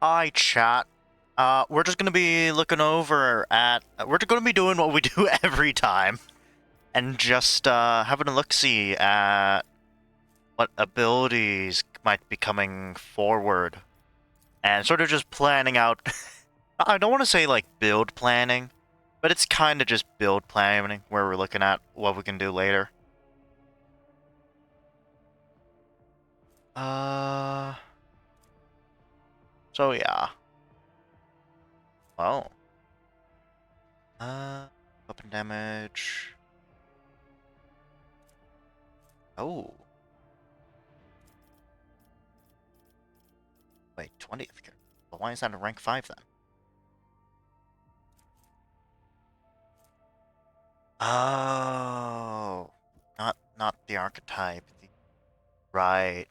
Hi, chat. We're just gonna be looking over at. We're gonna be doing what we do every time, and just having a look-see at what abilities might be coming forward, and sort of just planning out. I don't want to say like build planning, but it's kind of just build planning where we're looking at what we can do later. Uh, so yeah. Oh. Uh, Weapon damage. Oh. Wait, 20th character. But why is that a rank 5 then? Oh. Not the archetype. Right.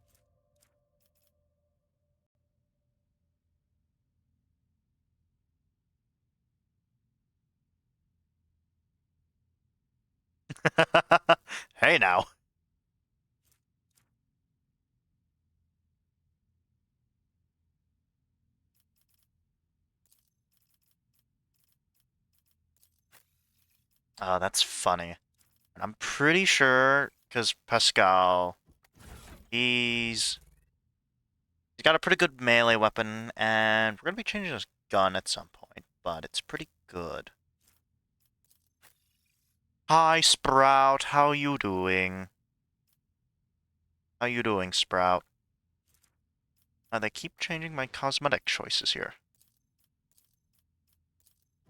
Hey now. Oh, that's funny. And I'm pretty sure because Pascal, he's he's got a pretty good melee weapon, and we're gonna be changing his gun at some point, but it's pretty good. Hi, Sprout. How you doing? How you doing, Sprout? They keep changing my cosmetic choices here.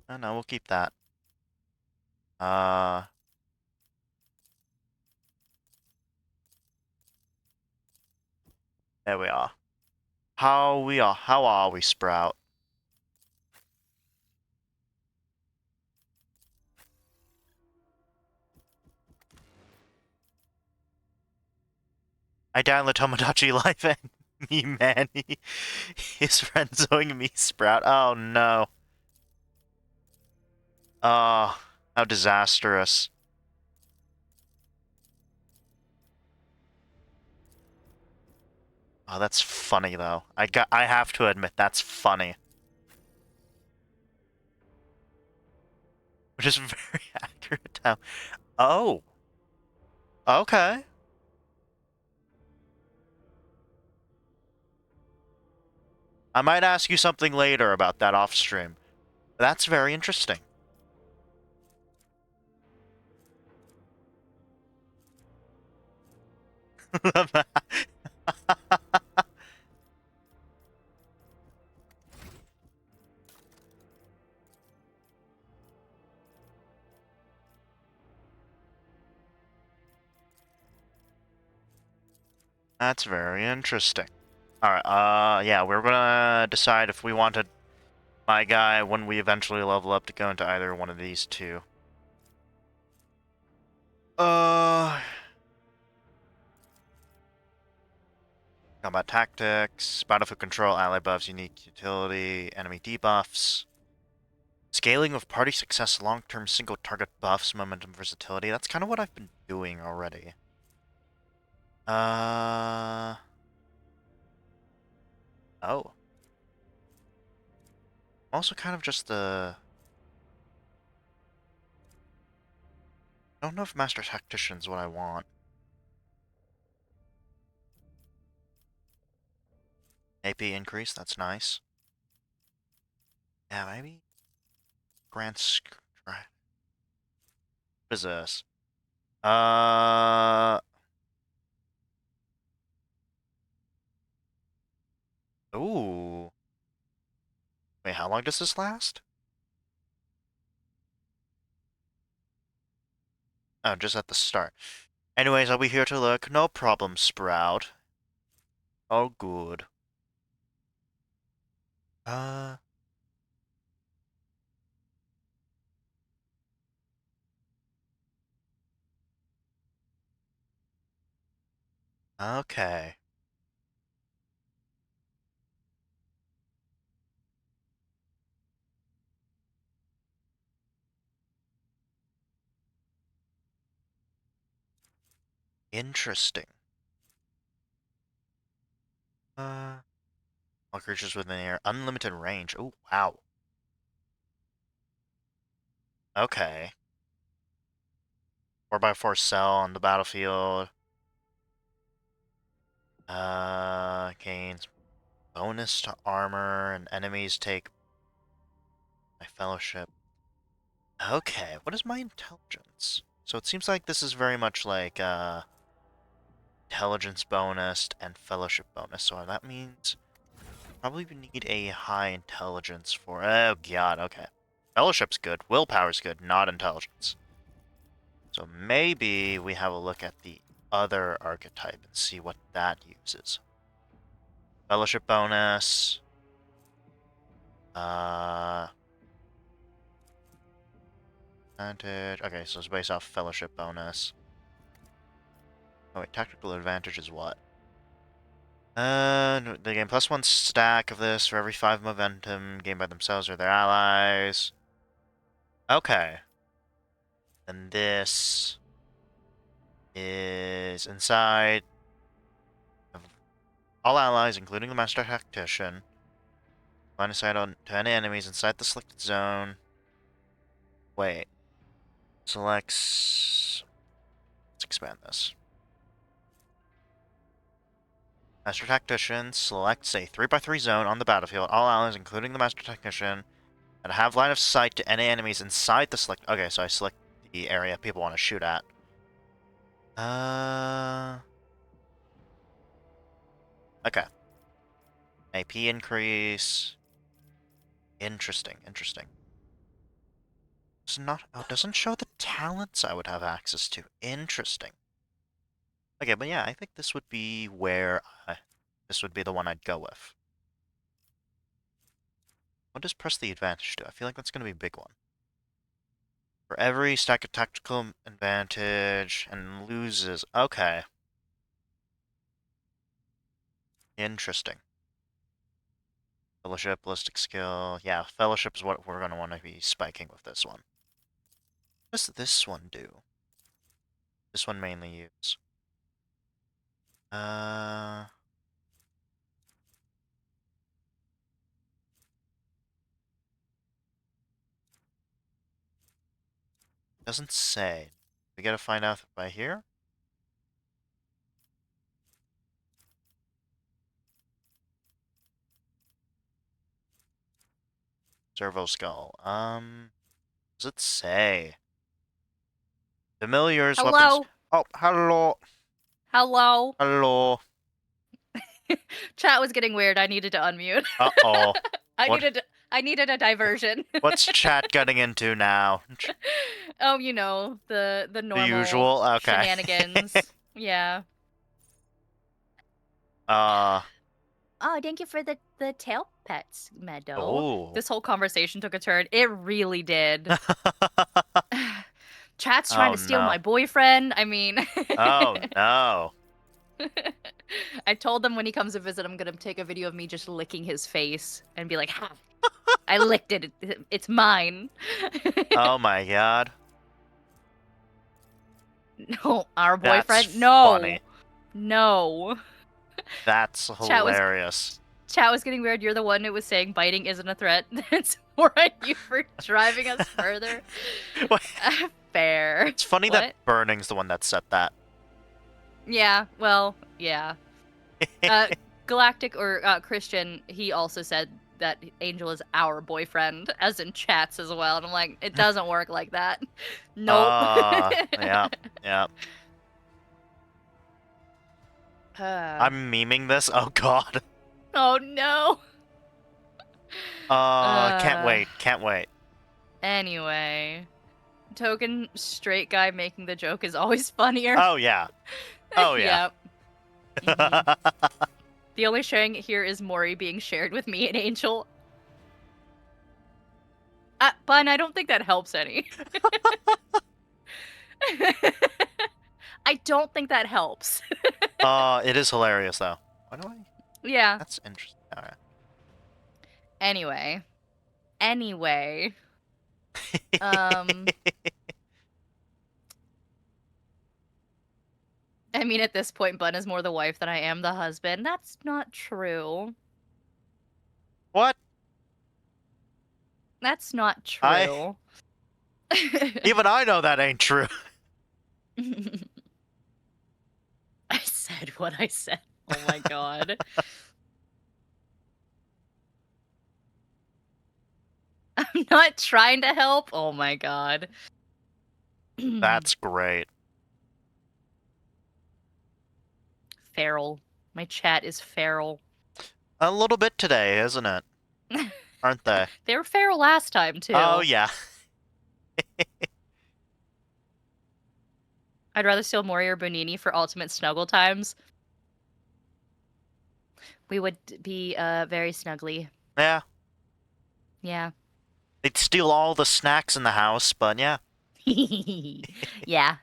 Oh, no, we'll keep that. Uh, there we are. How are we, Sprout? I download Tomodachi Life and me Manny. His friend's owing me Sprout. Oh no. Oh, how disastrous. Oh, that's funny though. I have to admit that's funny. Which is very accurate now. Oh. Okay. I might ask you something later about that off stream. That's very interesting. That's very interesting. Alright, yeah, we're gonna decide if we wanted my guy when we eventually level up to go into either one of these two. Uh, Combat tactics, battlefield control, ally buffs, unique utility, enemy debuffs. Scaling of party success, long-term single target buffs, momentum versatility. That's kind of what I've been doing already. Uh, oh. Also kind of just the... I don't know if Master Tactician's what I want. AP increase, that's nice. Yeah, maybe Grand Strat. What is this? Uh... Ooh. Wait, how long does this last? Oh, just at the start. Anyways, I'll be here to look. No problem, Sprout. Oh, good. Uh... Okay. Interesting. Uh... All creatures within the air. Unlimited range. Oh, wow. Okay. 4x4 cell on the battlefield. Gains bonus to armor, and enemies take my fellowship. Okay, what is my intelligence? So it seems like this is very much like, intelligence bonus and fellowship bonus. So that means probably we need a high intelligence for... Oh, God, okay. Fellowship's good. Willpower's good, not intelligence. So maybe we have a look at the other archetype and see what that uses. Fellowship bonus. Advantage. Okay, so it's based off fellowship bonus. Oh wait, tactical advantage is what? They gain +1 stack of this for every 5 momentum gained by themselves or their allies. Okay. And this is inside of all allies, including the Master Tactician. Line of sight on to any enemies inside the selected zone. Wait. Selects... Let's expand this. Master Tactician selects a 3x3 zone on the battlefield. All allies, including the Master Tactician, that have line of sight to any enemies inside the select... Okay, so I select the area people want to shoot at. Okay. AP increase. Interesting, interesting. It's not... Oh, it doesn't show the talents I would have access to. Interesting. Okay, but yeah, I think this would be where... this would be the one I'd go with. What does press the advantage do? I feel like that's going to be a big one. For every stack of tactical advantage and loses. Okay. Interesting. Fellowship, ballistic skill. Yeah, fellowship is what we're going to want to be spiking with this one. What does this one do? This one mainly use. Doesn't say. We gotta find out by here? Servo skull. Does it say? Familiars, weapons. Hello. Oh, hello. Hello. Hello. Chat was getting weird. I needed to unmute. Uh-oh. I What? needed a diversion. What's chat getting into now? Oh, you know, the The normal usual? Okay. shenanigans. Yeah. Oh, thank you for the tail pets, Meadow. Oh. This whole conversation took a turn. It really did. Chat's trying to steal my boyfriend. I mean. Oh, no. I told them when he comes to visit, I'm gonna take a video of me just licking his face and be like, ha! I licked it. It's mine. Oh my god. No, our boyfriend? That's no. funny. No. That's hilarious. Chat was getting weird. You're the one who was saying biting isn't a threat. It's more on you for driving us further. Fair. It's funny that Burning's the one that said that. Yeah, well, yeah. Galactic or Christian, he also said that Angel is our boyfriend, as in chats as well. And I'm like, it doesn't work like that. Nope. Yeah, yeah. I'm memeing this. Oh god. Oh no. Can't wait. Can't wait. Anyway, token straight guy making the joke is always funnier. Oh yeah. Oh yeah. Yep. Mm-hmm. The only sharing here is Mori being shared with me and Angel. Bun, I don't think that helps any. I don't think that helps. It is hilarious though. Why do I? Yeah. That's interesting. Alright. Anyway. I mean, at this point, Bun is more the wife than I am the husband. That's not true. That's not true. Even I know that ain't true. I said what I said. Oh my god. I'm not trying to help. Oh my god. That's great. Feral. My chat is feral. A little bit today, isn't it? Aren't they? They were feral last time, too. Oh, yeah. I'd rather steal Mori or Bonini for ultimate snuggle times. We would be very snuggly. Yeah. Yeah. They'd steal all the snacks in the house, but yeah. Yeah.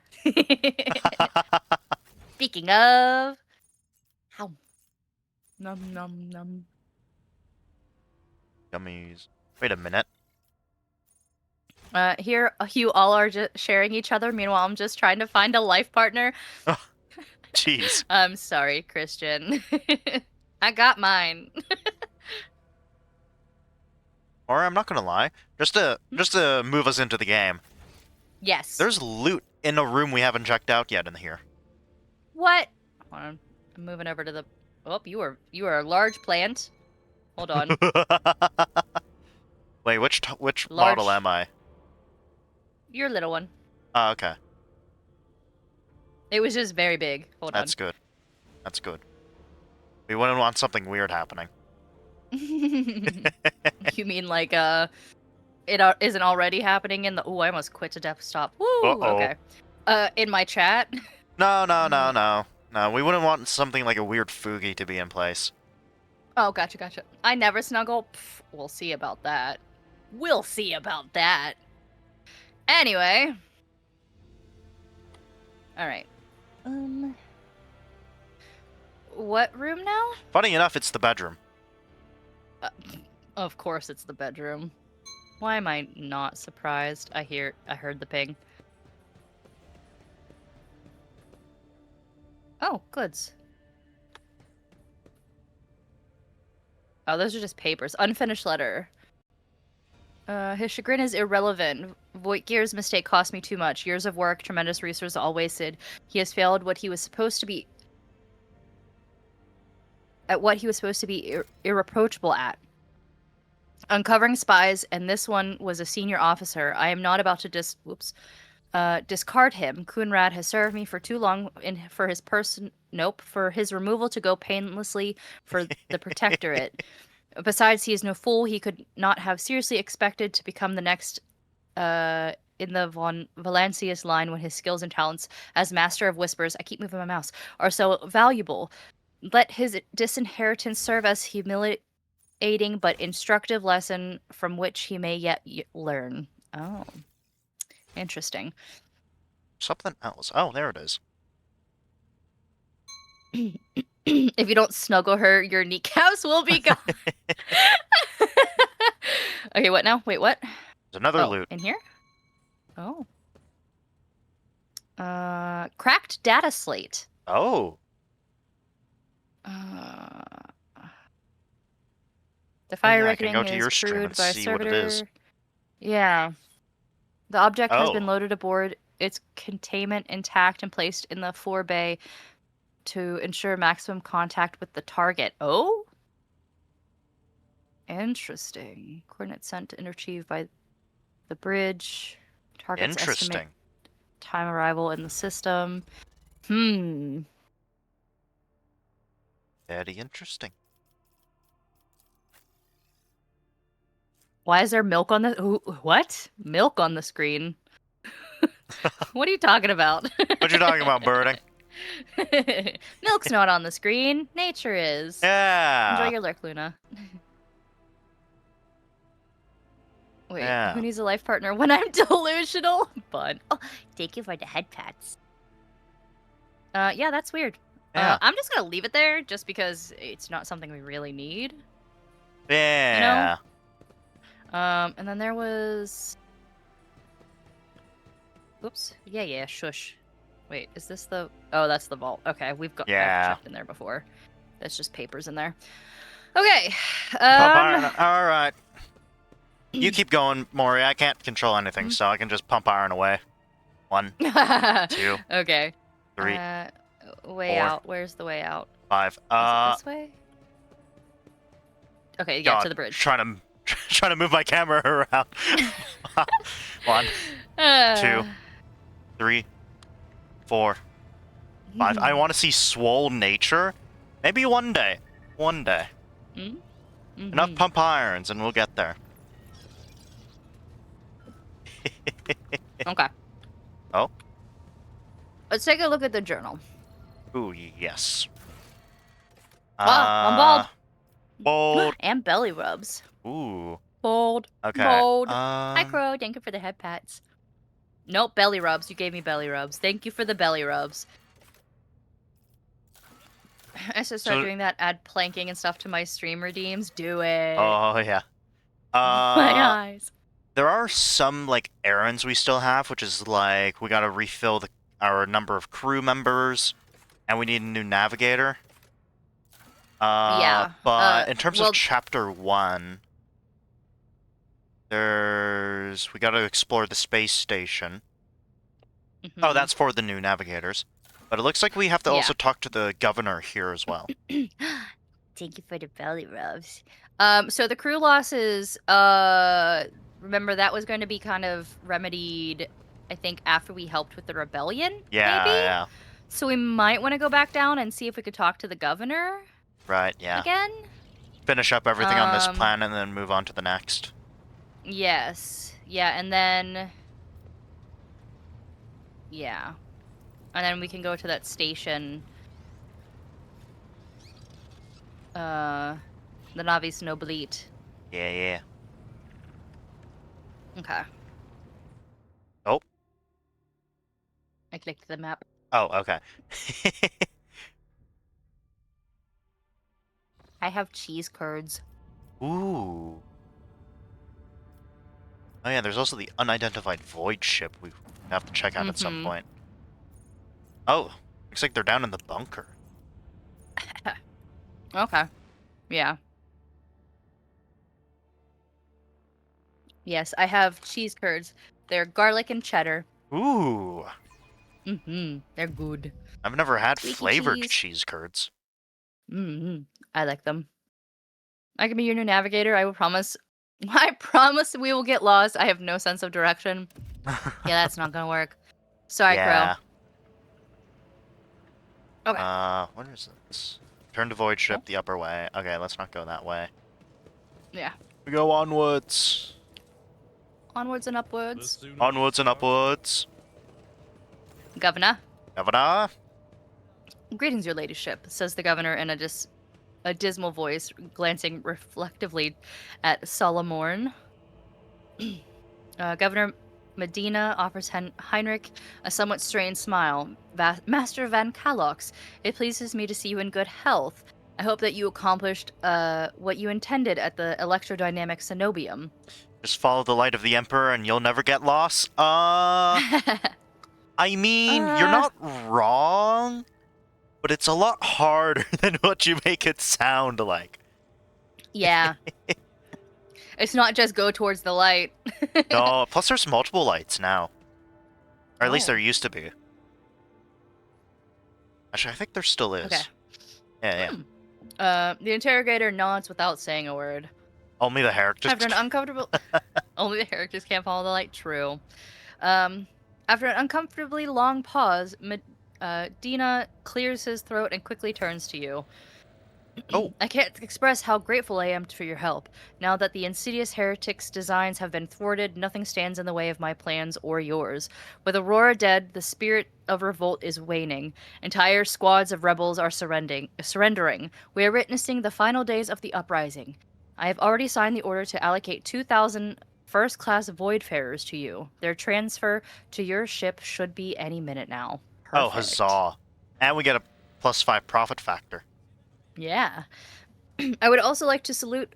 Speaking of... How? Num num num. Gummies. Wait a minute. Here you all are just sharing each other. Meanwhile, I'm just trying to find a life partner. Jeez. I'm sorry, Christian. I got mine. Or I'm not gonna lie. Just to move us into the game. Yes. There's loot in a room we haven't checked out yet in here. What? Hold on. I'm moving over to the... Oh, you are a large plant. Hold on. Wait, which Large. model am I? You're a little one. Oh, okay. It was just very big. Hold That's good. That's good. We wouldn't want something weird happening. on. You mean like it isn't already happening in the... Oh, I almost quit to desktop. Woo! Uh-oh. Okay. In my chat? No, we wouldn't want something like a weird Fugi to be in place. Oh, gotcha. I never snuggle. Pff, we'll see about that. We'll see about that. Anyway. Alright. What room now? Funny enough, it's the bedroom. Of course it's the bedroom. Why am I not surprised? I heard the ping. Oh, goods. Oh, those are just papers. Unfinished letter. His chagrin is irrelevant. Voigtgear's mistake cost me too much. Years of work, tremendous resources all wasted. He has failed what he was supposed to be... At what he was supposed to be irreproachable at. Uncovering spies, and this one was a senior officer. I am not about to discard him. Kunrad has served me for too long for his removal to go painlessly for the Protectorate. Besides, he is no fool. He could not have seriously expected to become the next in the von Valancius line when his skills and talents as Master of Whispers, I keep moving my mouse, are so valuable. Let his disinheritance serve as humiliating but instructive lesson from which he may yet learn. Oh. Interesting. Something else. Oh, there it is. If you don't snuggle her, your kneecaps will be gone. Okay, what now? Wait, what? There's another loot. In here? Oh. Cracked data slate. Oh. The fire I reckoning can go to your is stream crewed and by a see what it is. servitor. Yeah. The object has been Oh. loaded aboard its containment intact and placed in the forebay to ensure maximum contact with the target. Oh? Interesting. Coordinates sent to interchief by the bridge. Target's Interesting. estimate time arrival in the system. Very interesting. Why is there milk on the... Ooh, what? Milk on the screen? What are you talking about? What you talking about, birding? Milk's not on the screen. Nature is. Yeah. Enjoy your lurk, Luna. Wait, Yeah. who needs a life partner when I'm delusional? Bun. Oh, thank you for the head pats. Yeah, that's weird. Yeah. I'm just gonna leave it there just because it's not something we really need. Yeah. And then there was... Oops. Yeah, shush. Wait, is this the... Oh, that's the vault. Okay, I've Yeah. checked in there before. That's just papers in there. Okay. All right. You keep going, Mori. I can't control anything, so I can just pump iron away. 1, 2, Okay. 3, Way 4, out. Where's the way out? 5. Is it this way? Okay, yeah, God, to the bridge. trying to move my camera around. 1, 2, 3, 4, 5. I want to see swole nature. Maybe one day. One day. Mm-hmm. Enough pump irons, and we'll get there. Okay. Oh. Let's take a look at the journal. Ooh, yes. I'm bald. Bold. And belly rubs. Ooh. Bold. Okay. Bold. Hi, Crow. Thank you for the head pats. Nope, belly rubs. You gave me belly rubs. Thank you for the belly rubs. I should start doing that. Add planking and stuff to my stream redeems. Do it. Oh, yeah. My eyes. There are some, like, errands we still have, which is, like, we gotta refill our number of crew members, and we need a new navigator. Yeah. But in terms of Chapter 1, we gotta explore the space station. Mm-hmm. Oh, that's for the new navigators. But it looks like we have to also talk to the governor here as well. Thank you for the belly rubs. So the crew losses, remember that was going to be kind of remedied, I think, after we helped with the rebellion? Yeah, maybe? yeah. So we might want to go back down and see if we could talk to the governor. Right, yeah. Again? Finish up everything on this plan and then move on to the next. Yes. Yeah, and then... Yeah. And then we can go to that station. The Navis Noblite. Yeah, yeah. Okay. Oh. I clicked the map. Oh, okay. I have cheese curds. Ooh. Oh yeah, there's also the unidentified void ship we have to check out at some point. Oh, looks like they're down in the bunker. Okay. Yeah. Yes, I have cheese curds. They're garlic and cheddar. Ooh. Mm-hmm. They're good. I've never had Squeaky flavored cheese. cheese curds. Mm-hmm. I like them. I can be your new navigator. I will promise. I promise we will get lost. I have no sense of direction. Yeah, that's not gonna work. Sorry, yeah. Crow. Okay. What is this? Turn to void ship the upper way. Okay, let's not go that way. Yeah. We go onwards. Onwards and upwards. Onwards and upwards. Governor. Governor. Greetings, your ladyship, says the governor in a dismal voice, glancing reflectively at Solomorn. Governor Medina offers Heinrich a somewhat strained smile. Master Van Kalox, it pleases me to see you in good health. I hope that you accomplished what you intended at the electrodynamic cenobium. Just follow the light of the Emperor and you'll never get lost. I mean, you're not wrong, but it's a lot harder than what you make it sound like. Yeah. It's not just go towards the light. No, plus there's multiple lights now. Or at least there used to be. Actually, I think there still is. Okay. Yeah. The interrogator nods without saying a word. Only the characters. After an uncomfortable... Only the characters can't follow the light. True. After an uncomfortably long pause, Dina clears his throat and quickly turns to you. Oh. I can't express how grateful I am for your help. Now that the insidious heretic's designs have been thwarted, nothing stands in the way of my plans or yours. With Aurora dead, the spirit of revolt is waning. Entire squads of rebels are surrendering. We are witnessing the final days of the uprising. I have already signed the order to allocate 2,000 first-class Voidfarers to you. Their transfer to your ship should be any minute now. Perfect. Oh, huzzah. And we get a +5 profit factor. Yeah. I would also like to salute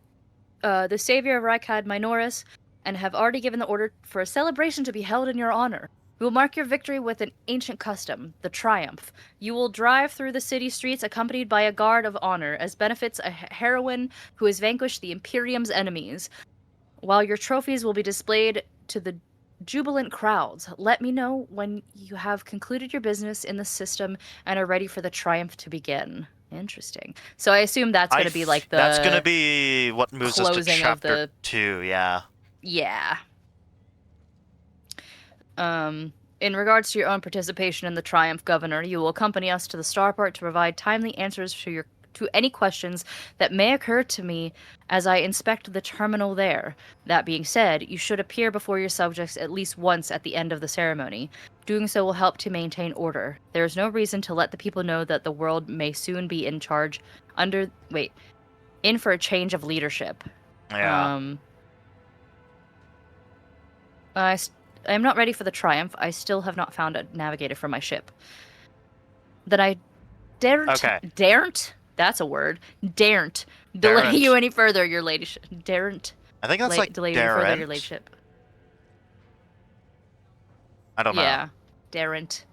the savior of Rykad Minoris and have already given the order for a celebration to be held in your honor. We will mark your victory with an ancient custom, the Triumph. You will drive through the city streets accompanied by a guard of honor as benefits a heroine who has vanquished the Imperium's enemies. While your trophies will be displayed to the jubilant crowds, let me know when you have concluded your business in the system and are ready for the triumph to begin. Interesting. So I assume that's going to be like the That's gonna be what moves us to closing of chapter the 2, yeah. yeah. In regards to your own participation in the triumph, Governor, you will accompany us to the starport to provide timely answers to any questions that may occur to me as I inspect the terminal there. That being said, you should appear before your subjects at least once at the end of the ceremony. Doing so will help to maintain order. There is no reason to let the people know that the world may soon be in for a change of leadership. Yeah. I am not ready for the triumph. I still have not found a navigator for my ship. That I daren't. That's a word. Daren't delay you any further, your ladyship. Daren't. I think that's like delay you further, your ladyship. I don't know. Yeah, daren't.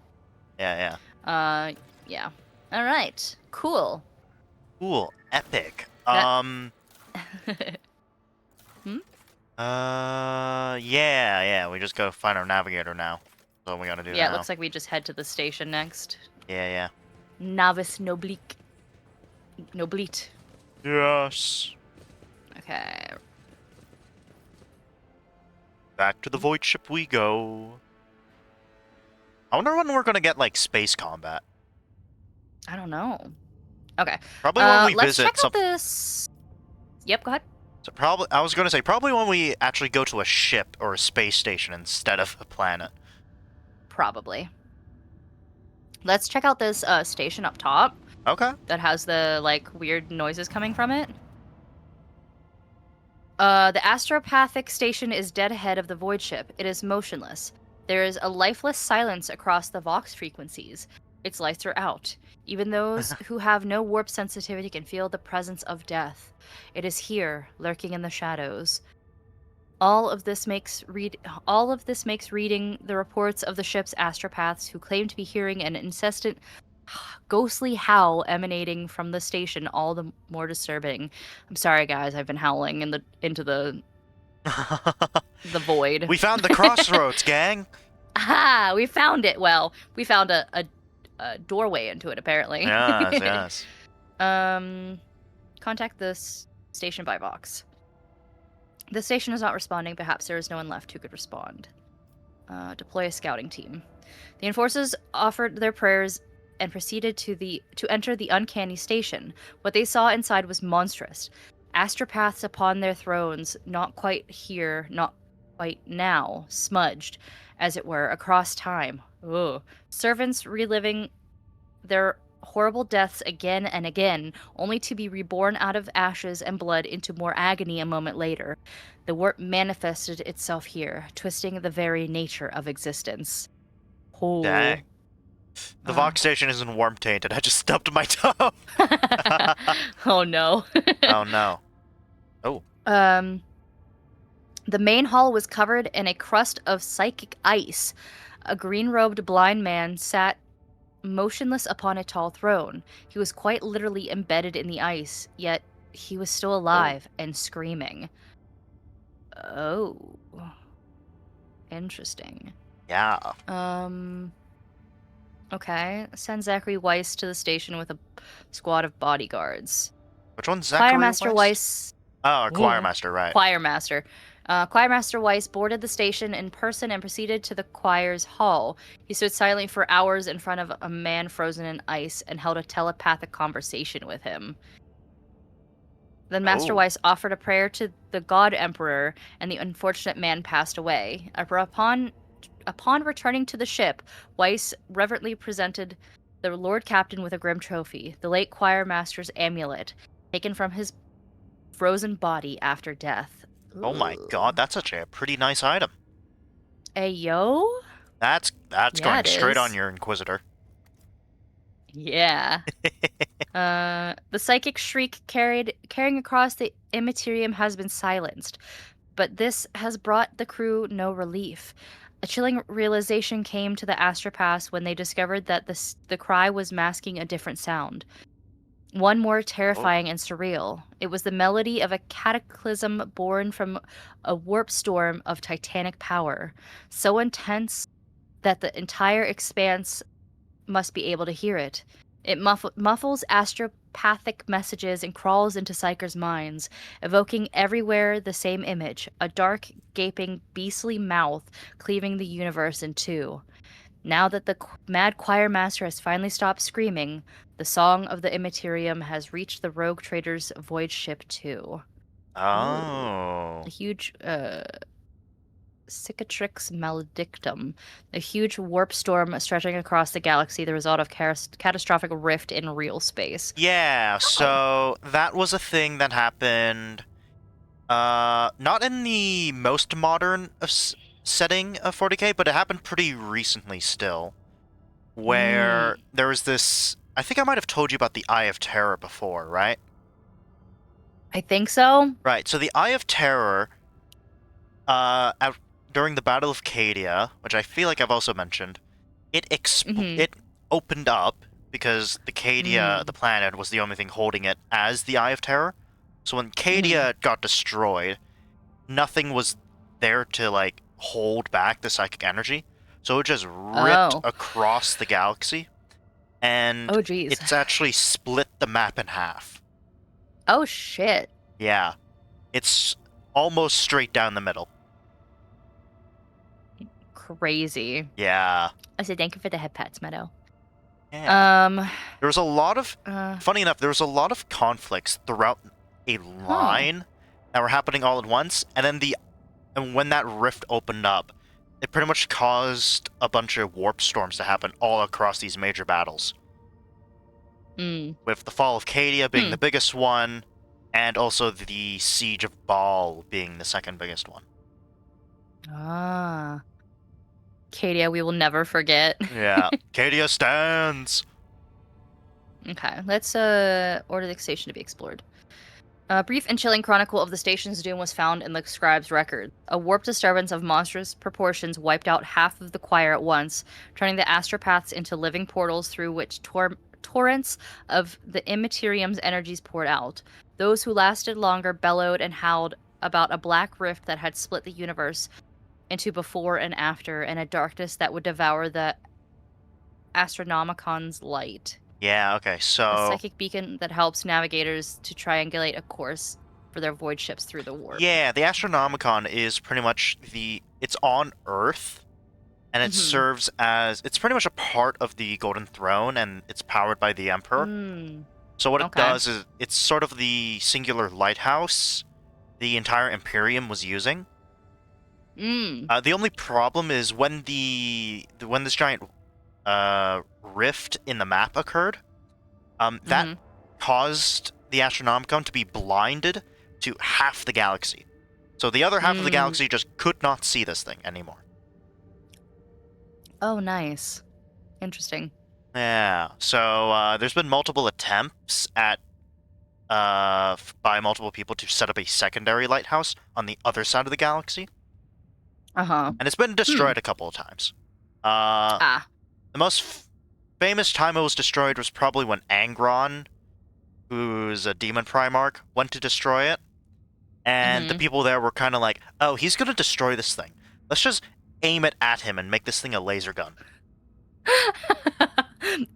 Yeah. Yeah. All right. Cool. Epic. Yeah. We just gotta find our navigator now. That's what we gotta do. Yeah, now. It looks like we just head to the station next. Yeah. Navis Nobleet. Yes. Okay. Back to the void ship we go. I wonder when we're gonna get like space combat. I don't know. Okay. Probably when we let's visit check out this. Yep, go ahead. So I was gonna say probably when we actually go to a ship or a space station instead of a planet. Probably. Let's check out this station up top. Okay. That has the like weird noises coming from it. The astropathic station is dead ahead of the void ship. It is motionless. There is a lifeless silence across the Vox frequencies. Its lights are out. Even those who have no warp sensitivity can feel the presence of death. It is here, lurking in the shadows. All of this makes reading the reports of the ship's astropaths who claim to be hearing an incessant ghostly howl emanating from the station all the more disturbing. I'm sorry, guys. I've been howling into the void. We found the crossroads, gang. Ah, we found it. Well, we found a doorway into it, apparently. Yes. Contact the station by Vox. The station is not responding. Perhaps there is no one left who could respond. Deploy a scouting team. The enforcers offered their prayers and proceeded to enter the uncanny station. What they saw inside was monstrous. Astropaths upon their thrones, not quite here, not quite now, smudged, as it were, across time. Ugh. Servants reliving their horrible deaths again and again, only to be reborn out of ashes and blood into more agony a moment later. The warp manifested itself here, twisting the very nature of existence. Oh. Dang. The Vox station isn't warm tainted. I just stubbed my toe. Oh no. Oh no. Oh. The main hall was covered in a crust of psychic ice. A green-robed blind man sat motionless upon a tall throne. He was quite literally embedded in the ice, yet he was still alive and screaming. Oh. Interesting. Yeah. Okay. Send Zachary Weiss to the station with a squad of bodyguards. Which one's Zachary Choirmaster Weiss? Oh, Choirmaster, right. Choirmaster. Choirmaster Weiss boarded the station in person and proceeded to the choir's hall. He stood silently for hours in front of a man frozen in ice and held a telepathic conversation with him. Then Master Weiss offered a prayer to the God Emperor, and the unfortunate man passed away. Upon returning to the ship, Weiss reverently presented the Lord Captain with a grim trophy, the late choirmaster's amulet, taken from his frozen body after death. Oh my god, that's actually a pretty nice item. Ayo? That's going straight on your Inquisitor. Yeah. The psychic shriek carrying across the Immaterium has been silenced, but this has brought the crew no relief. A chilling realization came to the astropaths when they discovered that the cry was masking a different sound. One more terrifying and surreal. It was the melody of a cataclysm born from a warp storm of titanic power, so intense that the entire expanse must be able to hear it. It muffles astropathic messages and crawls into Psyker's minds, evoking everywhere the same image, a dark, gaping, beastly mouth cleaving the universe in two. Now that the mad choir master has finally stopped screaming, the song of the Immaterium has reached the rogue trader's void ship too. Oh. A huge Cicatrix maledictum, a huge warp storm stretching across the galaxy, the result of catastrophic rift in real space. Yeah, so that was a thing that happened, not in the most modern setting of 40k, but it happened pretty recently still, where there was this, I think I might have told you about the Eye of Terror before, right? I think so. Right, so the Eye of Terror, during the Battle of Cadia, which I feel like I've also mentioned, it opened up because the Cadia, the planet, was the only thing holding it as the Eye of Terror. So when Cadia got destroyed, nothing was there to, like, hold back the psychic energy. So it just ripped across the galaxy. And it's actually split the map in half. Oh, shit. Yeah. It's almost straight down the middle. Crazy. Yeah. I said thank you for the head pats, Meadow. Yeah. There was a lot of, funny enough, there was a lot of conflicts throughout a line that were happening all at once, and then and when that rift opened up, it pretty much caused a bunch of warp storms to happen all across these major battles. With the fall of Cadia being the biggest one, and also the Siege of Baal being the second biggest one. Cadia, we will never forget. Yeah. Cadia stands! Okay, let's order the station to be explored. A brief and chilling chronicle of the station's doom was found in the scribe's record. A warp disturbance of monstrous proportions wiped out half of the choir at once, turning the astropaths into living portals through which torrents of the Immaterium's energies poured out. Those who lasted longer bellowed and howled about a black rift that had split the universe into before and after, and a darkness that would devour the Astronomicon's light. Yeah, okay, so... A psychic beacon that helps navigators to triangulate a course for their void ships through the warp. Yeah, the Astronomicon is pretty much it's on Earth, and it serves as... It's pretty much a part of the Golden Throne, and it's powered by the Emperor. So what it does is, it's sort of the singular lighthouse the entire Imperium was using. The only problem is when this giant rift in the map occurred, that caused the Astronomicon to be blinded to half the galaxy. So the other half of the galaxy just could not see this thing anymore. Oh, nice. Interesting. Yeah. So there's been multiple attempts at by multiple people to set up a secondary lighthouse on the other side of the galaxy. And it's been destroyed a couple of times. The most famous time it was destroyed was probably when Angron, who's a demon Primarch, went to destroy it. And the people there were kind of like, oh, he's going to destroy this thing. Let's just aim it at him and make this thing a laser gun.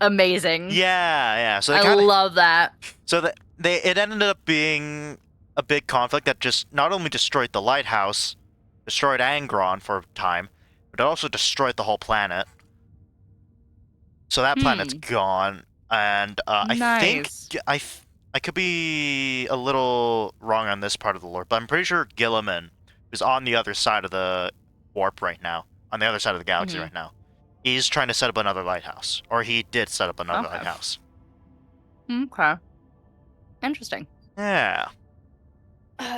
Amazing. Yeah. So I love that. So it ended up being a big conflict that just not only destroyed the lighthouse, destroyed Angron for a time, but it also destroyed the whole planet. So that planet's gone, and I think I could be a little wrong on this part of the lore, but I'm pretty sure Guilliman, who's on the other side of the warp right now, on the other side of the galaxy right now, is trying to set up another lighthouse, or he did set up another lighthouse. Okay. Interesting. Yeah.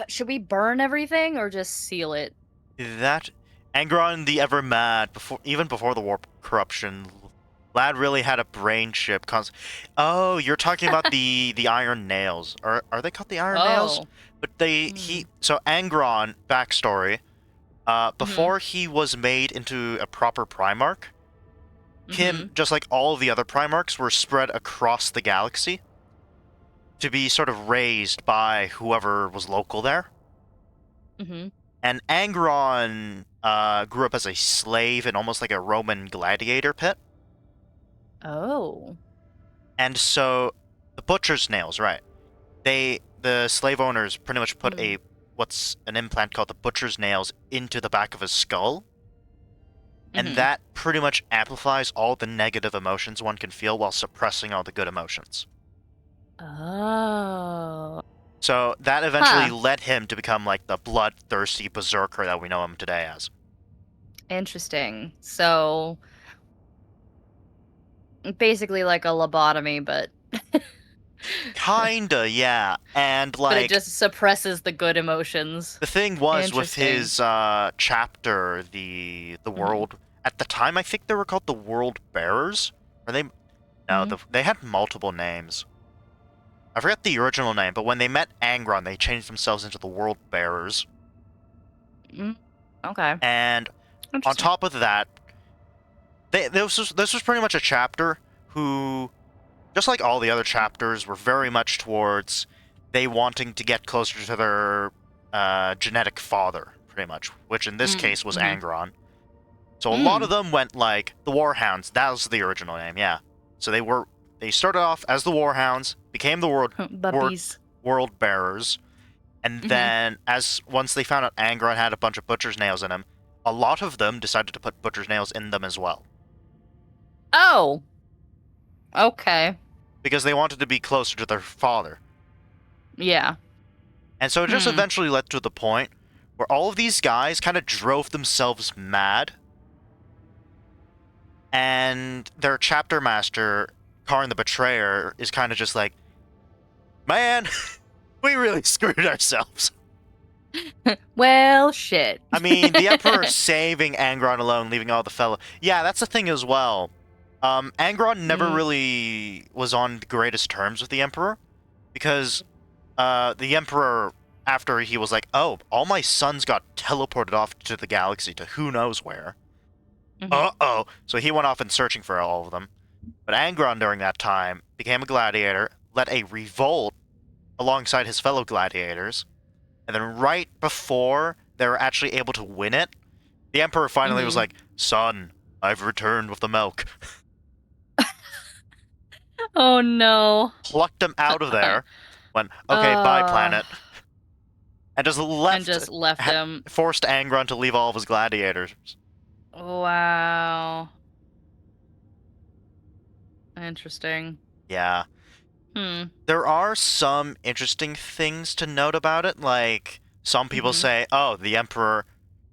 Should we burn everything or just seal it? That Angron the Evermad, even before the warp corruption, Lad really had a brain chip. Oh, you're talking about the Iron Nails. Are they called the Iron Nails? But so Angron, backstory, before he was made into a proper Primarch, him, just like all of the other Primarchs, were spread across the galaxy. to be sort of raised by whoever was local there. Mm-hmm. And Angron grew up as a slave in almost like a Roman gladiator pit. Oh. And so the butcher's nails, right? The slave owners pretty much put what's an implant called the butcher's nails into the back of his skull. And that pretty much amplifies all the negative emotions one can feel while suppressing all the good emotions. Oh. So that eventually led him to become like the bloodthirsty berserker that we know him today as. Interesting. So basically like a lobotomy, but Kinda, yeah. And like, but it just suppresses the good emotions. the thing was with Interesting. his chapter, the world at the time, I think they were called the World Bearers. Or they? No, they had multiple names. I forget the original name, but when they met Angron, they changed themselves into the World Bearers. Okay. And on top of that, this was pretty much a chapter who, just like all the other chapters, were very much towards they wanting to get closer to their genetic father, pretty much, which in this case was Angron. So a lot of them went like the Warhounds. That was the original name, yeah. So they started off as the Warhounds, became the World Bearers, and then once they found out Angron had a bunch of butcher's nails in him, a lot of them decided to put butcher's nails in them as well. Oh. Okay. Because they wanted to be closer to their father. Yeah. And so it just eventually led to the point where all of these guys kind of drove themselves mad. And their chapter master, Karn the Betrayer, is kind of just like, man, we really screwed ourselves. Well, shit. I mean, the Emperor saving Angron alone, leaving all the fellow. Yeah, that's the thing as well. Angron never really was on the greatest terms with the Emperor, because the Emperor, after he was like, oh, all my sons got teleported off to the galaxy to who knows where. Uh-oh. So he went off and searching for all of them. But Angron, during that time, became a gladiator, led a revolt alongside his fellow gladiators, and then right before they were actually able to win it, the Emperor finally was like, son, I've returned with the milk. Oh, no. Plucked him out of there, went, okay, bye, planet. And just left him. Forced Angron to leave all of his gladiators. Wow. Interesting. Yeah. There are some interesting things to note about it, like some people say, oh, the Emperor...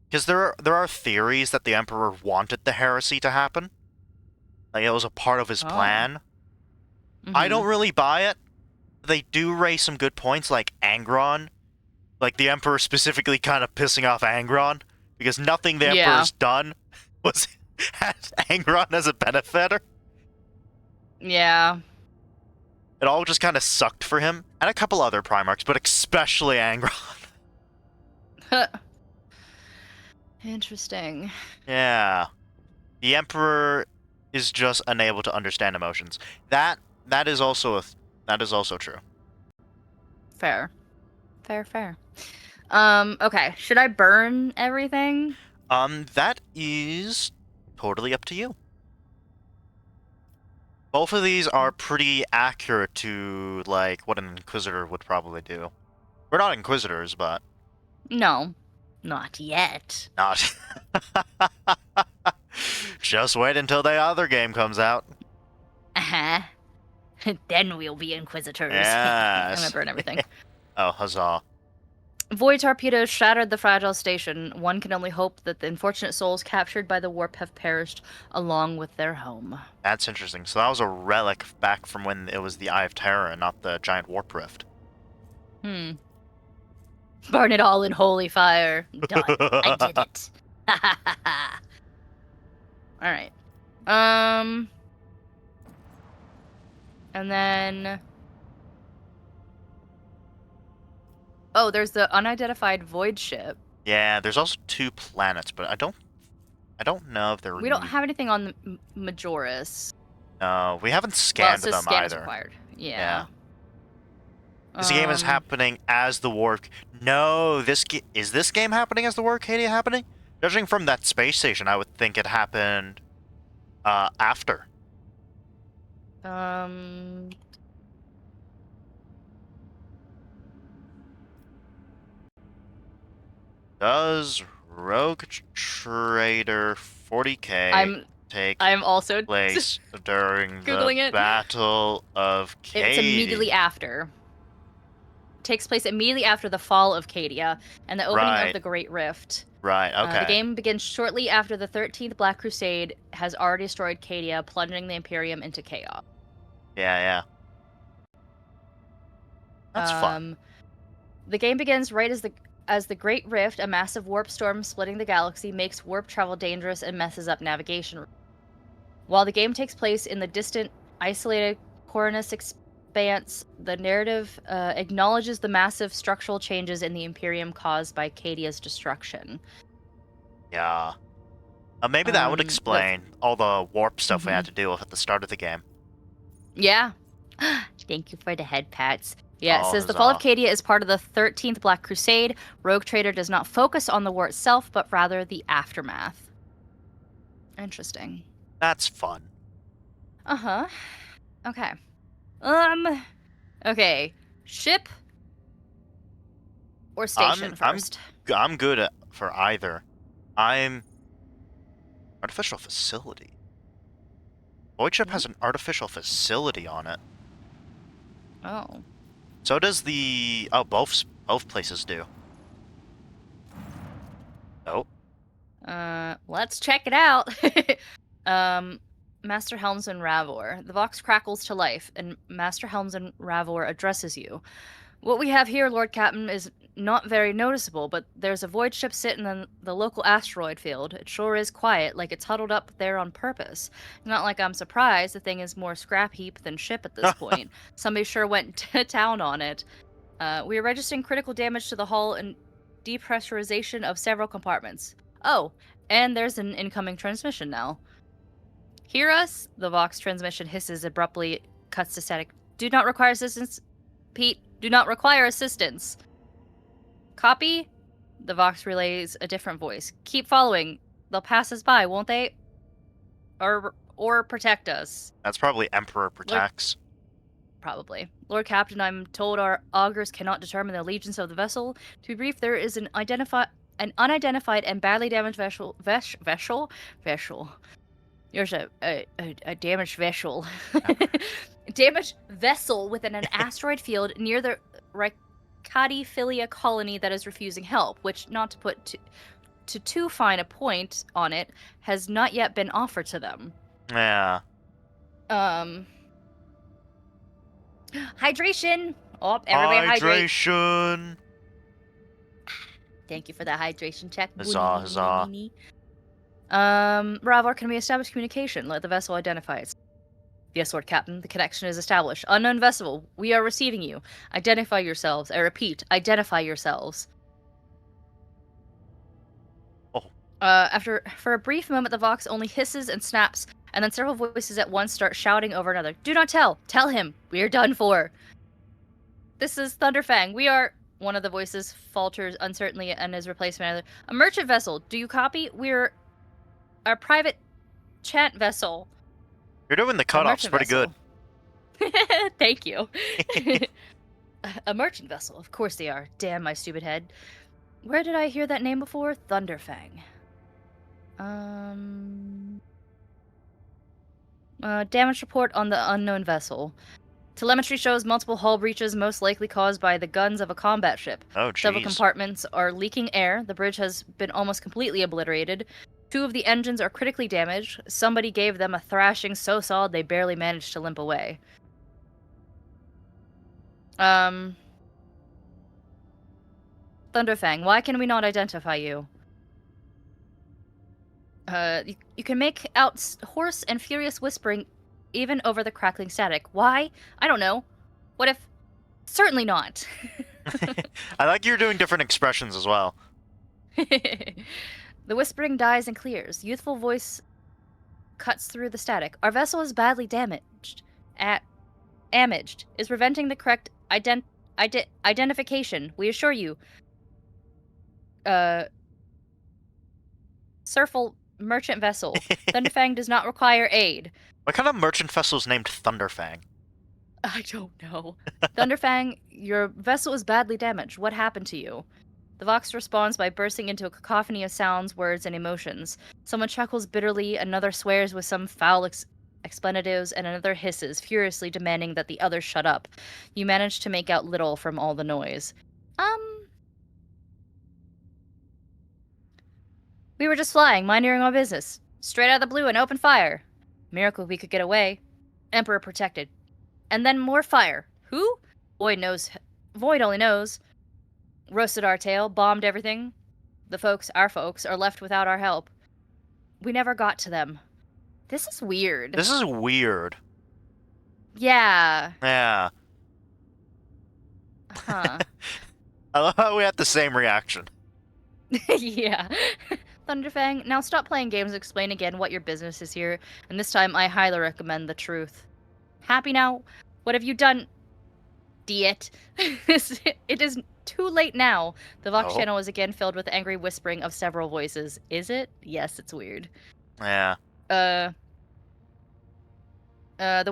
Because there are theories that the Emperor wanted the heresy to happen. Like, it was a part of his plan. I don't really buy it. They do raise some good points, like Angron. Like, the Emperor specifically kind of pissing off Angron, because nothing the Emperor's done had Angron as a benefactor. Yeah. It all just kind of sucked for him, and a couple other Primarchs, but especially Angron. Interesting. Yeah. The Emperor is just unable to understand emotions. That is also true. Fair. Okay. Should I burn everything? That is totally up to you. Both of these are pretty accurate to, like, what an Inquisitor would probably do. We're not Inquisitors, but... No. Not yet. Not. Just wait until the other game comes out. Uh-huh. Then we'll be Inquisitors. Yes. I'm gonna burn everything. Oh, huzzah. Void torpedoes shattered the fragile station. One can only hope that the unfortunate souls captured by the warp have perished along with their home. That's interesting. So that was a relic back from when it was the Eye of Terror and not the giant warp rift. Burn it all in holy fire. Done. I did it. Alright. And then... Oh, there's the unidentified void ship. Yeah, there's also 2 planets, but I don't know if they're... We don't have anything on the Majoris. No, we haven't scanned them scan either. Required. Yeah. This game is happening as the warp. No, is this game happening as the War Cadia happening? Judging from that space station, I would think it happened after. Does Rogue Trader 40K take I'm also place during Googling the it. Battle of Cadia? It's immediately after. Takes place immediately after the fall of Cadia and the opening of the Great Rift. Right, okay. The game begins shortly after the 13th Black Crusade has already destroyed Cadia, plunging the Imperium into chaos. Yeah. That's fun. The game begins right as the Great Rift, a massive warp storm splitting the galaxy, makes warp travel dangerous and messes up navigation. While the game takes place in the distant, isolated Cornus expanse, the narrative acknowledges the massive structural changes in the Imperium caused by Cadia's destruction. Yeah. Maybe that would explain all the warp stuff we had to deal with at the start of the game. Yeah. Thank you for the head pats. Yeah, it says the fall of Cadia is part of the 13th Black Crusade. Rogue Trader does not focus on the war itself, but rather the aftermath. Interesting. That's fun. Uh-huh. Okay. Okay. Ship or station first? I'm good for either. I'm artificial facility. Void ship has an artificial facility on it. Oh. So does the... Oh, both places do. Oh. Let's check it out. Master Helmsman Ravor. The Vox crackles to life, and Master Helmsman Ravor addresses you. What we have here, Lord Captain, is not very noticeable, but there's a void ship sitting in the local asteroid field. It sure is quiet, like it's huddled up there on purpose. Not like I'm surprised, the thing is more scrap heap than ship at this point. Somebody sure went to town on it. We are registering critical damage to the hull and depressurization of several compartments. Oh, and there's an incoming transmission now. Hear us? The Vox transmission hisses abruptly, cuts to static. Do not require assistance. Pete, do not require assistance. Copy? The Vox relays a different voice. Keep following. They'll pass us by, won't they? Or protect us. That's probably Emperor protects. Probably. Lord Captain, I'm told our augurs cannot determine the allegiance of the vessel. To be brief, there is an unidentified and badly damaged vessel. There's a damaged vessel. Damaged vessel within an asteroid field near the Ricati Philia colony that is refusing help, which, not to put to too fine a point on it, has not yet been offered to them. Yeah. Hydration! Oh, everybody hydrate. Hydration! Thank you for that hydration check. Huzzah, huzzah. Ravor, can we establish communication? Let the vessel identify itself. Yes, Lord Captain, the connection is established. Unknown vessel, we are receiving you. Identify yourselves. I repeat, identify yourselves. Oh. For a brief moment, the Vox only hisses and snaps, and then several voices at once start shouting over another. Do not tell! Tell him! We are done for! This is Thunderfang. We are... One of the voices falters uncertainly and is replaced by another. A merchant vessel. Do you copy? We're a private chant vessel. You're doing the cutoffs pretty good. Thank you. A merchant vessel. Of course they are. Damn my stupid head. Where did I hear that name before? Thunderfang. Damage report on the unknown vessel. Telemetry shows multiple hull breaches, most likely caused by the guns of a combat ship. Oh, jeez. Several compartments are leaking air. The bridge has been almost completely obliterated. 2 of the engines are critically damaged. Somebody gave them a thrashing so solid they barely managed to limp away. Thunderfang, why can we not identify you? You can make out hoarse and furious whispering even over the crackling static. Why? I don't know. What if... Certainly not. I like you're doing different expressions as well. The whispering dies and clears. Youthful voice cuts through the static. Our vessel is badly damaged. Is preventing the correct Identification. We assure you. Surfel merchant vessel. Thunderfang does not require aid. What kind of merchant vessel is named Thunderfang? I don't know. Thunderfang, your vessel is badly damaged. What happened to you? The Vox responds by bursting into a cacophony of sounds, words, and emotions. Someone chuckles bitterly, another swears with some foul expletives, and another hisses, furiously demanding that the other shut up. You manage to make out little from all the noise. We were just flying, minding our own business. Straight out of the blue and open fire. Miracle we could get away. Emperor protected. And then more fire. Who? Void knows. Void only knows. Roasted our tail, bombed everything. Our folks, are left without our help. We never got to them. This is weird. This is weird. Yeah. Yeah. Huh. I love how we had the same reaction. Yeah. Thunderfang, now stop playing games and explain again what your business is here, and this time I highly recommend the truth. Happy now? What have you done? Diet. It is too late now. The Vox channel is again filled with angry whispering of several voices. Is it? Yes, it's weird. Yeah. The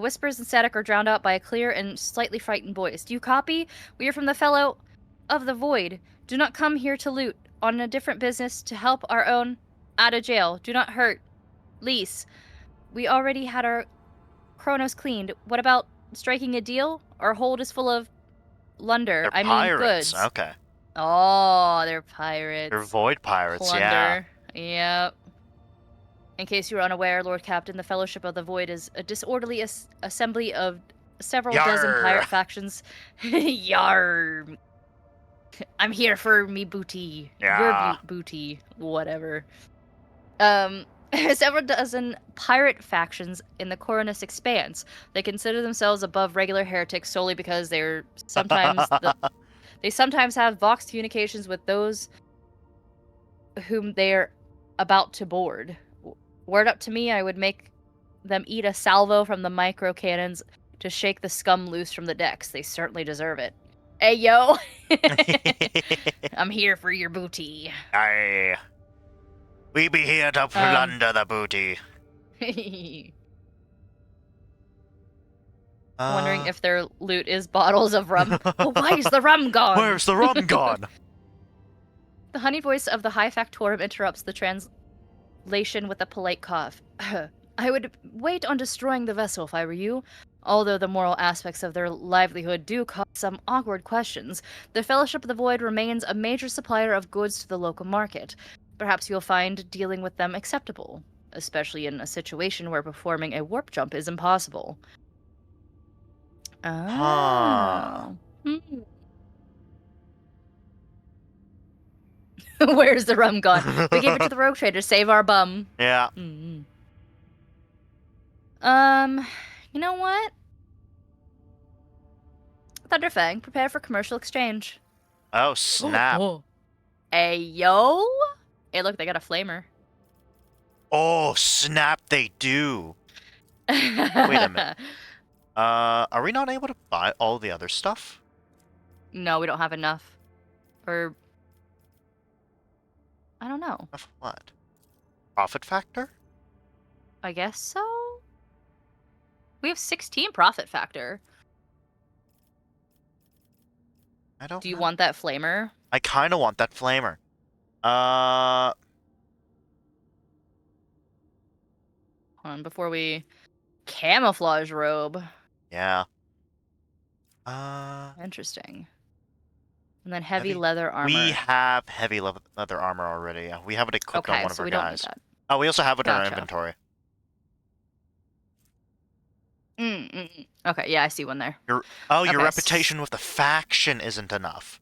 whispers and static are drowned out by a clear and slightly frightened voice. Do you copy? We are from the Fellow of the Void. Do not come here to loot. On a different business to help our own. Out of jail. Do not hurt. Lease. We already had our Chronos cleaned. What about striking a deal? Our hold is full of plunder. They're pirates. Goods. Okay. Oh, they're pirates. They're void pirates, Plunder. Yeah. Yep. In case you were unaware, Lord Captain, the Fellowship of the Void is a disorderly assembly of several dozen pirate factions. Yar. I'm here for me booty. Yeah. Your booty. Whatever. Several dozen pirate factions in the Coronus Expanse. They consider themselves above regular heretics solely because they sometimes have Vox communications with those whom they're about to board. Word up to me, I would make them eat a salvo from the micro cannons to shake the scum loose from the decks. They certainly deserve it. Hey, yo! I'm here for your booty. Aye. We be here to plunder the booty. Wondering if their loot is bottles of rum. Oh, why is the rum gone? Where's the rum gone? The honey voice of the High Factorum interrupts the translation with a polite cough. I would wait on destroying the vessel if I were you. Although the moral aspects of their livelihood do cause some awkward questions, the Fellowship of the Void remains a major supplier of goods to the local market. Perhaps you'll find dealing with them acceptable, especially in a situation where performing a warp jump is impossible. Oh. Where's the rum gone? We gave it to the rogue trader. Save our bum. Yeah. Mm-hmm. You know what? Thunderfang, prepare for commercial exchange. Oh, snap. Hey, yo! Hey, look, they got a flamer. Oh, snap, they do. Wait a minute. Are we not able to buy all the other stuff? No, we don't have enough. Or... I don't know. Of what? Profit factor? I guess so? We have 16 profit factor. I don't Do you know. want that flamer? I kind of want that flamer. Hold on, before we... Camouflage robe. Yeah. Interesting. And then heavy leather armor. We have heavy leather armor already. We have it equipped on one of our guys. Don't need that. Oh, we also have it in our Gotcha. inventory. Okay, yeah, I see one there. Your Okay, reputation with the faction isn't enough.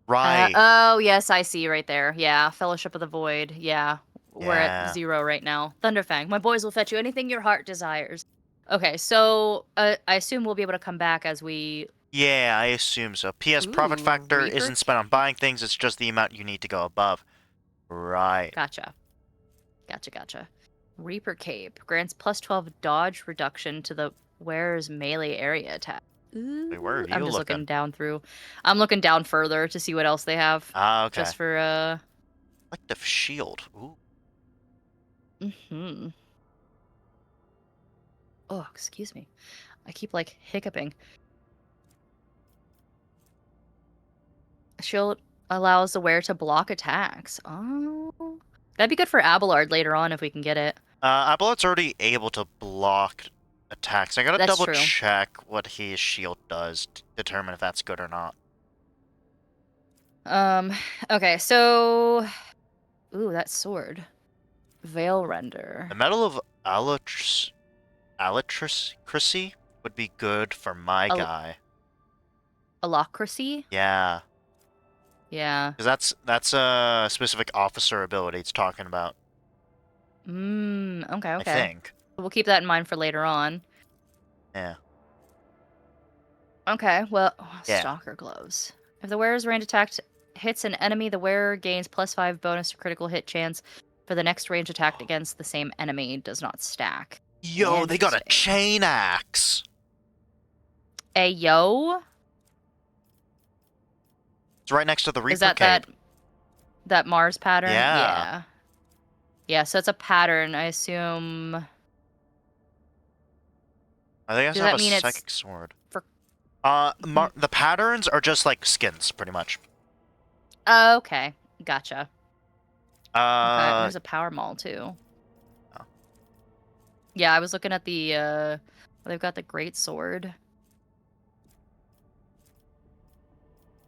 Right. Oh, yes, I see right there. Yeah, Fellowship of the Void. Yeah, we're at 0 right now. Thunderfang, my boys will fetch you anything your heart desires. Okay, so I assume we'll be able to come back as we... Yeah, I assume so. P.S. Profit factor Reaper? isn't spent on buying things, it's just the amount you need to go above. Right. Gotcha. Reaper Cape grants plus 12 dodge reduction to the wearer's melee area attack. Wait, where are I'm you just looking looking? down through. I'm looking down further to see what else they have. Ah, okay. Just for Collective shield. Ooh. hmm. Oh, excuse me. I keep like hiccuping. Shield allows the wearer to block attacks. Oh, that'd be good for Abelard later on if we can get it. Abelard's already able to block attacks. I gotta That's double true. check what his shield does to determine if that's good or not. Okay, so ooh, that sword. Veil Render. The Medal of Alatricity would be good for my Al- guy. Alacracy? Yeah, Yeah. because that's a specific officer ability it's talking about. Okay, I okay. think. We'll keep that in mind for later on. Yeah. Okay, well, Yeah. Stalker Gloves. If the wearer's range attack hits an enemy, the wearer gains +5 bonus to critical hit chance for the next range attack against the same enemy. Does not stack. Yo, they got a Interesting. chain axe. Hey, yo? It's right next to the Reaper Is that cape. that Mars pattern? Yeah. Yeah. Yeah, so it's a pattern, I assume. I think I Does have that a mean it's psychic sword. for- The patterns are just like skins, pretty much. Oh, okay. Gotcha. Okay, Uh, there's a power mall too. Oh. Yeah, I was looking at the they've got the great sword.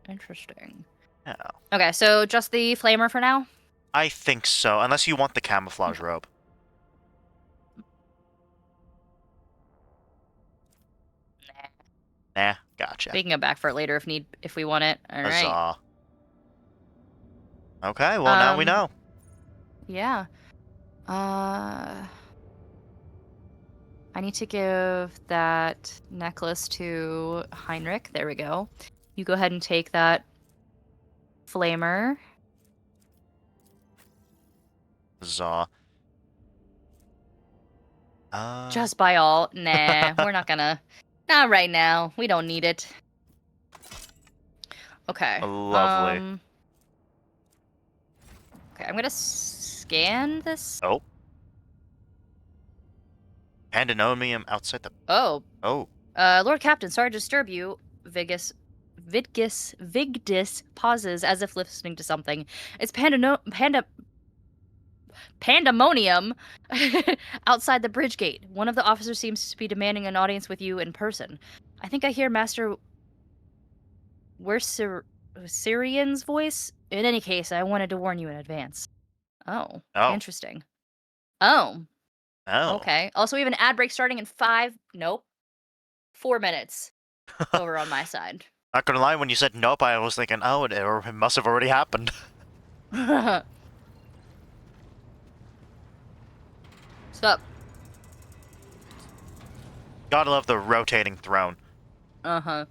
Interesting. yeah. Okay, so just the flamer for now? I think so, unless you want the camouflage robe. Nah, gotcha. We can go back for it later if we want it. All right. Huzzah. Okay, well now we know. Yeah. I need to give that necklace to Heinrich. There we go. You go ahead and take that flamer. Huzzah. Just by all. Nah, we're not gonna. Not right now. We don't need it. Okay. Lovely. Okay, I'm gonna scan this. Oh. Pandemonium outside the... Oh. Oh. Lord Captain, sorry to disturb you. Vigdis pauses as if listening to something. It's pandemonium outside the bridge gate. One of the officers seems to be demanding an audience with you in person. I think I hear Master Syrian's voice. In any case, I wanted to warn you in advance. Oh. Interesting. Oh. Okay. Also, we have an ad break starting in 4 minutes over on my side. Not gonna lie, when you said nope, I was thinking, oh, it must have already happened. Stop. Gotta love the rotating throne. Uh-huh.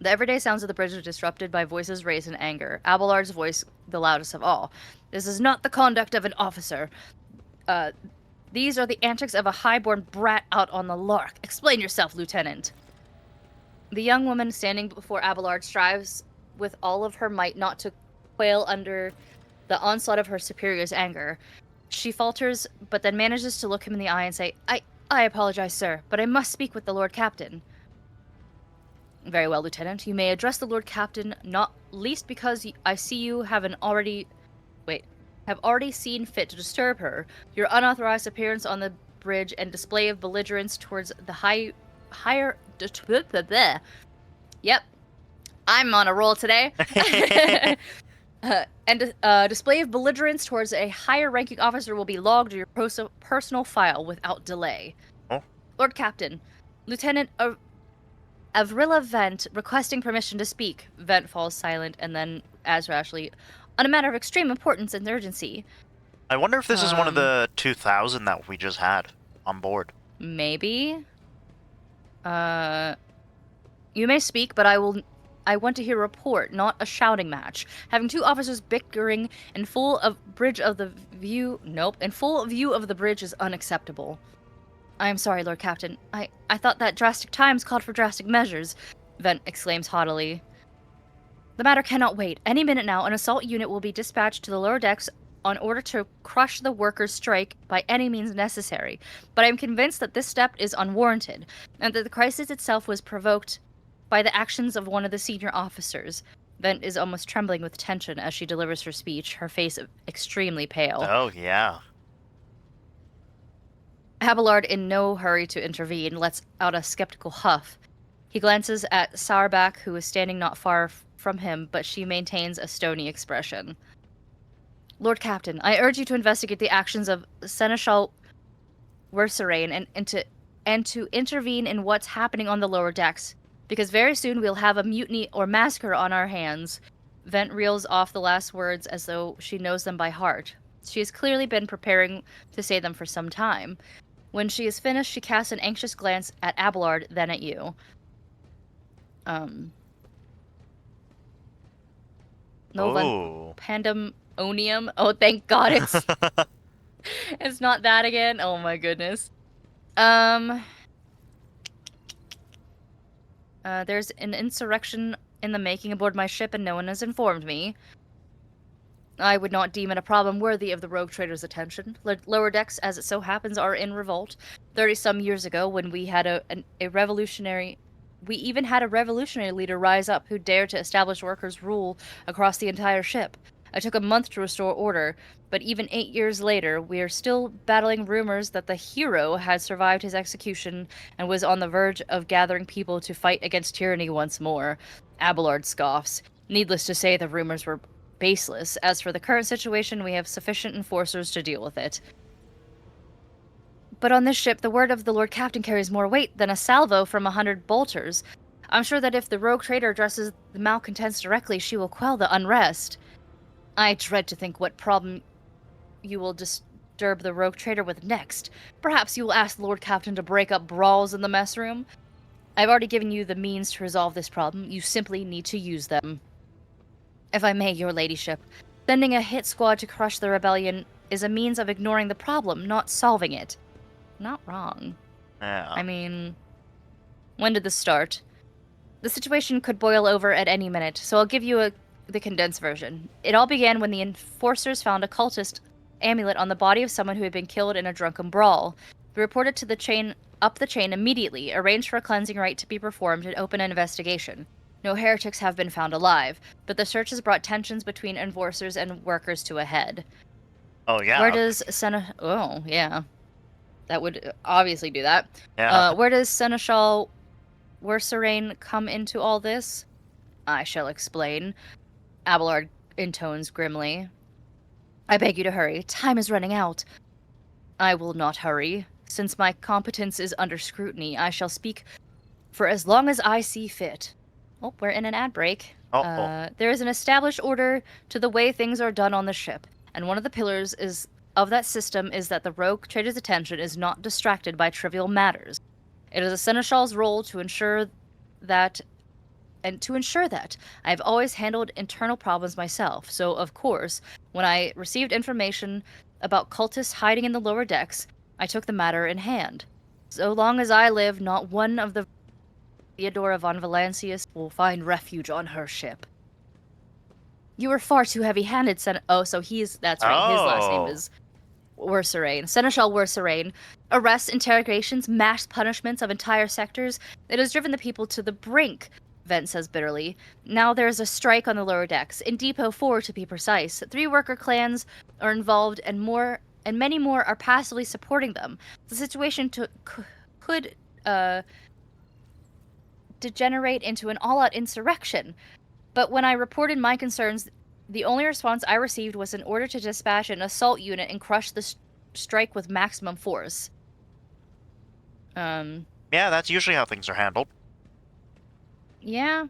The everyday sounds of the bridge are disrupted by voices raised in anger. Abelard's voice, the loudest of all. This is not the conduct of an officer. These are the antics of a highborn brat out on the lark. Explain yourself, Lieutenant. The young woman standing before Abelard strives with all of her might not to quail under the onslaught of her superior's anger. She falters, but then manages to look him in the eye and say, I apologize, sir, but I must speak with the Lord Captain. Very well, Lieutenant. You may address the Lord Captain, not least because I see you have already seen fit to disturb her. Your unauthorized appearance on the bridge and display of belligerence towards the higher... Yep. I'm on a roll today. Display of belligerence towards a higher-ranking officer will be logged in your personal file without delay. Oh. Lord Captain, Lieutenant Avrilla Vent requesting permission to speak. Vent falls silent, and then, as Ashley, on a matter of extreme importance and urgency. I wonder if this is one of the 2,000 that we just had on board. Maybe. You may speak, but I want to hear a report, not a shouting match. Having two officers bickering in full view of the bridge is unacceptable. I am sorry, Lord Captain. I thought that drastic times called for drastic measures, Vent exclaims haughtily. The matter cannot wait. Any minute now, an assault unit will be dispatched to the lower decks on order to crush the workers' strike by any means necessary. But I am convinced that this step is unwarranted, and that the crisis itself was provoked by the actions of one of the senior officers. Vent is almost trembling with tension as she delivers her speech, her face extremely pale. Oh, yeah. Abelard, in no hurry to intervene, lets out a skeptical huff. He glances at Sauerbach, who is standing not far from him, but she maintains a stony expression. Lord Captain, I urge you to investigate the actions of Seneschal Werserain and to intervene in what's happening on the lower decks, because very soon we'll have a mutiny or massacre on our hands. Vent reels off the last words as though she knows them by heart. She has clearly been preparing to say them for some time. When she is finished, she casts an anxious glance at Abelard, then at you. Ooh. Pandemonium. Oh, thank God it's it's not that again. Oh my goodness. There's an insurrection in the making aboard my ship, and no one has informed me. I would not deem it a problem worthy of the rogue trader's attention. Lower decks, as it so happens, are in revolt. 30-some years ago, when we had a revolutionary... We even had a revolutionary leader rise up who dared to establish workers' rule across the entire ship. It took a month to restore order, but even 8 years later, we are still battling rumors that the hero had survived his execution and was on the verge of gathering people to fight against tyranny once more. Abelard scoffs. Needless to say, the rumors were baseless. As for the current situation, we have sufficient enforcers to deal with it. But on this ship, the word of the Lord Captain carries more weight than a salvo from 100 bolters. I'm sure that if the rogue trader addresses the malcontents directly, she will quell the unrest. I dread to think what problem you will disturb the rogue trader with next. Perhaps you will ask the Lord Captain to break up brawls in the mess room? I've already given you the means to resolve this problem. You simply need to use them. If I may, your ladyship, sending a hit squad to crush the rebellion is a means of ignoring the problem, not solving it. Not wrong. Yeah. I mean, when did this start? The situation could boil over at any minute, so I'll give you the condensed version. It all began when the enforcers found a cultist amulet on the body of someone who had been killed in a drunken brawl. We reported to up the chain immediately, arranged for a cleansing rite to be performed, and opened an investigation. No heretics have been found alive, but the search has brought tensions between enforcers and workers to a head. Oh, yeah. Where does Oh, yeah. That would obviously do that. Yeah. Where does Seneschal Werserain come into all this? I shall explain. Abelard intones grimly. I beg you to hurry. Time is running out. I will not hurry. Since my competence is under scrutiny, I shall speak for as long as I see fit. Oh, we're in an ad break. There is an established order to the way things are done on the ship, and one of the pillars of that system is that the rogue trader's attention is not distracted by trivial matters. It is a seneschal's role to ensure that, I have always handled internal problems myself. So, of course, when I received information about cultists hiding in the lower decks, I took the matter in hand. So long as I live, not one of the Theodora von Valancius will find refuge on her ship. You were far too heavy-handed, so that's right, his last name is Werserain. Seneschal Werserain. Arrests, interrogations, mass punishments of entire sectors. It has driven the people to the brink, Vent says bitterly. Now there is a strike on the lower decks, in Depot 4 to be precise. 3 worker clans are involved, and many more are passively supporting them. The situation could degenerate into an all-out insurrection. But when I reported my concerns, the only response I received was an order to dispatch an assault unit and crush the strike with maximum force. Yeah, that's usually how things are handled. Yeah.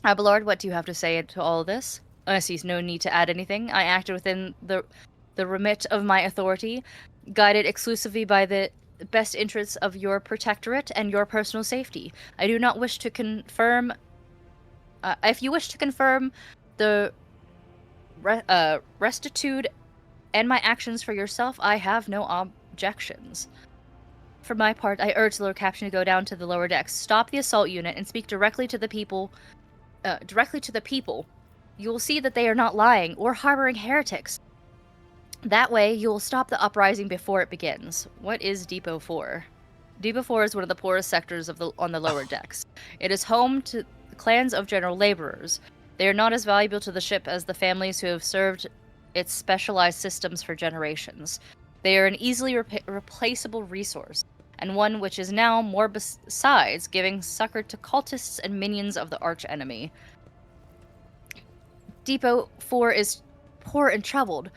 Abelard, what do you have to say to all of this? I see no need to add anything. I acted within the remit of my authority, guided exclusively by the best interests of your protectorate and your personal safety. I do not wish to confirm... if you wish to confirm the restitude and my actions for yourself, I have no objections. For my part, I urge the Lord Captain to go down to the lower decks, stop the assault unit, and speak directly to the people. You will see that they are not lying or harboring heretics. That way, you will stop the uprising before it begins. What is Depot 4? Depot 4 is one of the poorest sectors on the lower decks. It is home to clans of general laborers. They are not as valuable to the ship as the families who have served its specialized systems for generations. They are an easily replaceable resource, and one which is now more besides giving succor to cultists and minions of the archenemy. Depot 4 is poor and troubled,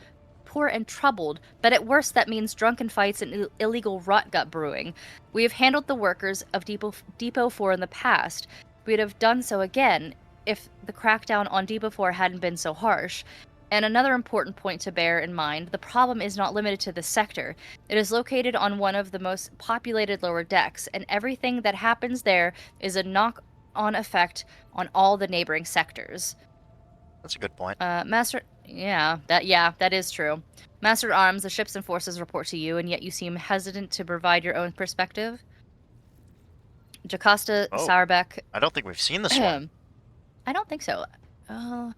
but at worst that means drunken fights and illegal rot-gut brewing. We have handled the workers of Depot 4 in the past. We'd have done so again if the crackdown on Depot 4 hadn't been so harsh. And another important point to bear in mind, the problem is not limited to this sector. It is located on one of the most populated lower decks, and everything that happens there is a knock-on effect on all the neighboring sectors. That's a good point. That is true. Master at Arms, the ships and forces report to you, and yet you seem hesitant to provide your own perspective. Jocasta Sauerbeck. I don't think we've seen this one. I don't think so. I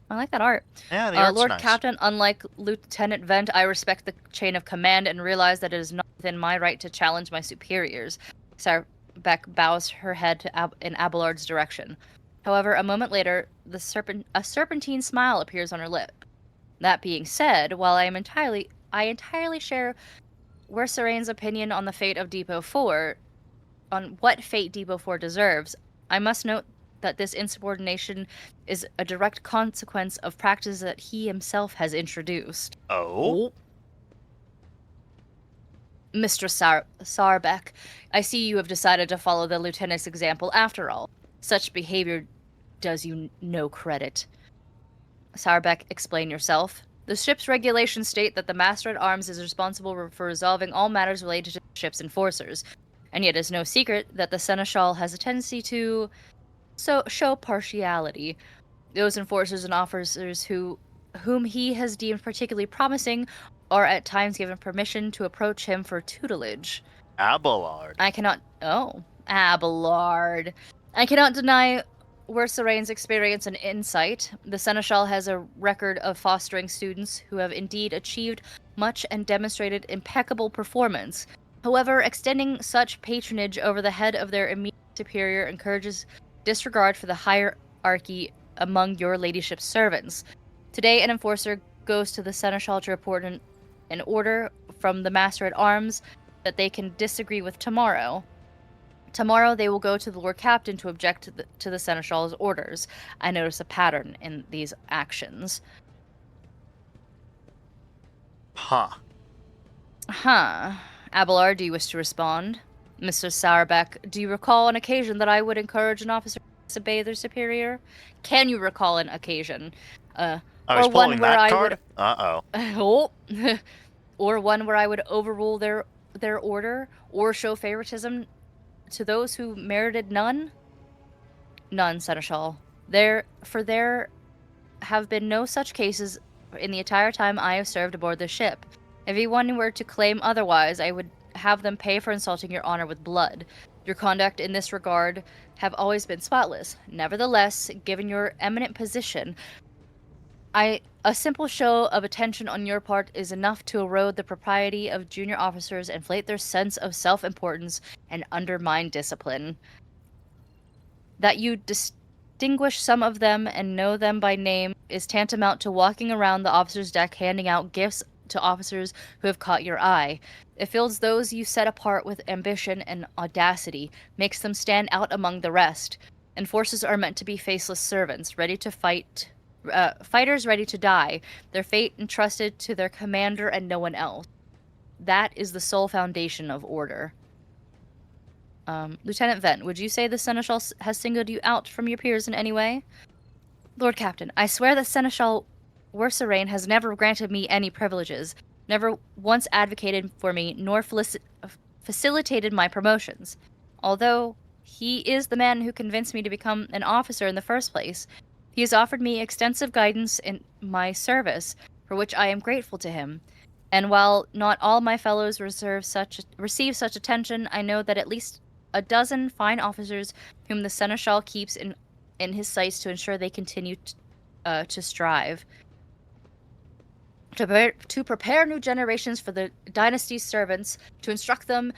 like that art. Yeah, the art's Lord nice. Captain, unlike Lieutenant Vent, I respect the chain of command and realize that it is not within my right to challenge my superiors. Sauerbeck bows her head in Abelard's direction. However, a moment later, a serpentine smile appears on her lip. That being said, while I entirely share Werserain's opinion on the fate of Depot 4, on what fate Depot 4 deserves, I must note that this insubordination is a direct consequence of practices that he himself has introduced. Oh? Mr. Sauerbeck, I see you have decided to follow the lieutenant's example after all. Such behavior does you no credit. Sauerbeck, explain yourself. The ship's regulations state that the Master at Arms is responsible for resolving all matters related to the ship's enforcers, and yet it is no secret that the Seneschal has a tendency to show partiality. Those enforcers and officers whom he has deemed particularly promising are at times given permission to approach him for tutelage. Abelard. Abelard. I cannot deny Werserain's experience and insight. The Seneschal has a record of fostering students who have indeed achieved much and demonstrated impeccable performance. However, extending such patronage over the head of their immediate superior encourages disregard for the hierarchy among your ladyship's servants. Today, an enforcer goes to the Seneschal to report an order from the Master at Arms that they can disagree with tomorrow. Tomorrow, they will go to the Lord Captain to object to the Seneschal's orders. I notice a pattern in these actions. Huh. Abelard, do you wish to respond? Mr. Sauerbeck, do you recall an occasion that I would encourage an officer to disobey their superior? Can you recall an occasion? I was pulling that card? Or one where I would overrule their order, or show favoritism to those who merited none? None, Seneschal. There have been no such cases in the entire time I have served aboard the ship. If anyone were to claim otherwise, I would have them pay for insulting your honor with blood. Your conduct in this regard have always been spotless. Nevertheless, given your eminent position, a simple show of attention on your part is enough to erode the propriety of junior officers, inflate their sense of self-importance, and undermine discipline. That you distinguish some of them and know them by name is tantamount to walking around the officer's deck handing out gifts to officers who have caught your eye. It fills those you set apart with ambition and audacity, makes them stand out among the rest. Enforcers are meant to be faceless servants, ready to fight, fighters ready to die, their fate entrusted to their commander and no one else. That is the sole foundation of order. Lieutenant Vent, would you say the Seneschal has singled you out from your peers in any way? Lord Captain, I swear that Seneschal Werserain has never granted me any privileges, never once advocated for me, nor facilitated my promotions. Although he is the man who convinced me to become an officer in the first place, he has offered me extensive guidance in my service, for which I am grateful to him. And while not all my fellows receive such attention, I know that at least a dozen fine officers whom the seneschal keeps in his sights to ensure they continue to strive. To prepare new generations for the dynasty's servants, to instruct them,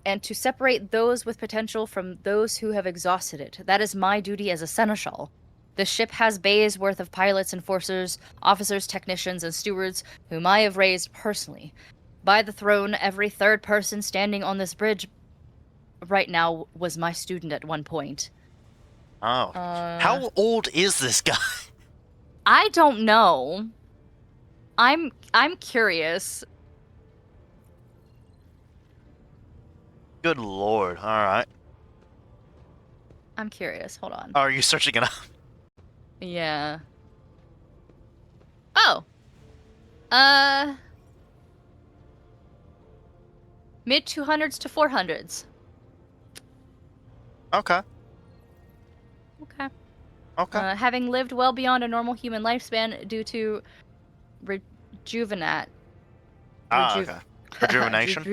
and to separate those with potential from those who have exhausted it. That is my duty as a seneschal. The ship has bays worth of pilots, enforcers, officers, technicians, and stewards whom I have raised personally. By the throne, every third person standing on this bridge right now was my student at one point. Oh. How old is this guy? I don't know. I'm curious. Good lord. Alright. I'm curious. Hold on. Are you searching it up? Yeah. Oh. Mid 200s to 400s. Okay. Okay. Okay. Having lived well beyond a normal human lifespan due to rejuvenate. Okay. Rejuvenation?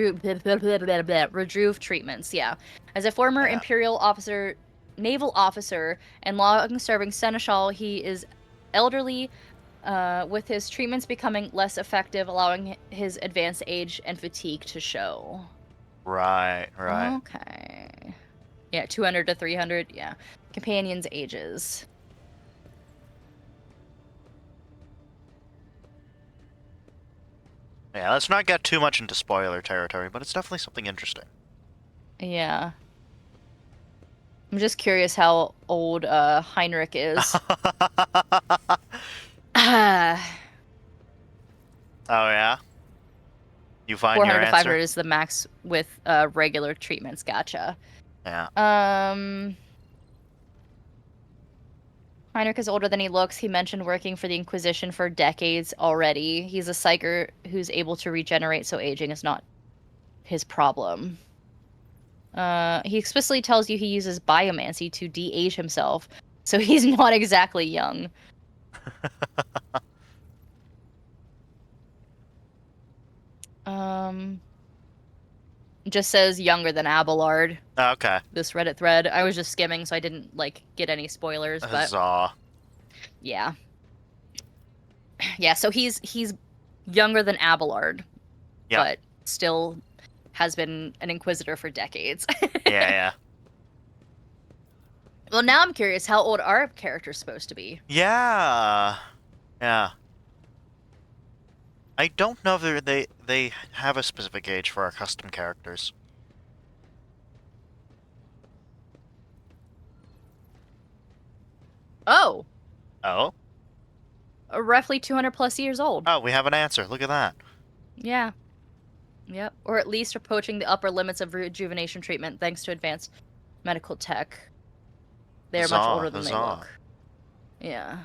Rejuve treatments, yeah. As a former Yeah. Imperial officer, naval officer, and long-serving seneschal, he is elderly, with his treatments becoming less effective, allowing his advanced age and fatigue to show. Right. Okay. Yeah, 200 to 300, yeah. Companions' ages. Yeah, let's not get too much into spoiler territory, but it's definitely something interesting. Yeah. I'm just curious how old Heinrich is. Oh, yeah? You find 400 your to answer? 500 is the max with regular treatments. Gotcha. Yeah. Heinrich is older than he looks. He mentioned working for the Inquisition for decades already. He's a psyker who's able to regenerate, so aging is not his problem. He explicitly tells you he uses biomancy to de-age himself, so he's not exactly young. Just says younger than Abelard. Okay. This Reddit thread. I was just skimming, so I didn't get any spoilers. But Huzzah. yeah, yeah. So he's younger than Abelard, Yeah. but still has been an Inquisitor for decades. Yeah. Well, now I'm curious how old our character's supposed to be. Yeah. I don't know if they have a specific age for our custom characters. Oh. Oh? Roughly 200 plus years old. Oh, we have an answer. Look at that. Yeah. Yep. Or at least approaching the upper limits of rejuvenation treatment thanks to advanced medical tech. They're much older than they look. Yeah.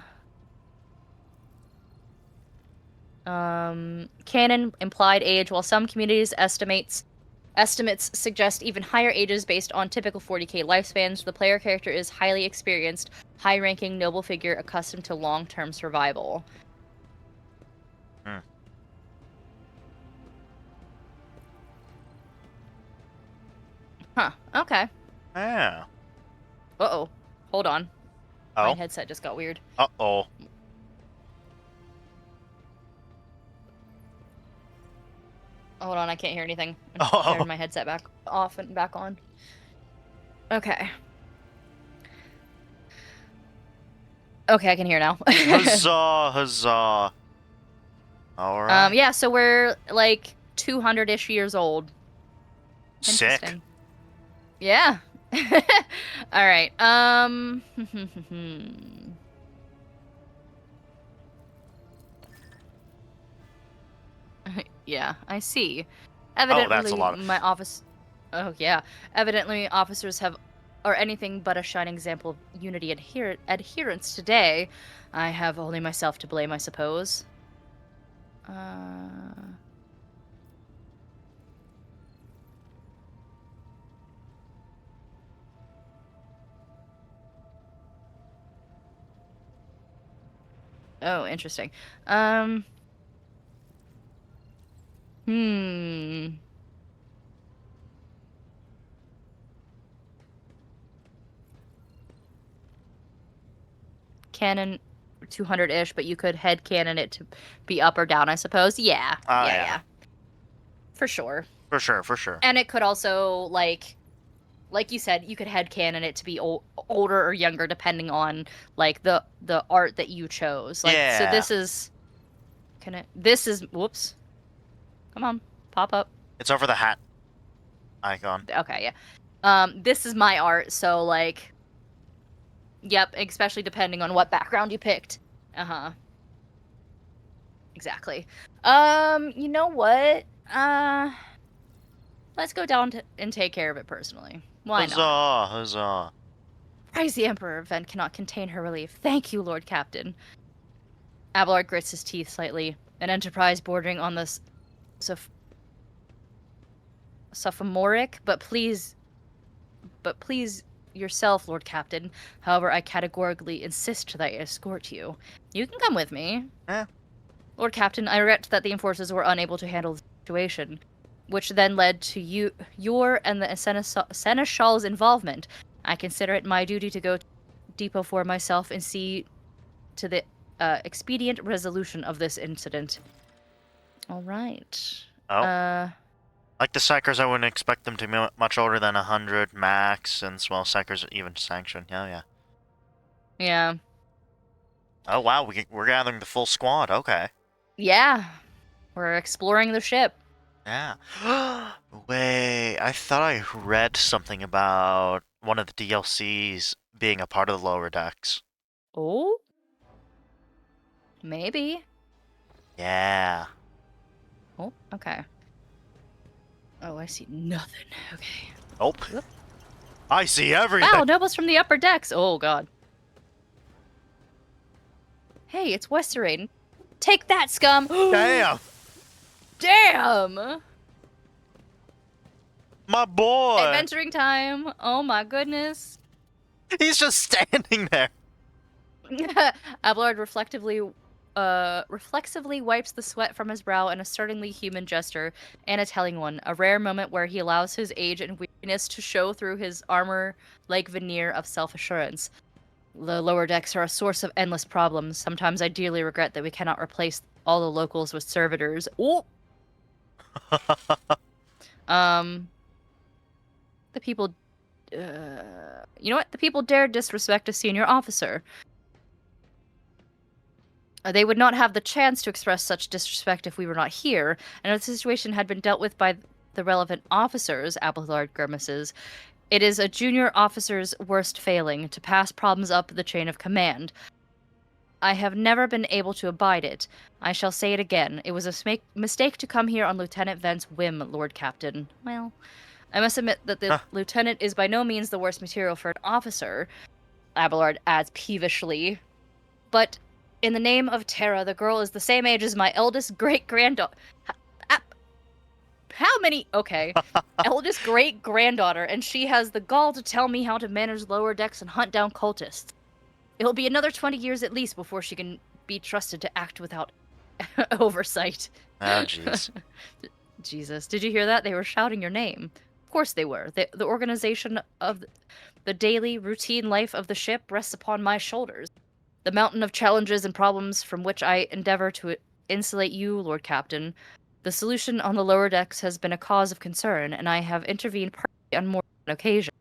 Canon implied age, while some communities estimates suggest even higher ages based on typical 40k lifespans. The player character is highly experienced, high-ranking noble figure accustomed to long-term survival. Huh. Okay. Yeah. Uh-oh. Hold on. Oh? My headset just got weird. Uh-oh. Hold on, I can't hear anything. Oh. I turned my headset back off and back on. Okay. Okay, I can hear now. Huzzah. Alright. Yeah, so we're like 200-ish years old. Sick. Yeah. Alright, yeah, I see. Evidently, that's a lot. my office... Oh, yeah. Evidently, officers are anything but a shining example of unity adherence today. I have only myself to blame, I suppose. Oh, interesting. Hmm. Cannon 200-ish, but you could head cannon it to be up or down, I suppose. Yeah. Oh, Yeah, yeah. yeah. For sure. For sure, for sure. And it could also, like you said, you could headcanon it to be older or younger, depending on like the art that you chose. Like, so Yeah. this is, this is, whoops, come on, pop up. It's over the hat icon. Okay, yeah. This is my art, so like, yep, especially depending on what background you picked. Uh-huh. Exactly. You know what? Let's go down and take care of it personally. Why not? Huzzah, huzzah. Praise the Emperor, Vent cannot contain her relief. Thank you, Lord Captain. Abelard grits his teeth slightly. An enterprise bordering on the sophomoric, but please yourself, Lord Captain. However, I categorically insist that I escort you. You can come with me. Eh. Lord Captain, I regret that the enforcers were unable to handle the situation, which then led to your and the Seneschal's involvement. I consider it my duty to go to Depot for myself and see to the expedient resolution of this incident. All right. Oh. Like the Psychers, I wouldn't expect them to be much older than 100 max, and well, Psychers are even sanctioned. Yeah. Yeah. Oh, wow, we're gathering the full squad. Okay. Yeah. We're exploring the ship. Yeah. Wait, I thought I read something about one of the DLCs being a part of the lower decks. Oh? Maybe. Yeah. Oh, okay. Oh, I see nothing. Okay. Nope. I see everything. Wow, nobles from the upper decks. Oh, God. Hey, it's Westerain. Take that, scum! Damn. Damn! My boy. Adventuring time. Oh my goodness. He's just standing there. Abelard reflexively wipes the sweat from his brow in a certainly human gesture, and a telling one, a rare moment where he allows his age and weakness to show through his armor-like veneer of self-assurance. The lower decks are a source of endless problems. Sometimes I dearly regret that we cannot replace all the locals with servitors. Oh! The people... you know what? The people dare disrespect a senior officer. They would not have the chance to express such disrespect if we were not here, and if the situation had been dealt with by the relevant officers, Abelard grimaces. It is a junior officer's worst failing, to pass problems up the chain of command. I have never been able to abide it. I shall say it again. It was a mistake to come here on Lieutenant Vent's whim, Lord Captain. Well, I must admit that the lieutenant is by no means the worst material for an officer, Abelard adds peevishly. But in the name of Terra, the girl is the same age as my eldest great-granddaughter. How many? Okay. Eldest great-granddaughter, and she has the gall to tell me how to manage lower decks and hunt down cultists. It'll be another 20 years at least before she can be trusted to act without oversight. Oh, jeez. Jesus. Did you hear that? They were shouting your name. Of course they were. The organization of the daily, routine life of the ship rests upon my shoulders. The mountain of challenges and problems from which I endeavor to insulate you, Lord Captain. The solution on the lower decks has been a cause of concern, and I have intervened personally on more than an occasion.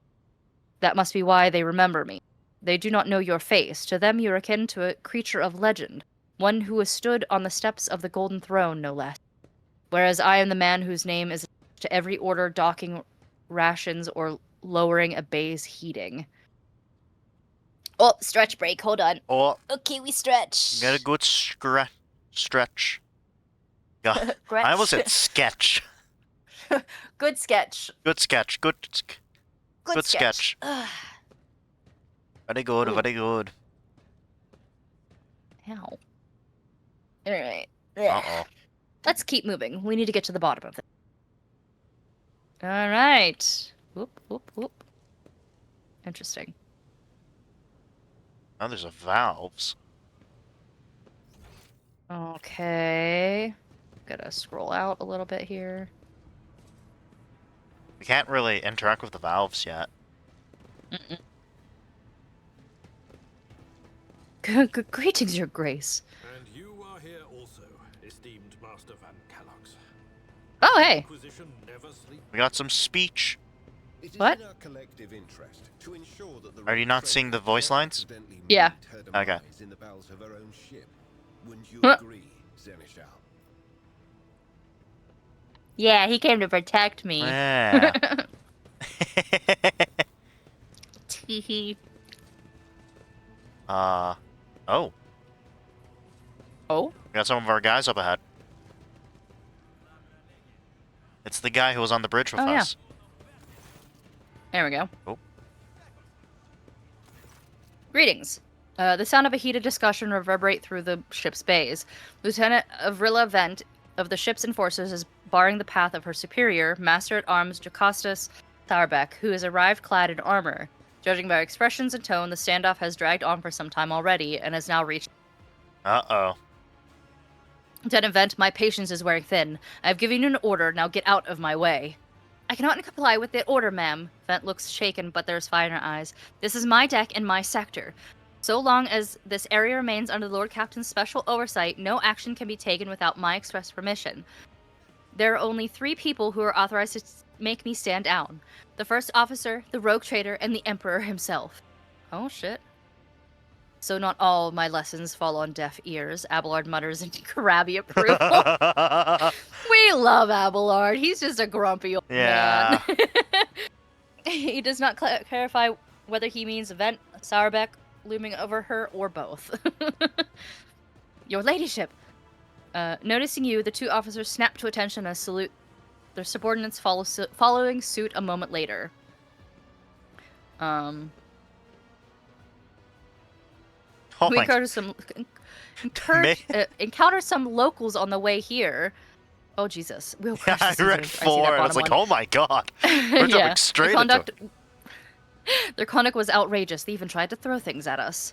That must be why they remember me. They do not know your face. To them you are akin to a creature of legend, one who has stood on the steps of the Golden Throne, no less. Whereas I am the man whose name is attached to every order docking rations or lowering a bay's heating. Oh, stretch break. Hold on. Oh, Okay, we stretch. get a good stretch. God, I almost said sketch. Good sketch. Good sketch. Good sketch. Very good, very good. Ow. Alright. Uh-oh. Let's keep moving. We need to get to the bottom of it. Alright. Whoop, whoop, whoop. Interesting. Now there's a valves. Okay. Gotta scroll out a little bit here. We can't really interact with the valves yet. Greetings, Your Grace. And you are here also, esteemed Master Van Calox. Oh, hey. Inquisition never sleep. We got some speech. It is What? in our collective interest to ensure that the Are you not seeing the voice lines? accidentally Yeah. meet her Okay. demise in the bowels of her own ship. Wouldn't you Huh. agree, Seneschal? Yeah, he came to protect me. Yeah. Teehee. Oh. Oh, We got some of our guys up ahead. It's the guy who was on the bridge with Oh, yeah. us. there we go. Oh. Greetings. The sound of a heated discussion reverberate through the ship's bays. Lieutenant Avrilla Vent of the ship's enforcers is barring the path of her superior, Master-at-Arms Jocastus Tharbeck, who has arrived clad in armor. Judging by expressions and tone, the standoff has dragged on for some time already and has now reached... Uh-oh. Lieutenant Vent, my patience is wearing thin. I have given you an order, now get out of my way. I cannot comply with the order, ma'am. Vent looks shaken, but there's fire in her eyes. This is my deck and my sector. So long as this area remains under the Lord Captain's special oversight, no action can be taken without my express permission. There are only 3 people who are authorized to make me stand down. The first officer, the rogue trader, and the Emperor himself. Oh, shit. So not all my lessons fall on deaf ears, Abelard mutters in crabby approval. We love Abelard. He's just a grumpy old Yeah. man. He does not clarify whether he means Vent, Sourbeck, looming over her, or both. Your ladyship! Noticing you, the 2 officers snap to attention and salute. Their subordinates following suit a moment later. Oh We my encounter some locals on the way here. Oh Jesus! We'll Yeah, crush I the read Caesars. I see 4 that and I was bottom like, oh my god. We're Yeah. jumping straight into it. Their conduct was outrageous. They even tried to throw things at us.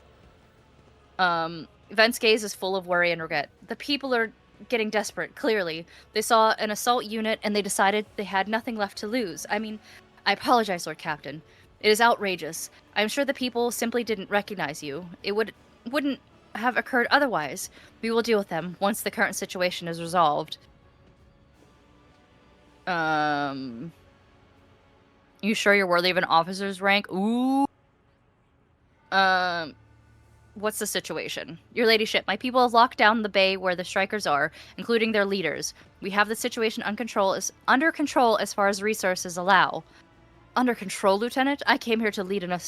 Vent's gaze is full of worry and regret. The people are getting desperate, clearly. They saw an assault unit and they decided they had nothing left to lose. I mean, I apologize, Lord Captain. It is outrageous. I'm sure the people simply didn't recognize you. It wouldn't have occurred otherwise. We will deal with them once the current situation is resolved. You sure you're worthy of an officer's rank? Ooh. What's the situation? Your ladyship, my people have locked down the bay where the strikers are, including their leaders. We have the situation under control as far as resources allow. Under control, Lieutenant? I came here to lead an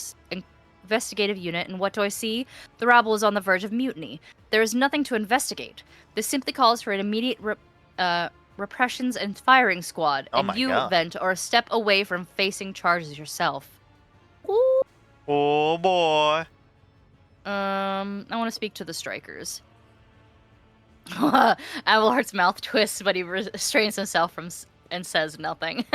investigative unit, and what do I see? The rabble is on the verge of mutiny. There is nothing to investigate. This simply calls for an immediate repressions and firing squad, Oh and my you, God. Vent, are a step away from facing charges yourself. Ooh. Oh boy. I want to speak to the strikers. Abelard's mouth twists, but he restrains himself from and says nothing.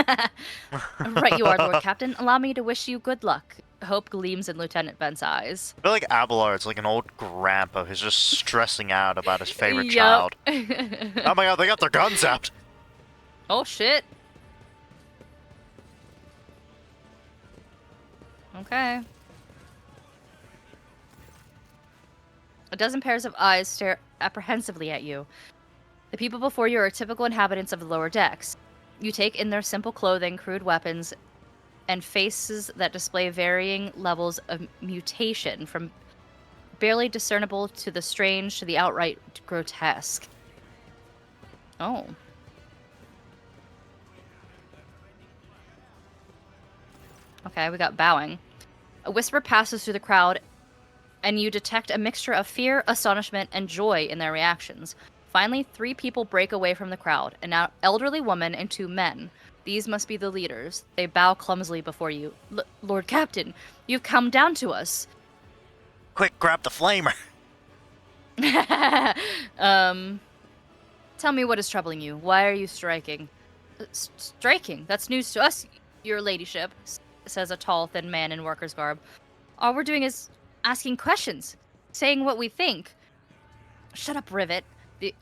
Right you are, Lord Captain. Allow me to wish you good luck. Hope gleams in Lieutenant Vent's eyes. I feel like Abelard's like an old grandpa who's just stressing out about his favorite Yup. child. Oh my god, they got their guns out. Oh shit. Okay. A dozen pairs of eyes stare apprehensively at you. The people before you are typical inhabitants of the lower decks. You take in their simple clothing, crude weapons, and faces that display varying levels of mutation, from barely discernible to the strange to the outright grotesque. Oh. Okay, we got bowing. A whisper passes through the crowd, and you detect a mixture of fear, astonishment, and joy in their reactions. Finally, 3 people break away from the crowd, an elderly woman and 2 men. These must be the leaders. They bow clumsily before you. Lord Captain, you've come down to us. Quick, grab the flamer. Tell me what is troubling you. Why are you striking? Striking? That's news to us, your ladyship, says a tall, thin man in worker's garb. All we're doing is asking questions, saying what we think. Shut up, Rivet.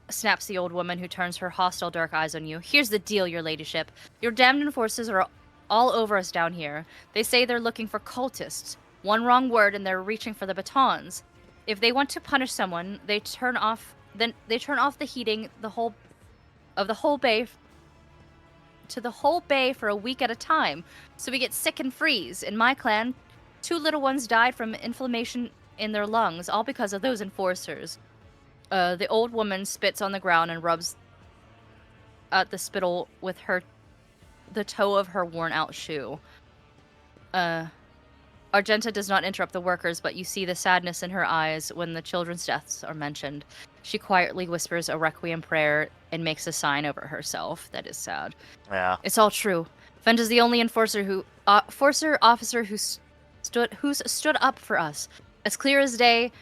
snaps the old woman, who turns her hostile dark eyes on you. Here's the deal, your ladyship. Your damned enforcers are all over us down here. They say they're looking for cultists. One wrong word and they're reaching for the batons. If they want to punish someone, they turn off the heating the whole bay to the whole bay for a week at a time. So we get sick and freeze. In my clan, 2 little ones died from inflammation in their lungs, all because of those enforcers. The old woman spits on the ground and rubs at the spittle with the toe of her worn-out shoe. Argenta does not interrupt the workers, but you see the sadness in her eyes when the children's deaths are mentioned. She quietly whispers a requiem prayer and makes a sign over herself. That is sad. Yeah. It's all true. Fend is the only officer who's stood up for us, as clear as day,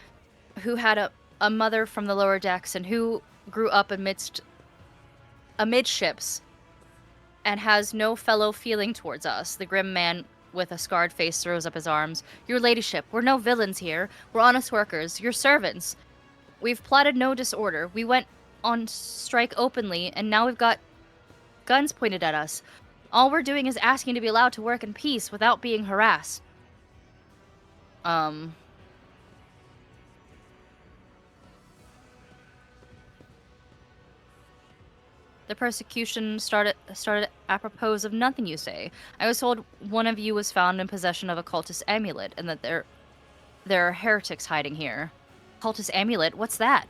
who had a mother from the lower decks and who grew up amidships and has no fellow feeling towards us. The grim man with a scarred face throws up his arms. Your ladyship, we're no villains here. We're honest workers, your servants. We've plotted no disorder. We went on strike openly, and now we've got guns pointed at us. All we're doing is asking to be allowed to work in peace without being harassed. The persecution started apropos of nothing, you say. I was told one of you was found in possession of a cultist amulet, and that there are heretics hiding here. Cultist amulet? What's that?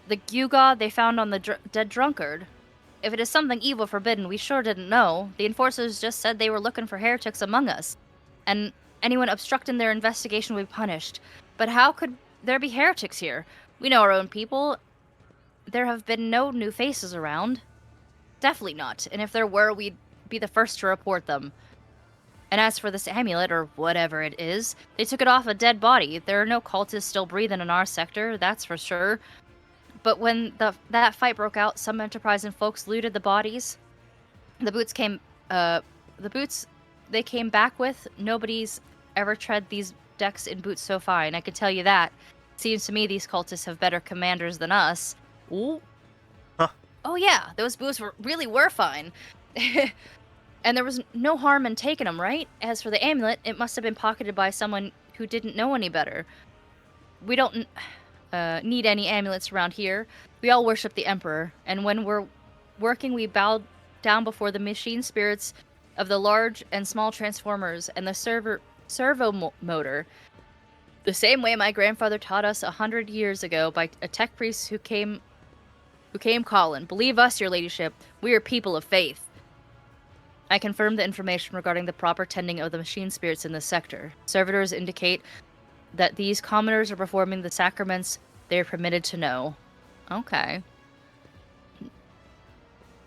The gewgaw they found on the dead drunkard. If it is something evil forbidden, we sure didn't know. The enforcers just said they were looking for heretics among us, and anyone obstructing their investigation would be punished. But how could there be heretics here? We know our own people. There have been no new faces around. Definitely not. And if there were, we'd be the first to report them. And as for this amulet, or whatever it is, they took it off a dead body. There are no cultists still breathing in our sector, that's for sure. But when that fight broke out, some enterprising folks looted the bodies. The boots they came back with, nobody's ever tread these decks in boots so fine, I can tell you that. Seems to me these cultists have better commanders than us. Ooh. Huh. Oh yeah, those boots really were fine. And there was no harm in taking them, right? As for the amulet, it must have been pocketed by someone who didn't know any better. We don't need any amulets around here. We all worship the Emperor, and when we're working, we bow down before the machine spirits of the large and small transformers and the servo motor. The same way my grandfather taught us 100 years ago by a tech priest who came calling. Believe us, your ladyship, we are people of faith. I confirmed the information regarding the proper tending of the machine spirits in this sector. Servitors indicate that these commoners are performing the sacraments they are permitted to know. Okay.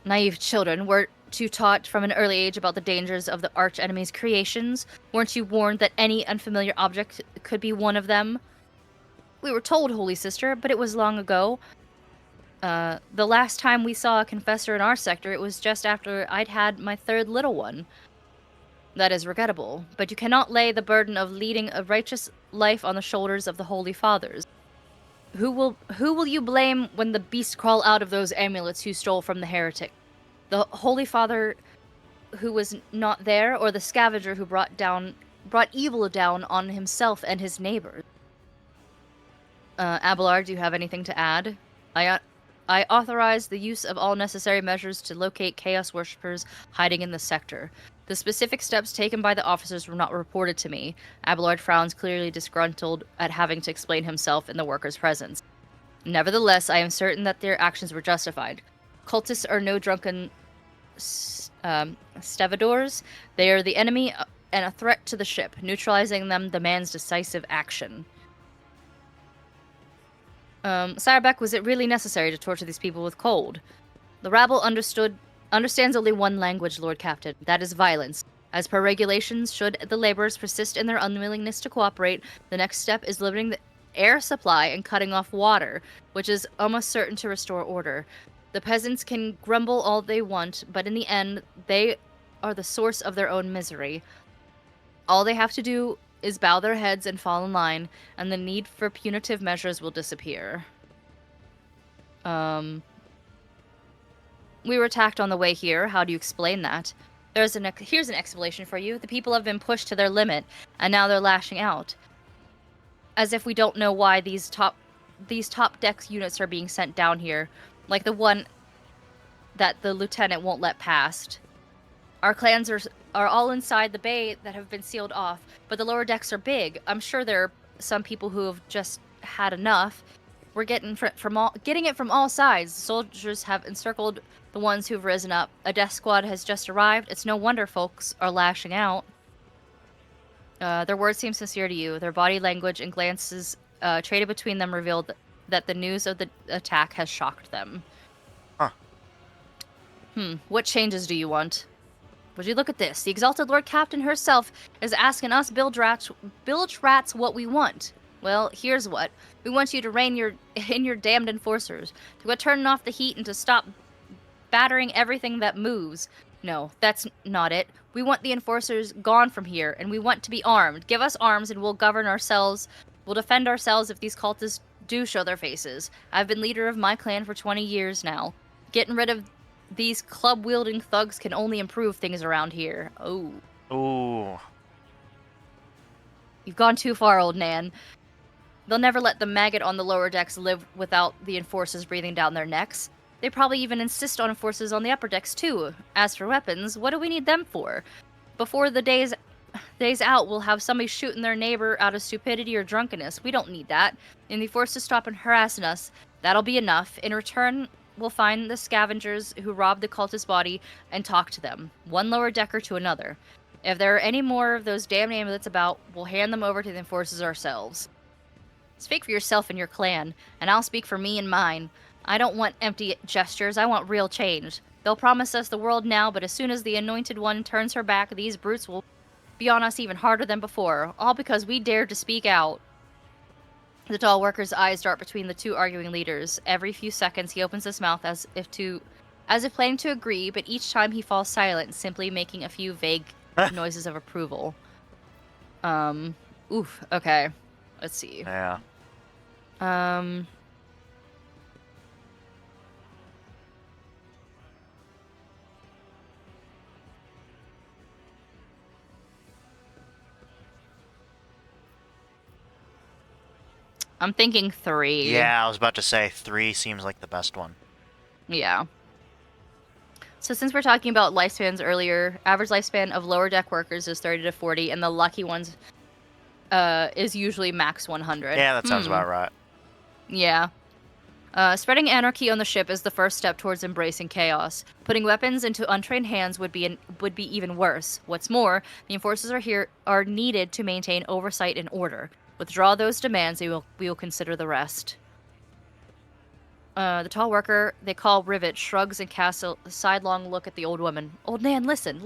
Naive children, weren't you taught from an early age about the dangers of the arch-enemy's creations? Weren't you warned that any unfamiliar object could be one of them? We were told, Holy Sister, but it was long ago. The last time we saw a confessor in our sector, it was just after I'd had my 3rd little one. That is regrettable, but you cannot lay the burden of leading a righteous life on the shoulders of the Holy Fathers. Who will you blame when the beasts crawl out of those amulets you stole from the heretic? The Holy Father who was not there, or the scavenger who brought evil down on himself and his neighbors? Abelard, do you have anything to add? I authorize the use of all necessary measures to locate Chaos Worshippers hiding in the sector. The specific steps taken by the officers were not reported to me. Abelard frowns, clearly disgruntled at having to explain himself in the workers' presence. Nevertheless, I am certain that their actions were justified. Cultists are no drunken stevedores. They are the enemy and a threat to the ship. Neutralizing them demands decisive action. Sirebeck, was it really necessary to torture these people with cold? The rabble understands only one language, Lord Captain. That is violence. As per regulations, should the laborers persist in their unwillingness to cooperate, the next step is limiting the air supply and cutting off water, which is almost certain to restore order. The peasants can grumble all they want, but in the end, they are the source of their own misery. All they have to do is bow their heads and fall in line, and the need for punitive measures will disappear. We were attacked on the way here. How do you explain that? Here's an explanation for you. The people have been pushed to their limit, and now they're lashing out. As if we don't know why these top deck units are being sent down here, like the one that the lieutenant won't let past. Our clans are all inside the bay that have been sealed off, but the lower decks are big. I'm sure there are some people who have just had enough. We're getting it from all sides. The soldiers have encircled the ones who've risen up. A death squad has just arrived. It's no wonder folks are lashing out. Their words seem sincere to you. Their body language and glances traded between them revealed that the news of the attack has shocked them. Huh. What changes do you want? Would you look at this? The Exalted Lord Captain herself is asking us bilge rats what we want. Well, here's what. We want you to rein in your damned enforcers, to quit turning off the heat and to stop battering everything that moves. No, that's not it. We want the enforcers gone from here, and we want to be armed. Give us arms and we'll govern ourselves. We'll defend ourselves if these cultists do show their faces. I've been leader of my clan for 20 years now. Getting rid of these club-wielding thugs can only improve things around here. Oh. Ooh. You've gone too far, old Nan. They'll never let the maggot on the lower decks live without the enforcers breathing down their necks. They probably even insist on enforcers on the upper decks, too. As for weapons, what do we need them for? Before the days out, we'll have somebody shooting their neighbor out of stupidity or drunkenness. We don't need that. And the forced to stop and harassing us. That'll be enough. In return, we'll find the scavengers who robbed the cultist body and talk to them. One lower decker to another. If there are any more of those damn amulets about, we'll hand them over to the enforcers ourselves. Speak for yourself and your clan, and I'll speak for me and mine. I don't want empty gestures, I want real change. They'll promise us the world now, but as soon as the Anointed One turns her back, these brutes will be on us even harder than before, all because we dared to speak out. The tall worker's eyes dart between the two arguing leaders. Every few seconds he opens his mouth as if planning to agree, but each time he falls silent, simply making a few vague noises of approval. Okay. Let's see. Yeah. I'm thinking 3. Yeah, I was about to say 3 seems like the best one. Yeah. So since we're talking about lifespans earlier, average lifespan of lower deck workers is 30 to 40, and the lucky ones is usually max 100. Yeah, that sounds about right. Yeah. Spreading anarchy on the ship is the first step towards embracing chaos. Putting weapons into untrained hands would be even worse. What's more, the enforcers are needed to maintain oversight and order. Withdraw those demands, we will consider the rest. The tall worker they call Rivet shrugs and casts a sidelong look at the old woman. Old Nan, listen.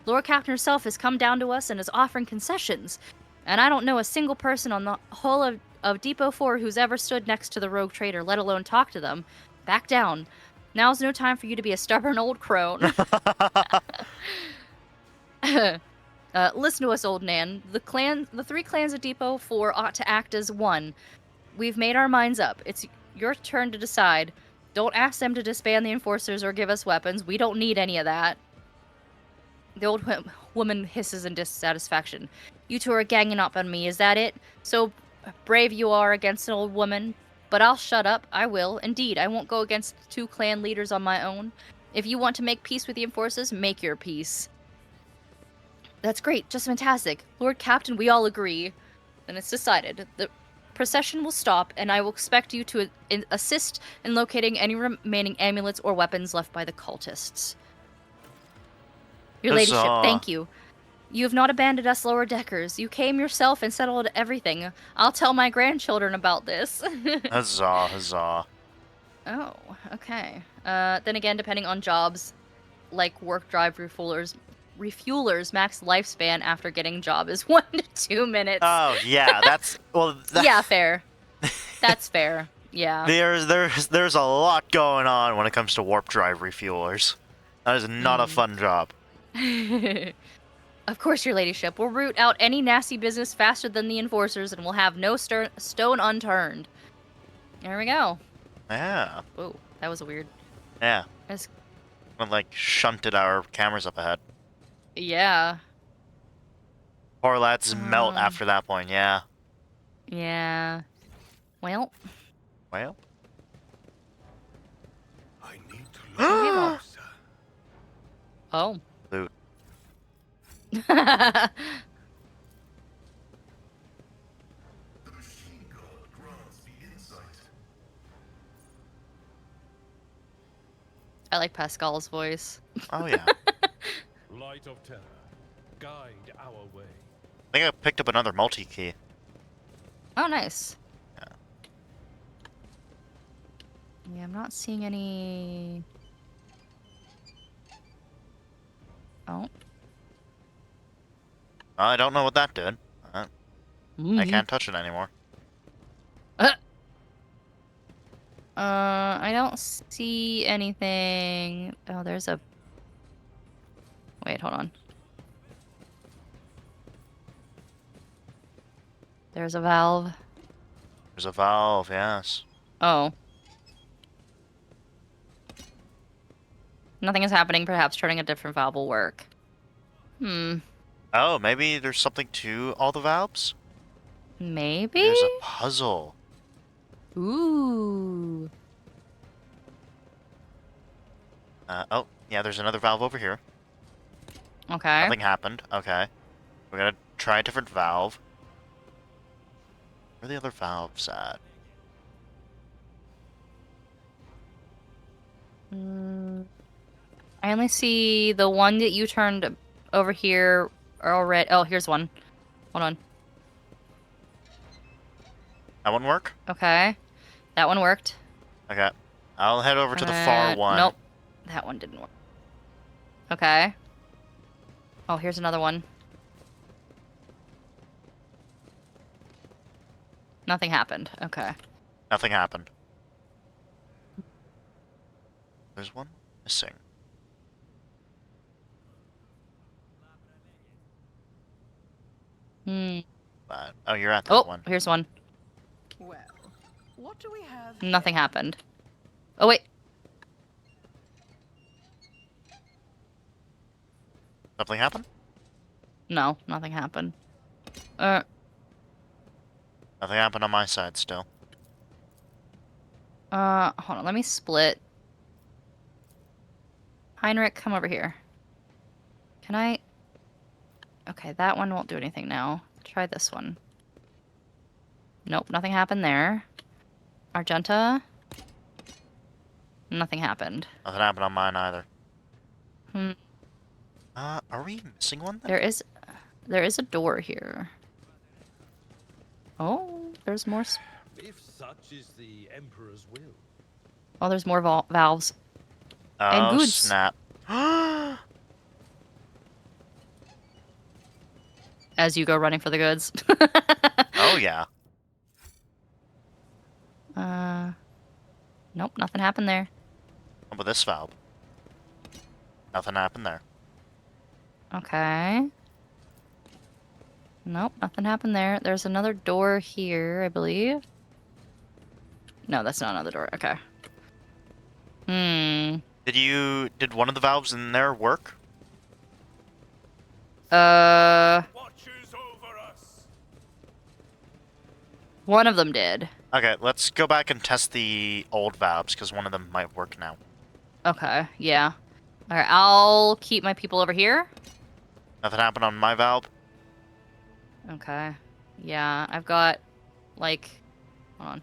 Lord Captain herself has come down to us and is offering concessions. And I don't know a single person on the whole of Depot 4 who's ever stood next to the rogue trader, let alone talk to them. Back down. Now's no time for you to be a stubborn old crone. Listen to us, old Nan. The 3 clans of Depot 4 ought to act as one. We've made our minds up. It's your turn to decide. Don't ask them to disband the enforcers or give us weapons. We don't need any of that. The old woman hisses in dissatisfaction. You two are ganging up on me, is that it? So brave you are against an old woman. But I'll shut up. I will. Indeed, I won't go against 2 clan leaders on my own. If you want to make peace with the enforcers, make your peace. That's great. Just fantastic. Lord Captain, we all agree. Then it's decided. The procession will stop, and I will expect you to assist in locating any remaining amulets or weapons left by the cultists. Your ladyship, thank you. You have not abandoned us lower deckers. You came yourself and settled everything. I'll tell my grandchildren about this. Huzzah, huzzah. Oh, okay. Then again, depending on jobs, like work drive refuelers max lifespan after getting job is 1 to 2 minutes. Oh, yeah, that's... well. Yeah, fair. That's fair. Yeah. There's a lot going on when it comes to warp drive refuelers. That is not a fun job. Of course, your ladyship. We'll root out any nasty business faster than the enforcers, and we'll have no stone unturned. There we go. Yeah. Whoa, that was weird. Yeah. That's, And, like, shunted our cameras up ahead. yeah. Poor lads melt Um. after that point, yeah. Yeah. Well. Well. I need to look Oh, hey, Bob. closer. Oh. Loot. I like Pascal's voice. Oh, yeah. Light of terror, guide our way. I think I picked up another multi-key. Oh, nice. Yeah. Yeah, I'm not seeing any. Oh. I don't know what that did. I Mhm. can't touch it anymore. I don't see anything. Oh, there's a. Wait, hold on. There's a valve. There's a valve, yes. Oh. Nothing is happening. Perhaps turning a different valve will work. Hmm. Oh, maybe there's something to all the valves? Maybe? There's a puzzle. Ooh. Oh, yeah, there's another valve over here. Okay. Nothing happened. Okay. We're gonna try a different valve. Where are the other valves at? I only see the one that you turned over here already. Oh, here's one. Hold on. That one work? Okay. That one worked. Okay. I'll head over to the far one. Nope. That one didn't work. Okay. Oh, here's another one. Nothing happened. Okay. Nothing happened. There's one missing. Hmm. Oh, you're at that Oh, one. here's one. Well, what do we have? Nothing happened. Oh, wait. Something happened? No, nothing happened. Nothing happened on my side still. Hold on. Let me split. Heinrich, come over here. Can I? Okay, that one won't do anything now. Try this one. Nope, nothing happened there. Argenta. Nothing happened. Nothing happened on mine either. Hmm. Are we missing one then? There is a door here. Oh, there's more. If such is the Emperor's will. Oh, there's more valves. Oh, And goods. snap. As you go running for the goods. Oh, yeah. Nope, nothing happened there. What about this valve? Nothing happened there. Okay. Nope, nothing happened there. There's another door here, I believe. No, that's not another door. Okay. Did one of the valves in there work? Watches over us. One of them did. Okay, let's go back and test the old valves, because one of them might work now. Okay, yeah. Alright, I'll keep my people over here. Nothing happened on my valve? Okay. Yeah, I've got, like... Hold on.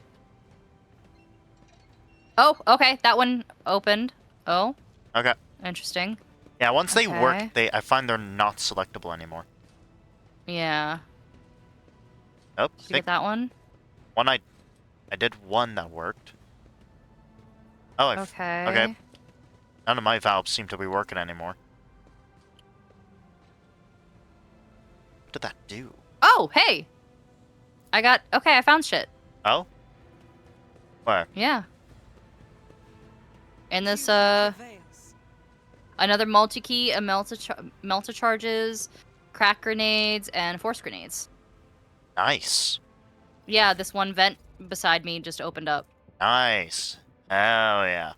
Oh, okay, that one opened. Oh, Okay. interesting. Yeah, once they Okay. work, I find they're not selectable anymore. Yeah. Oh, Did you get that one? one I did one that worked. Oh, Okay. okay. None of my valves seem to be working anymore. What did that do? Oh, hey! Okay, I found shit. Oh? Where? Yeah. And this, another multi-key, a melter charges, crack grenades, and force grenades. Nice. Yeah, this one vent beside me just opened up. Nice. Oh, yeah.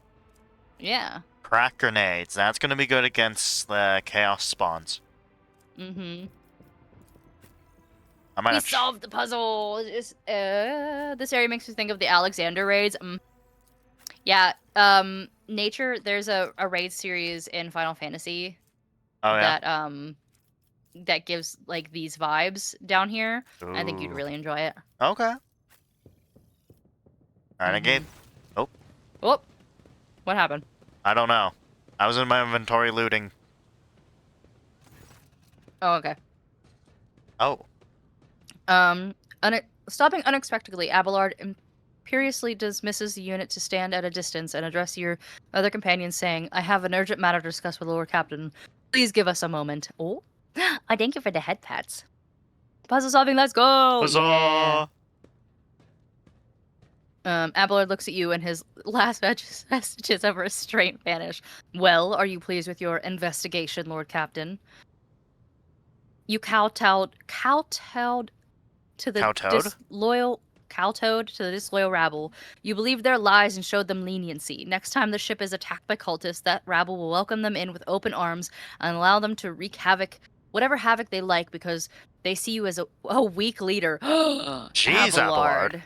Yeah. Crack grenades. That's gonna be good against the chaos spawns. Mm-hmm. I might We have solved the puzzle. This area makes me think of the Alexander raids. Yeah. Nature. There's a raid series in Final Fantasy Oh, yeah? that gives like these vibes down here. I think you'd Ooh. really enjoy it. Okay. Renegade? Oh, Oh, what happened? I don't know. I was in my inventory looting. Oh, okay. Oh. Stopping unexpectedly, Abelard imperiously dismisses the unit to stand at a distance and address your other companions, saying, "I have an urgent matter to discuss with Lord Captain. Please give us a moment." Oh, I thank you for the head pats. Puzzle solving, let's go! Yeah. Huzzah! Abelard looks at you and his last vestiges of restraint vanish. Well, are you pleased with your investigation, Lord Captain? You kowtowed to the Kowtowed? kowtowed to the disloyal rabble. You believed their lies and showed them leniency. Next time the ship is attacked by cultists, that rabble will welcome them in with open arms and allow them to wreak whatever havoc they like, because they see you as a weak leader. Jeez, Abelard.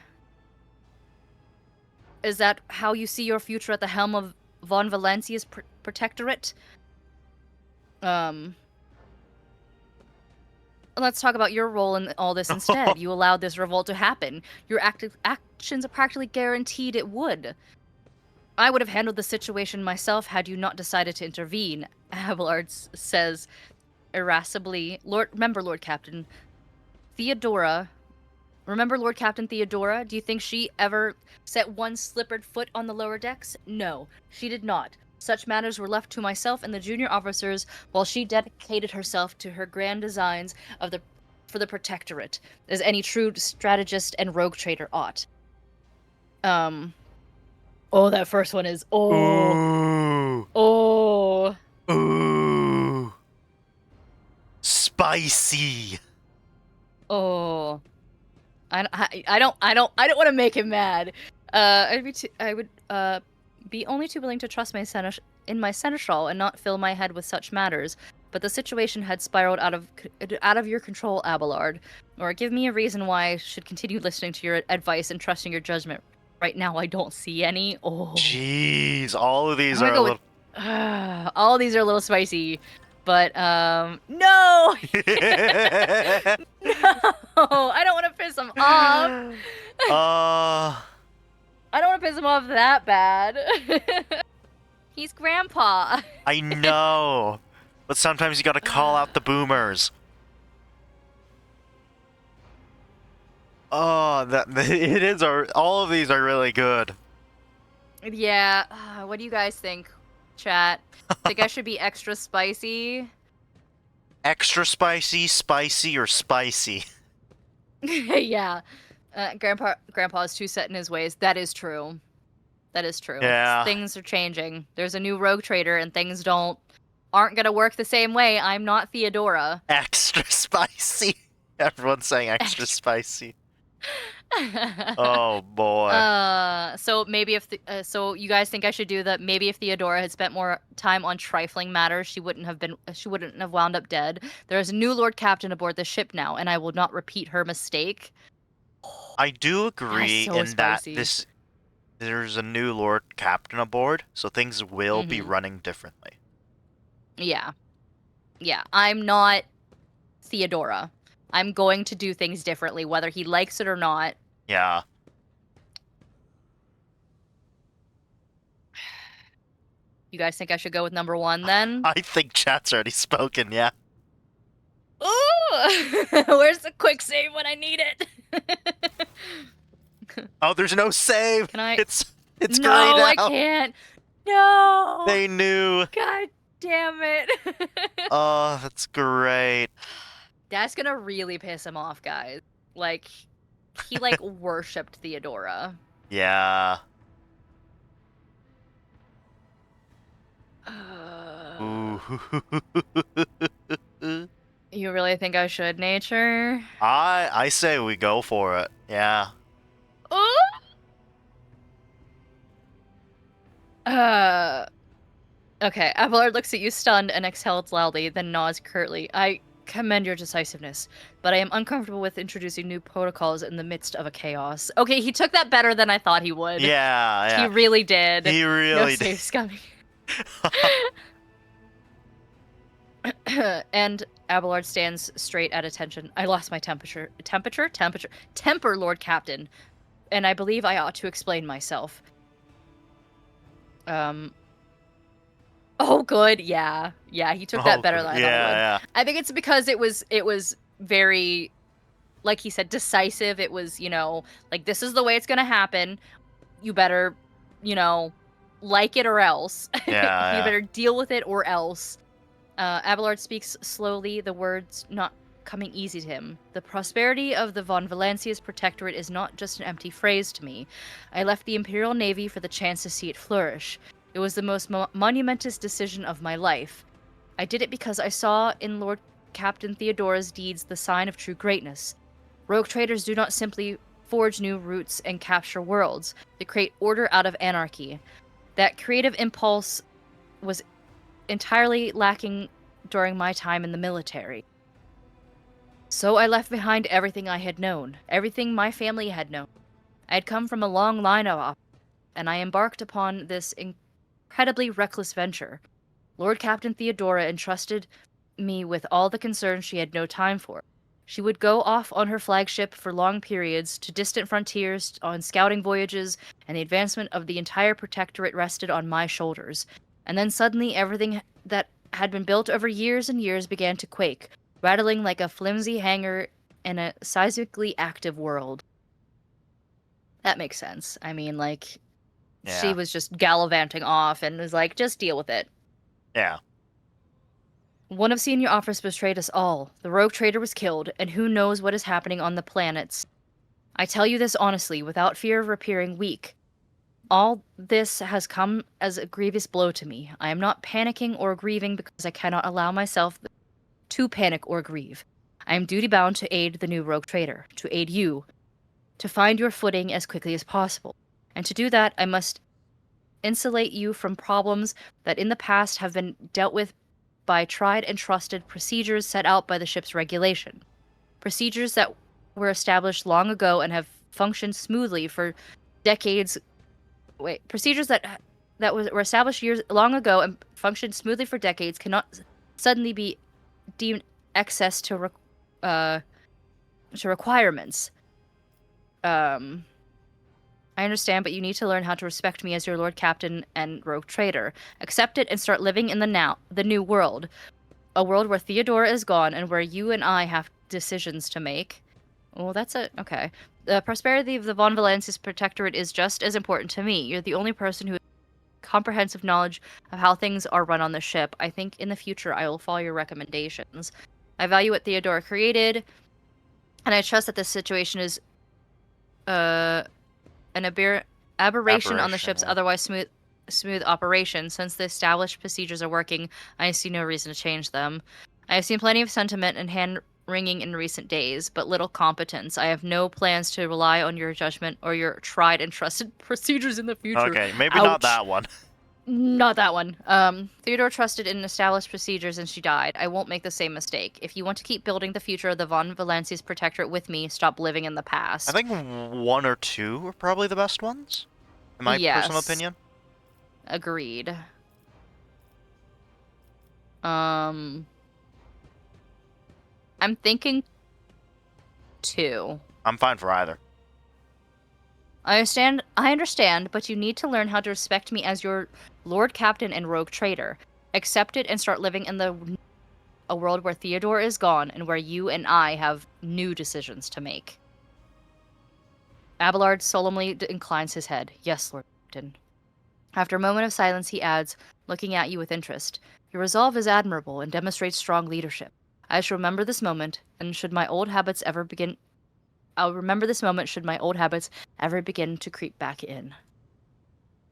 Is that how you see your future at the helm of Von Valencia's protectorate? Let's talk about your role in all this instead. You allowed this revolt to happen. Your actions are practically guaranteed it would. I would have handled the situation myself had you not decided to intervene, Abelard says irascibly. Remember, Lord Captain Theodora. Remember Lord Captain Theodora? Do you think she ever set one slippered foot on the lower decks? No, she did not. Such matters were left to myself and the junior officers, while she dedicated herself to her grand designs for the protectorate, as any true strategist and rogue trader ought. Oh, that first one is Ooh. Ooh. Spicy. Oh. I don't want to make him mad. I would be only too willing to trust my seneschal and not fill my head with such matters. But the situation had spiraled out of your control, Abelard. Or give me a reason why I should continue listening to your advice and trusting your judgment. Right now, I don't see any. Oh. Jeez, all of these I'm are a gonna little. all of these are a little spicy, but no, no, I don't want to piss him off. I don't want to piss him off that bad. He's Grandpa. I know, but sometimes you gotta call out the boomers. Oh, it is. All of these are really good. Yeah. What do you guys think, chat? Think I should be extra spicy? Extra spicy, spicy, or spicy? Yeah. Grandpa is too set in his ways. That is true. That is true. Yeah. Things are changing. There's a new rogue trader, and things aren't gonna work the same way. I'm not Theodora. Extra spicy. Everyone's saying extra spicy. Oh boy. So maybe so you guys think I should do that? Maybe if Theodora had spent more time on trifling matters, she wouldn't have wound up dead. There is a new Lord Captain aboard the ship now, and I will not repeat her mistake. I do agree so in spicy. that there's a new Lord Captain aboard, so things will be running differently. Yeah. Yeah, I'm not Theodora. I'm going to do things differently, whether he likes it or not. Yeah. You guys think I should go with number 1 then? I think chat's already spoken, yeah. Ooh! Where's the quick save when I need it? Oh, there's no save. Can I? It's no, grayed out. I can't. No. They knew. God damn it. Oh, that's great. That's gonna really piss him off, guys. Like, he like worshipped Theodora. Yeah. Ooh. You really think I should, Nature? I say we go for it. Yeah. Ooh! Okay, Abelard looks at you stunned and exhales loudly, then nods curtly. I commend your decisiveness, but I am uncomfortable with introducing new protocols in the midst of a chaos. Okay, he took that better than I thought he would. Yeah, He yeah. really did. He No really did. safe's coming. And Abelard stands straight at attention. I lost my temper, Lord Captain, and I believe I ought to explain myself. Oh, good. Yeah, he took that better than I thought he would. Yeah. I think it's because it was very, like he said, decisive. It was, like, this is the way it's gonna happen. You better, like it or else. Yeah. You better deal with it or else. Abelard speaks slowly, the words not coming easy to him. The prosperity of the von Valancia's protectorate is not just an empty phrase to me. I left the Imperial Navy for the chance to see it flourish. It was the most monumentous decision of my life. I did it because I saw in Lord Captain Theodora's deeds the sign of true greatness. Rogue traders do not simply forge new routes and capture worlds. They create order out of anarchy. That creative impulse was entirely lacking during my time in the military. So I left behind everything I had known, everything my family had known. I had come from a long line of opposition, and I embarked upon this incredibly reckless venture. Lord Captain Theodora entrusted me with all the concerns she had no time for. She would go off on her flagship for long periods to distant frontiers on scouting voyages, and the advancement of the entire protectorate rested on my shoulders. And then suddenly everything that had been built over years and years began to quake, rattling like a flimsy hangar in a seismically active world. That makes sense. I mean, like, she was just gallivanting off and was like, just deal with it. Yeah. One of senior officers betrayed us all. The rogue trader was killed, and who knows what is happening on the planets. I tell you this honestly, without fear of appearing weak. All this has come as a grievous blow to me. I am not panicking or grieving because I cannot allow myself to panic or grieve. I am duty-bound to aid the new rogue trader, to aid you, to find your footing as quickly as possible. And to do that, I must insulate you from problems that in the past have been dealt with by tried and trusted procedures set out by the ship's regulation. Procedures that were established long ago and have functioned smoothly for decades. Procedures that were established years long ago and functioned smoothly for decades cannot suddenly be deemed excess to requirements. I understand, but you need to learn how to respect me as your Lord Captain and Rogue Trader. Accept it and start living in the new world. A world where Theodora is gone and where you and I have decisions to make. Well, that's it. Okay. The prosperity of the Von Valancia's protectorate is just as important to me. You're the only person who has comprehensive knowledge of how things are run on the ship. I think in the future I will follow your recommendations. I value what Theodora created, and I trust that this situation is an aberration on the ship's otherwise smooth operation. Since the established procedures are working, I see no reason to change them. I have seen plenty of sentiment and hand-wringing in recent days, but little competence. I have no plans to rely on your judgment or your tried and trusted procedures in the future. Okay, maybe Ouch. not that one. Not that one. Theodore trusted in established procedures and she died. I won't make the same mistake. If you want to keep building the future of the Von Valancia's protectorate with me, stop living in the past. I think 1 or 2 are probably the best ones, in my personal opinion. Agreed. I'm thinking 2. I'm fine for either. I understand, but you need to learn how to respect me as your Lord Captain and Rogue Trader. Accept it and start living in a world where Theodore is gone and where you and I have new decisions to make. Abelard solemnly inclines his head. Yes, Lord Captain. After a moment of silence, he adds, looking at you with interest, your resolve is admirable and demonstrates strong leadership. I shall remember this moment, and should my old habits ever begin... I'll remember this moment should my old habits ever begin to creep back in.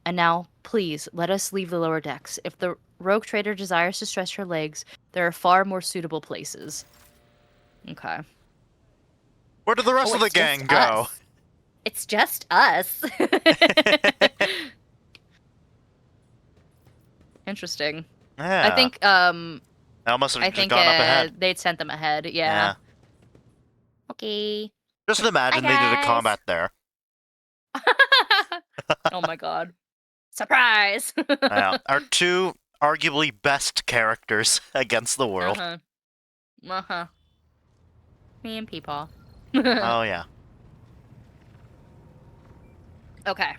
And now, please, let us leave the lower decks. If the rogue trader desires to stretch her legs, there are far more suitable places. Okay. Where did the rest of the gang go? It's just us. Interesting. Yeah. I think I must I have just think gone up ahead. they'd sent them ahead. Yeah. Okay. Just imagine they did a guys. combat there. Oh my god. Surprise! Yeah. Our two arguably best characters against the world. Uh-huh. Uh-huh. Me and Peepaw. Oh yeah. Okay.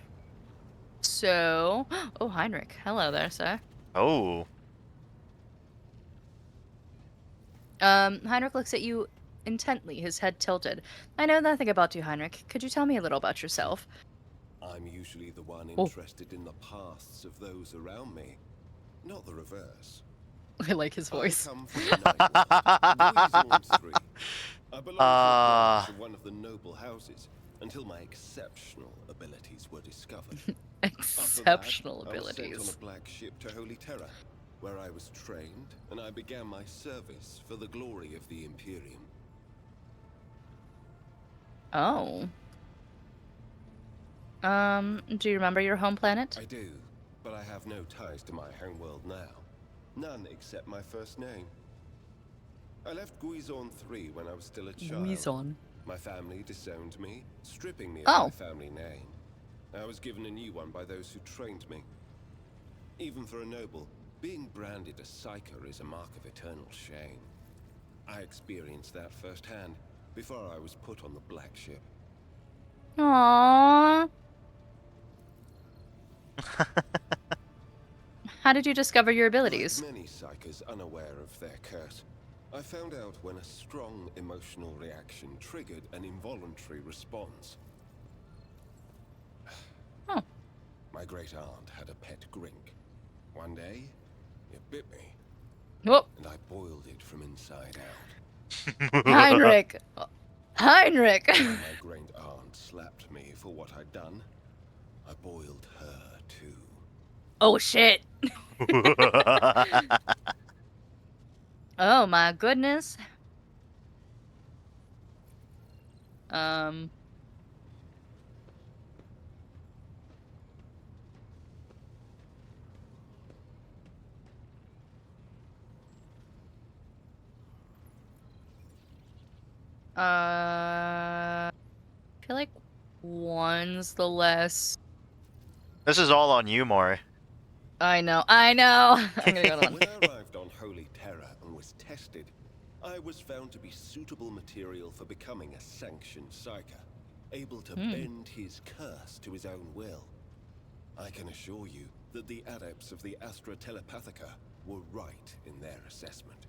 So, oh, Heinrich. Hello there, sir. Oh. Heinrich looks at you intently, his head tilted. I know nothing about you, Heinrich. Could you tell me a little about yourself? I'm usually the one Oh. interested in the pasts of those around me, not the reverse. I like his voice. I come from the Night World, Louison 3. I belong to a branch of one of the noble houses until my exceptional abilities were discovered. Exceptional After that, I was abilities. sent on a black ship to Holy Terra, where I was trained and I began my service for the glory of the Imperium. Oh. Do you remember your home planet? I do, but I have no ties to my homeworld now. None except my first name. I left Guizon 3 when I was still a child. Guizon. My family disowned me, stripping me of Oh. my family name. I was given a new one by those who trained me. Even for a noble, being branded a psyker is a mark of eternal shame. I experienced that firsthand before I was put on the black ship. Aww. How did you discover your abilities? Like many psychers unaware of their curse, I found out when a strong emotional reaction triggered an involuntary response. Oh. My great aunt had a pet grink. One day, it bit me, Whoop. and I boiled it from inside out. Heinrich. Heinrich. When my great aunt slapped me for what I'd done, I boiled her too. Oh shit. Oh my goodness. I feel like one's the less. This is all on you, Mori. I know. I'm gonna go to one. When I arrived on Holy Terra and was tested, I was found to be suitable material for becoming a sanctioned psyker, able to bend his curse to his own will. I can assure you that the adepts of the Astra Telepathica were right in their assessment.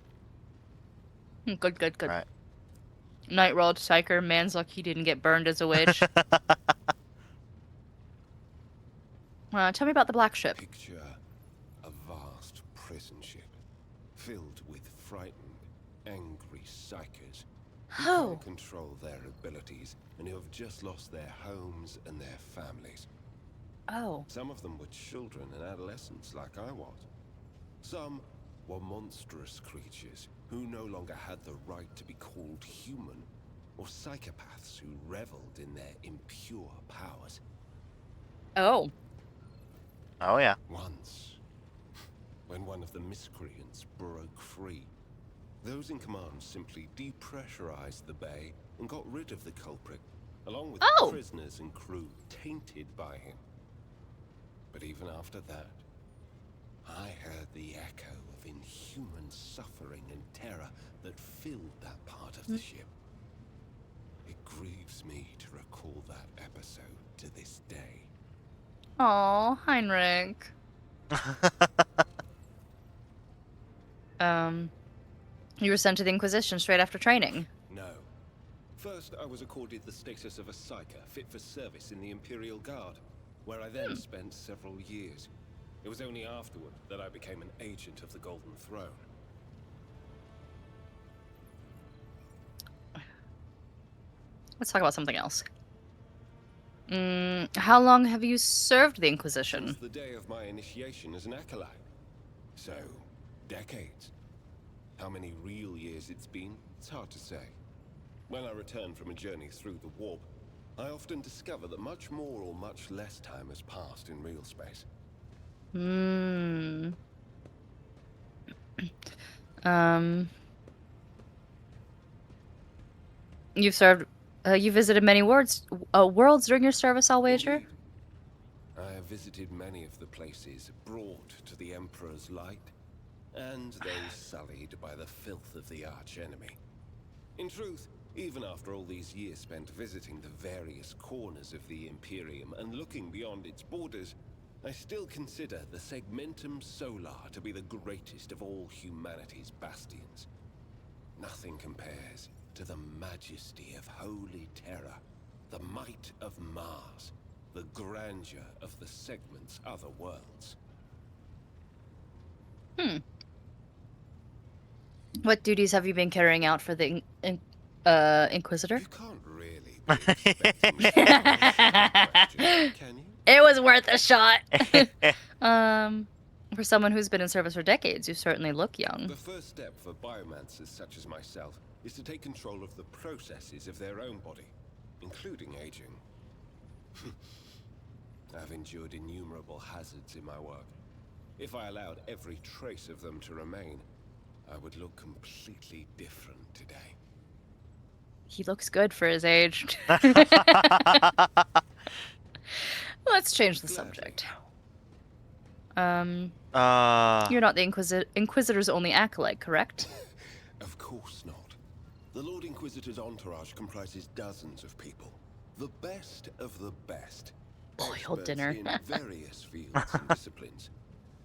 Good, good, good. Right. Night World Psyker, man's luck he didn't get burned as a witch. Tell me about the black ship. Picture a vast prison ship filled with frightened, angry psychers who Oh. can't control their abilities and who have just lost their homes and their families. Oh. Some of them were children and adolescents like I was. Some were monstrous creatures who no longer had the right to be called human, or psychopaths who reveled in their impure powers. Oh. Oh yeah. Once, when one of the miscreants broke free, those in command simply depressurized the bay and got rid of the culprit, along with Oh. the prisoners and crew tainted by him. But even after that, I heard the echo of inhuman suffering and terror that filled that part of the ship. It grieves me to recall that episode to this day. Aw, Heinrich. You were sent to the Inquisition straight after training. No. First, I was accorded the status of a psyker fit for service in the Imperial Guard, where I then spent several years. It was only afterward that I became an agent of the Golden Throne. Let's talk about something else. How long have you served the Inquisition? Since the day of my initiation as an acolyte. So, decades. How many real years it's been, it's hard to say. When I return from a journey through the warp, I often discover that much more or much less time has passed in real space. You've served. You visited many worlds during your service, I'll wager. Indeed. I have visited many of the places brought to the Emperor's light, and those sullied by the filth of the archenemy. In truth, even after all these years spent visiting the various corners of the Imperium and looking beyond its borders, I still consider the Segmentum Solar to be the greatest of all humanity's bastions. Nothing compares to the majesty of Holy Terra, the might of Mars, the grandeur of the Segment's other worlds. What duties have you been carrying out for the Inquisitor? You can't really be expecting me to answer that question, can you? It was worth a shot. For someone who's been in service for decades, you certainly look young. The first step for biomancers such as myself is to take control of the processes of their own body, including aging. I've endured innumerable hazards in my work. If I allowed every trace of them to remain, I would look completely different today. He looks good for his age. Let's change the subject. You're not the Inquisitor's only acolyte, correct? Of course not. The Lord Inquisitor's entourage comprises dozens of people. The best of the best. Loyal Experts dinner. in various fields and disciplines.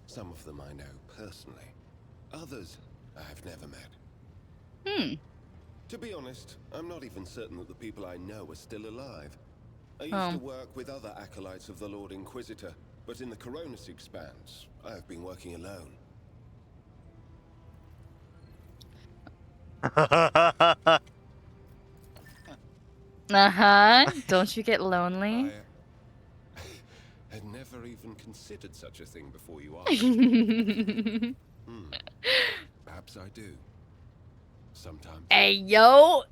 Some of them I know personally. Others I have never met. To be honest, I'm not even certain that the people I know are still alive. I used to work with other acolytes of the Lord Inquisitor, but in the Coronis Expanse, I've been working alone. Don't you get lonely? I had never even considered such a thing before you asked. Perhaps I do. Sometimes. Hey, yo!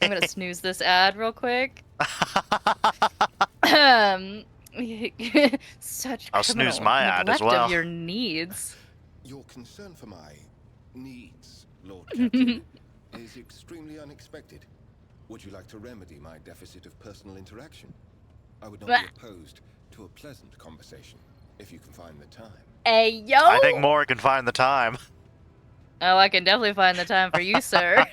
I'm gonna snooze this ad real quick. Such I'll snooze criminal my ad as neglect well. of your needs. Your concern for my needs, Lord Captain, is extremely unexpected. Would you like to remedy my deficit of personal interaction? I would not Blah. be opposed to a pleasant conversation, if you can find the time. Hey, yo! I think Mora can find the time. Oh, I can definitely find the time for you, sir.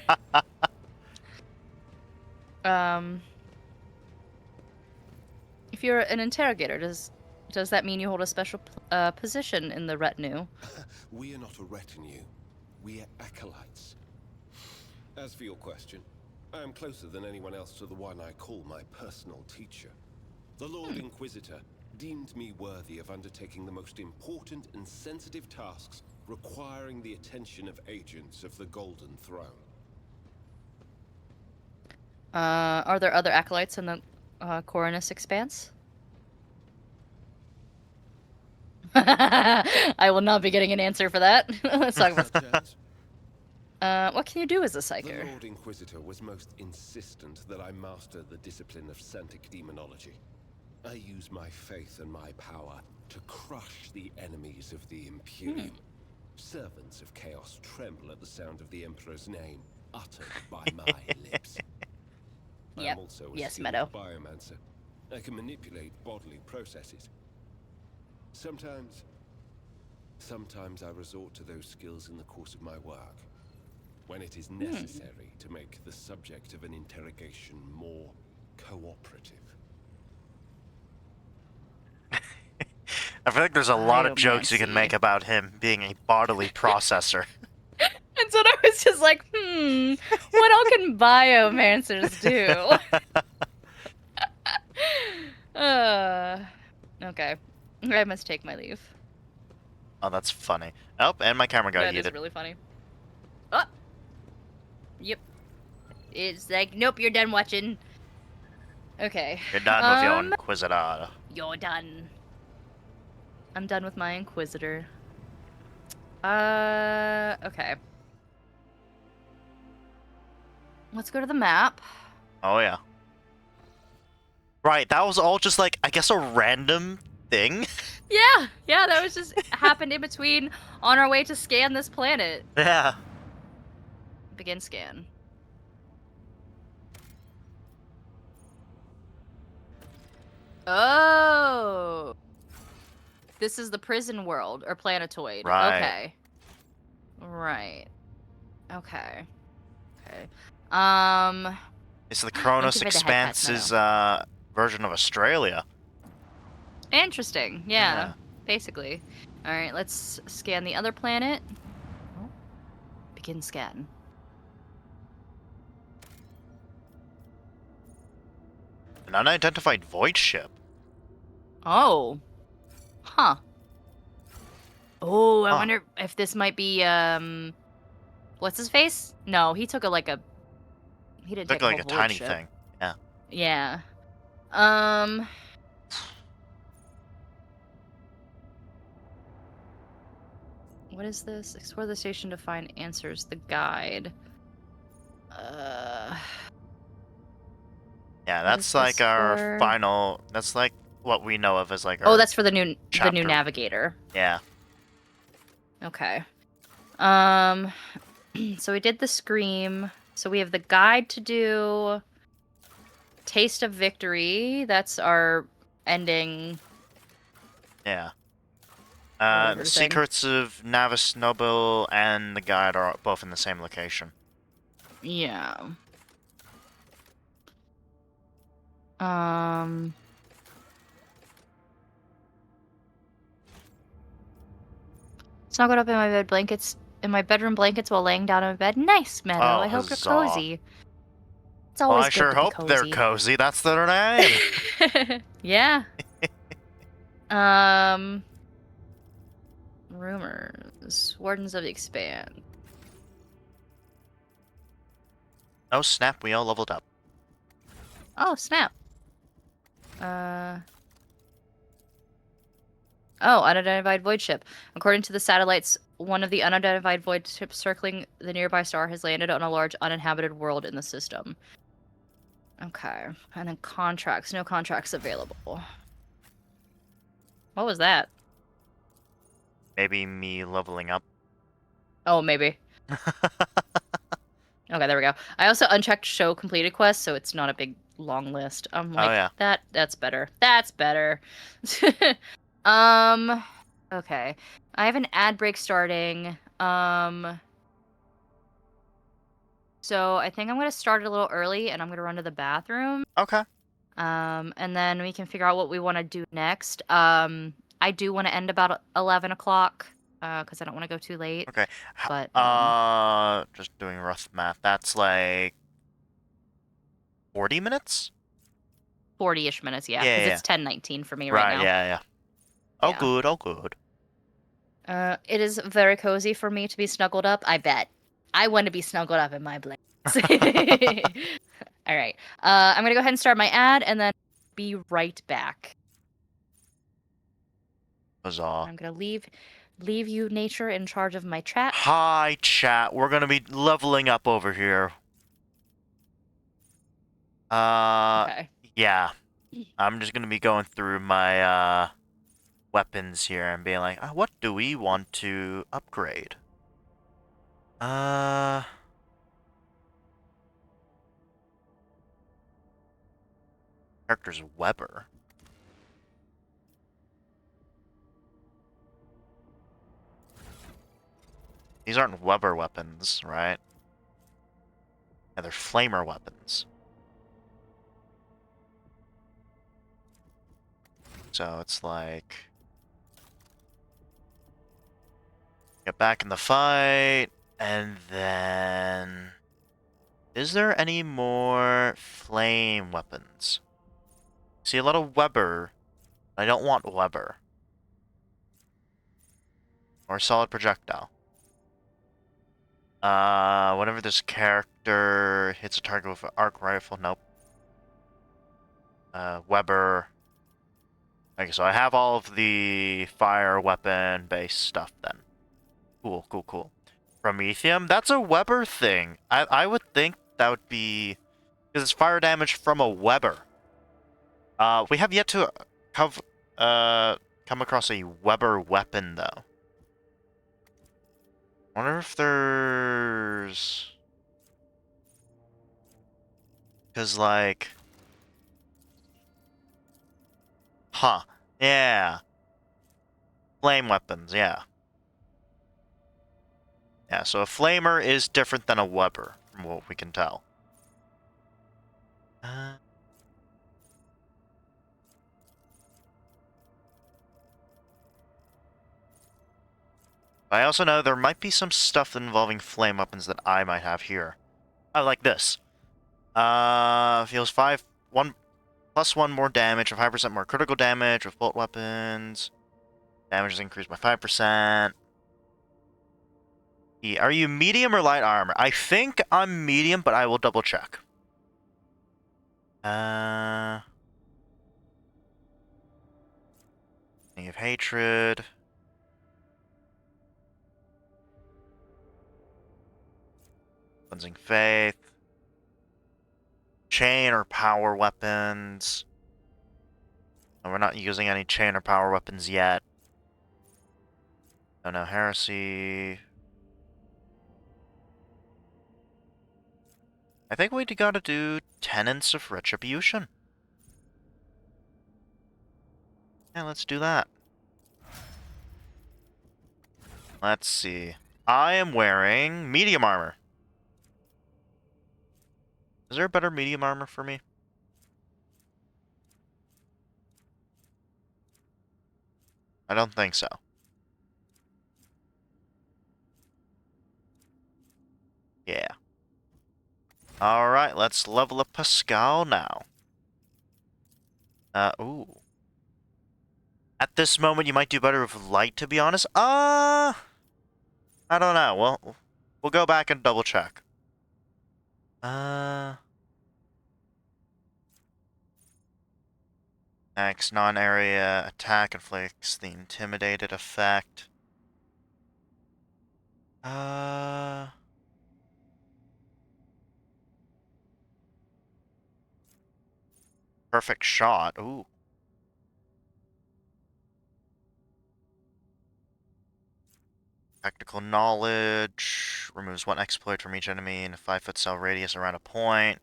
If you're an interrogator, does that mean you hold a special position in the retinue? We are not a retinue. We are acolytes. As for your question, I am closer than anyone else to the one I call my personal teacher. The Lord Inquisitor deemed me worthy of undertaking the most important and sensitive tasks requiring the attention of agents of the Golden Throne. Are there other acolytes in the Coronis Expanse? I will not be getting an answer for that. Let's talk about. Such as, What can you do as a the psyker? Lord Inquisitor was most insistent that I master the discipline of Santic Demonology. I use my faith and my power to crush the enemies of the Imperium. Servants of Chaos tremble at the sound of the Emperor's name, uttered by my lips. I Yep. am also a Yes, skilled Meadow. biomancer. I can manipulate bodily processes. Sometimes I resort to those skills in the course of my work, when it is necessary to make the subject of an interrogation more cooperative. I feel like there's a lot of jokes you can Biomancy. make about him being a bodily processor. And so I was just like, what all can biomancers do? Okay. I must take my leave. Oh, that's funny. Oh, and my camera got That is heated. really funny. Oh! Yep. It's like, nope, you're done watching. Okay. You're done with your Inquisitor. You're done. I'm done with my Inquisitor. Okay. Let's go to the map. Oh, yeah. Right, that was all just like, I guess a random thing. Yeah, that was just happened in between on our way to scan this planet. Yeah. Begin scan. Oh. This is the prison world or planetoid. Right. Okay. Right. Okay. Okay. It's the Kronos Incubator head pets, Expanse's version of Australia. Interesting. Yeah. Basically. All right, let's scan the other planet. Oh. Begin scan. An unidentified void ship. Oh. Huh. Oh, I Huh. wonder if this might be what's his face? No, he took he didn't Looked take like a a whole void tiny ship. thing. Yeah. Yeah. What is this? Explore the station to find answers. The guide. Yeah, What that's is like this our for? final. That's like what we know of as like our. Oh, that's for the new chapter. navigator. Yeah. Okay. So we did the scream. So we have the guide to do. Taste of Victory. That's our ending. Yeah. Whatever The thing. Secrets of Navis Noble and the Guide are both in the same location. Yeah. Snuggled up in my bedroom blankets while laying down in my bed. Nice, Meadow. Oh, I hope you're huzzah. cozy. It's Well, always I good sure to be hope cozy. they're cozy. That's their name. Yeah. Rumors. Wardens of the Expand. Oh snap! We all leveled up. Oh, snap. Oh, unidentified void ship. According to the satellites, one of the unidentified void ships circling the nearby star has landed on a large uninhabited world in the system. Okay. And then contracts. No contracts available. What was that? Maybe me leveling up. Oh, maybe. Okay, there we go. I also unchecked show completed quests, so it's not a big long list. I'm like, yeah. that's better. That's better. Okay. I have an ad break starting. So I think I'm gonna start a little early and I'm gonna run to the bathroom. Okay. And then we can figure out what we want to do next. I do want to end about 11 o'clock, because I don't want to go too late. Okay. But Just doing rough math. That's like 40 minutes. 40-ish minutes, yeah, Yeah, because yeah. it's 10:19 for me right now. Yeah. Oh, Yeah. good. Oh, good. It is very cozy for me to be snuggled up. I bet. I want to be snuggled up in my blankets. All right. I'm gonna go ahead and start my ad, and then be right back. Huzzah. I'm gonna leave you, nature, in charge of my chat. Hi, chat. We're gonna be leveling up over here. Okay. Yeah. I'm just gonna be going through my weapons here and being like, what do we want to upgrade? Character's Weber. These aren't Weber weapons, right? Yeah, they're flamer weapons. So it's like... get back in the fight, and then... is there any more flame weapons? See a lot of Weber. I don't want Weber. Or solid projectile. Whenever this character hits a target with an arc rifle, nope. Weber. Okay, so I have all of the fire weapon based stuff then. Cool. Promethium? That's a Weber thing. I would think that would be... because it's fire damage from a Weber. We have yet to come across a Weber weapon, though. Wonder if there's... Because, like... Huh. Yeah. Flame weapons, yeah. Yeah, so a flamer is different than a Weber, from what we can tell. I also know there might be some stuff involving flame weapons that I might have here. I like this. Feels 1 more damage, or 5% more critical damage with bolt weapons. Damage is increased by 5%. Are you medium or light armor? I think I'm medium, but I will double check. Knee of Hatred. Cleansing Faith. Chain or power weapons. No, we're not using any chain or power weapons yet. Oh no, Heresy. I think we gotta do Tenets of Retribution. Yeah, let's do that. Let's see. I am wearing medium armor. Is there a better medium armor for me? I don't think so. Yeah. Alright, let's level up Pascal now. Ooh. At this moment, you might do better with light, to be honest. I don't know. Well, we'll go back and double check. Next, non-area attack inflicts the intimidated effect. Perfect shot. Ooh. Technical knowledge removes 1 exploit from each enemy in a 5-foot cell radius around a point.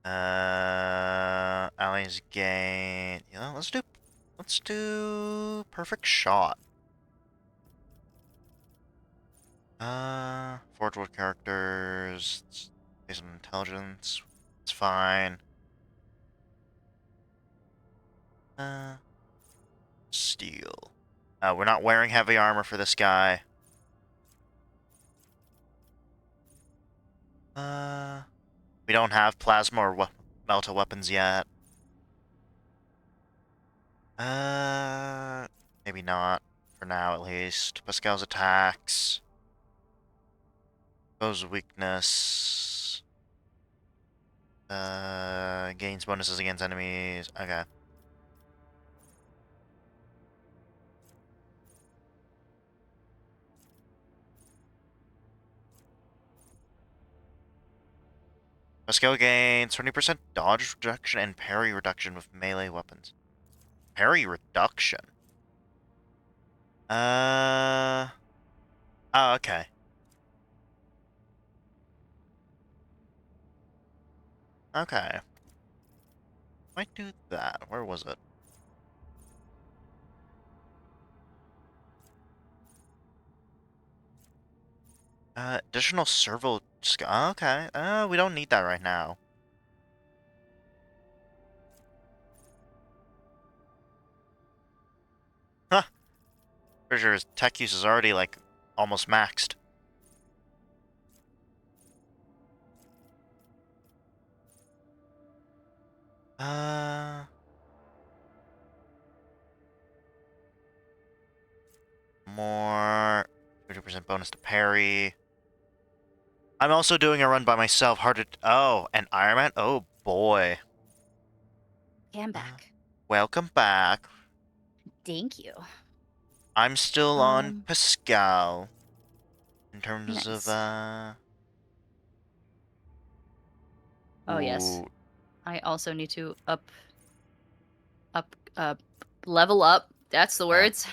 Allies gain. Yeah, let's do perfect shot. Forge World characters. It's based on intelligence. It's fine. Steel. We're not wearing heavy armor for this guy. We don't have plasma or melta weapons yet. Maybe not. For now, at least. Pascal's attacks. Foe's weakness. Gains bonuses against enemies. Okay. Pascal gains 20% dodge reduction and parry reduction with melee weapons. Parry reduction? Oh, okay. Okay. Might do that. Where was it? Additional servo... Okay. We don't need that right now. Huh. Pretty sure his tech use is already, like, almost maxed. More... 50% bonus to parry. I'm also doing a run by myself. Hard to... Oh, and Iron Man? Oh, boy. I'm back. Welcome back. Thank you. I'm still on Pascal. In terms Nice. of, Oh, yes. Ooh. I also need to up Level up. That's the words.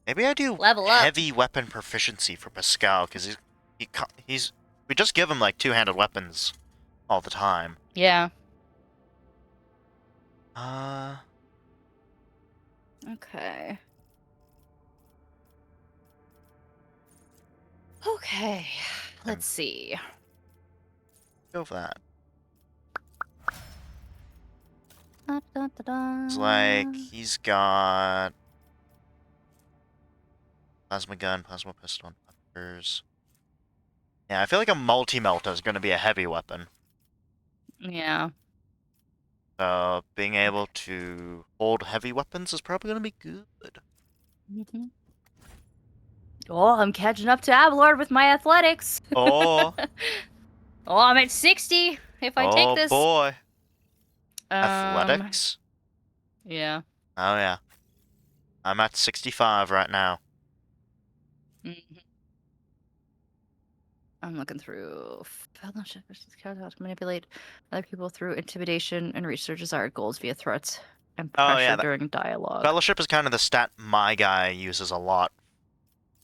Maybe I do Level up. heavy weapon proficiency for Pascal, because he's we just give him like two-handed weapons all the time. Yeah. Okay. Okay. Let's see. Go for that. Da-da-da-da. It's like he's got plasma gun, plasma pistol, and peppers. Yeah, I feel like a multi-melta is going to be a heavy weapon. Yeah. So being able to hold heavy weapons is probably going to be good. Mm-hmm. Oh, I'm catching up to Abelard with my athletics. Oh, Oh, I'm at 60 if I take this. boy. Um, Athletics? Yeah. Oh, yeah. I'm at 65 right now. Mhm. I'm looking through fellowship versus chaos, manipulate other people through intimidation and reach their desired goals via threats and Oh, pressure yeah, during dialogue. Fellowship is kind of the stat my guy uses a lot.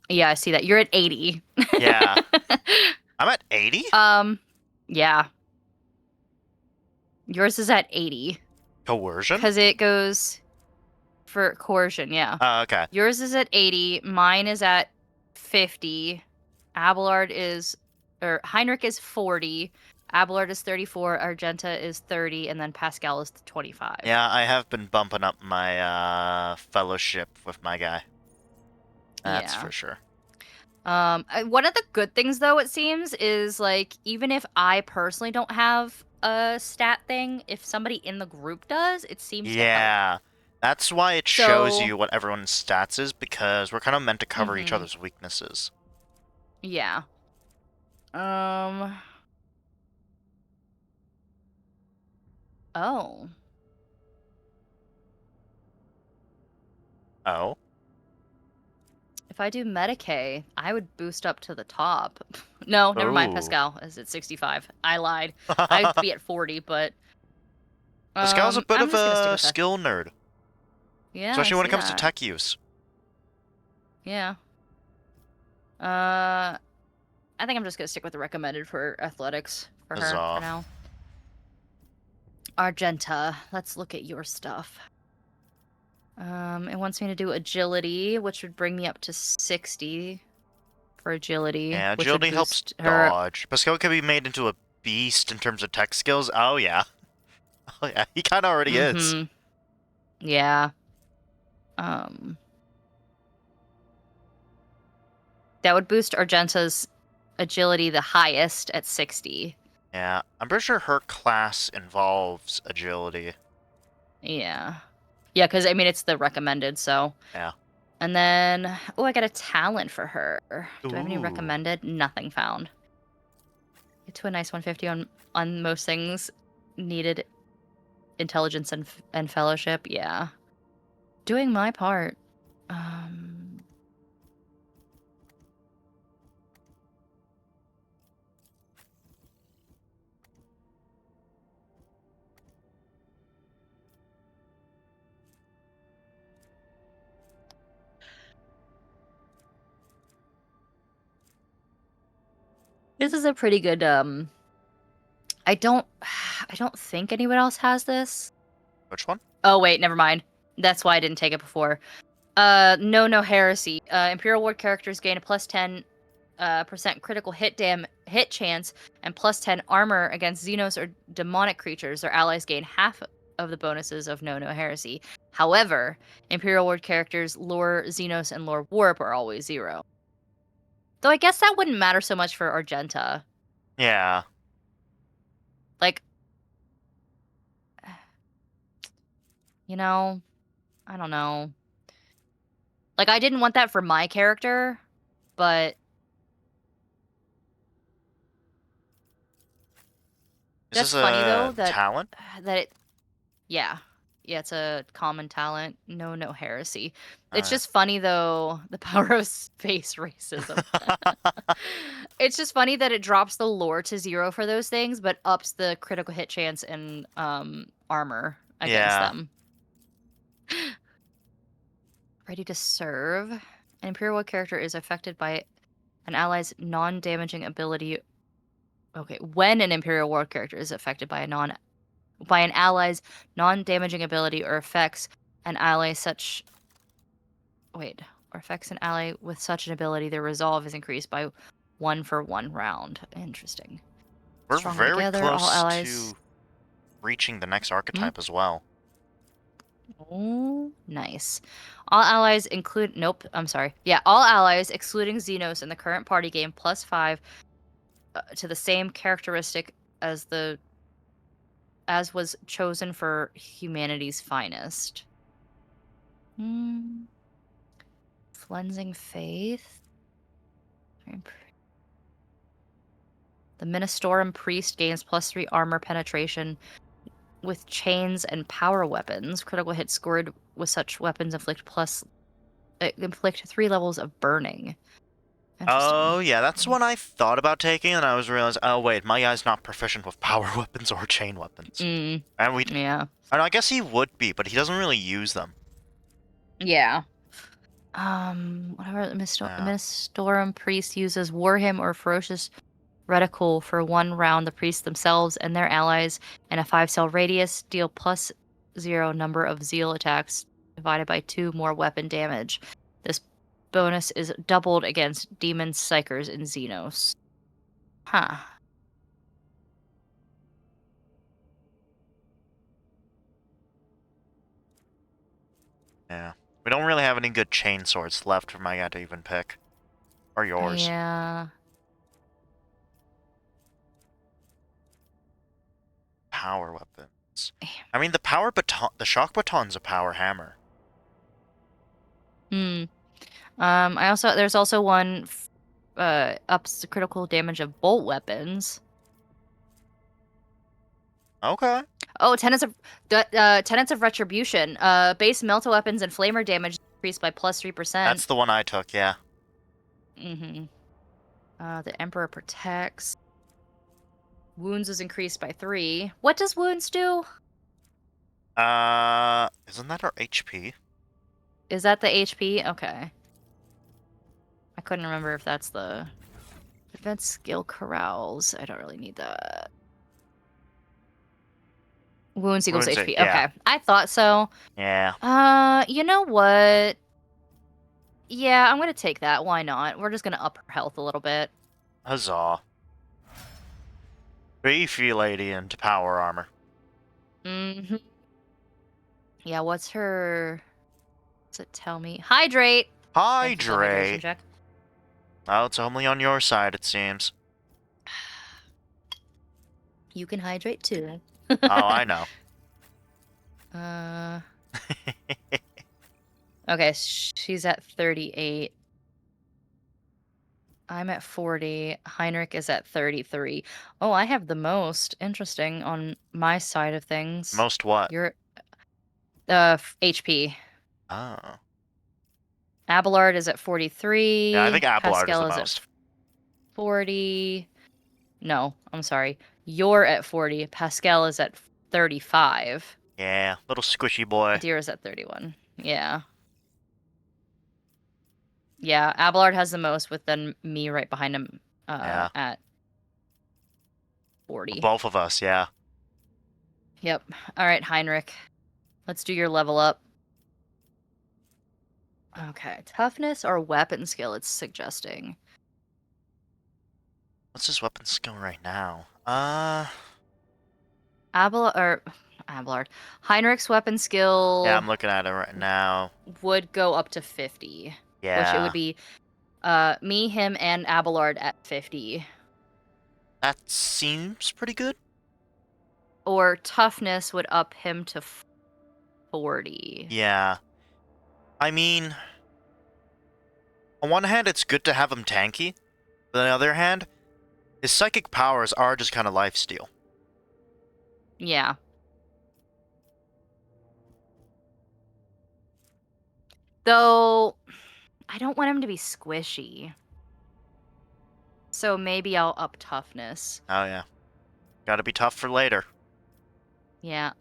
Yeah, I see that. You're at 80. Yeah. I'm at 80? Yeah. Yours is at 80 Coercion? because it goes for coercion. Yeah. Oh, okay. Yours is at 80. Mine is at 50. Abelard is, or Heinrich is 40. Abelard is 34. Argenta is 30, and then Pascal is 25. Yeah, I have been bumping up my fellowship with my guy. That's Yeah. for sure. One of the good things, though, it seems, is like even if I personally don't have a stat thing, if somebody in the group does, it seems to help. Yeah. That's why it shows So- you what everyone's stats is, because we're kind of meant to cover each Mhm. other's weaknesses. Yeah. Oh. Oh? If I do Medicaid, I would boost up to the top. No, never mind. Ooh. Pascal is at 65. I lied. I'd be at 40, but Pascal's a bit I'm of just gonna stick a with that. skill nerd, Yeah, especially I when it see comes to that. tech use. Yeah. I think I'm just gonna stick with the recommended for athletics for her Huzzah. for now. Argenta, let's look at your stuff. It wants me to do agility, which would bring me up to 60 for agility. Yeah, which would agility helps boost her. dodge. Pascal can be made into a beast in terms of tech skills. Oh, yeah. Oh, yeah, he kind of already is. Mhm. Yeah. That would boost Argenta's agility the highest at 60. Yeah, I'm pretty sure her class involves agility. Yeah. Yeah, because, I mean, it's the recommended, so. Yeah. And then, oh, I got a talent for her. Do I have any Ooh. recommended? Nothing found. Get to a nice 150 on most things. Needed intelligence and fellowship. Yeah. Doing my part. This is a pretty good, I don't think anyone else has this. Which one? Oh, wait, never mind. That's why I didn't take it before. No heresy. Imperial Ward characters gain a +10% critical hit chance and +10 armor against Xenos or demonic creatures. Their allies gain half of the bonuses of no heresy. However, Imperial Ward characters Lore Xenos and Lore Warp are always 0. Though I guess that wouldn't matter so much for Argenta. Yeah. Like, you know, I don't know. Like, I didn't want that for my character, but Is That's this funny, a though, that- talent? yeah, it's a common talent. No heresy. It's Alright. just funny, though, the power of space racism. It's just funny that it drops the lore to 0 for those things, but ups the critical hit chance and armor against Yeah. them. Ready to serve. An Imperial War character is affected by an ally's non-damaging ability. Okay, when an Imperial War character is affected by an ally's non-damaging ability or affects an ally with such an ability, their resolve is increased by 1 for 1 round. Interesting. We're Stronger very together, all close allies. to reaching the next archetype as well. Oh, nice. All allies include. Nope, I'm sorry. Yeah, all allies, excluding Xenos in the current party game, +5 to the same characteristic as was chosen for humanity's finest. Cleansing Faith. The Ministorum Priest gains +3 armor penetration with chains and power weapons. Critical hits scored with such weapons inflict 3 levels of burning. Oh, yeah, that's one I thought about taking, and I was realizing, oh, wait, my guy's not proficient with power weapons or chain weapons. And Yeah. I guess he would be, but he doesn't really use them. Yeah. Whatever the Ministorum Priest uses Warhymn or Ferocious Reticle for 1 round. The priests themselves and their allies in a 5-cell radius deal +0 number of zeal attacks divided by 2 more weapon damage. This bonus is doubled against demon psychers in Xenos. Huh. Yeah. We don't really have any good chain swords left for my guy to even pick. Or yours. Yeah. Power weapons. I mean, the shock baton's a power hammer. There's also one ups the critical damage of bolt weapons. Okay. Oh, Tenets of Retribution. Base melta weapons and flamer damage increased by +3%. That's the one I took, yeah. The Emperor protects. Wounds is increased by 3. What does wounds do? Isn't that our HP? Is that the HP? Okay. I couldn't remember if that's the advanced skill corrals. I don't really need that. Wounds equals HP. Yeah. Okay. I thought so. Yeah. You know what? Yeah, I'm gonna take that. Why not? We're just gonna up her health a little bit. Huzzah. Beefy lady into power armor. Yeah, what's her... Does it tell me? Hydrate! Hydrate! Check. Oh, it's only on your side, it seems. You can hydrate too. Oh, I know. Okay, she's at 38. I'm at 40. Heinrich is at 33. Oh, I have the most. Interesting on my side of things. Most what? You're HP. Oh. Abelard is at 43. Yeah, I think Abelard Pascal is the at most. 40. No, I'm sorry. You're at 40. Pascal is at 35. Yeah, little squishy boy. Deer is at 31. Yeah. Yeah, Abelard has the most, with then me right behind him at 40. Both of us, yeah. Yep. All right, Heinrich. Let's do your level up. Okay, toughness or weapon skill it's suggesting. What's his weapon skill right now? Abelard. Heinrich's weapon skill Yeah, I'm looking at it right now. would go up to 50. Yeah. Which it would be me, him, and Abelard at 50. That seems pretty good. Or toughness would up him to 40. Yeah. I mean, on one hand, it's good to have him tanky. But on the other hand, his psychic powers are just kind of lifesteal. Yeah. Though, I don't want him to be squishy. So maybe I'll up toughness. Oh, yeah. Gotta be tough for later. Yeah.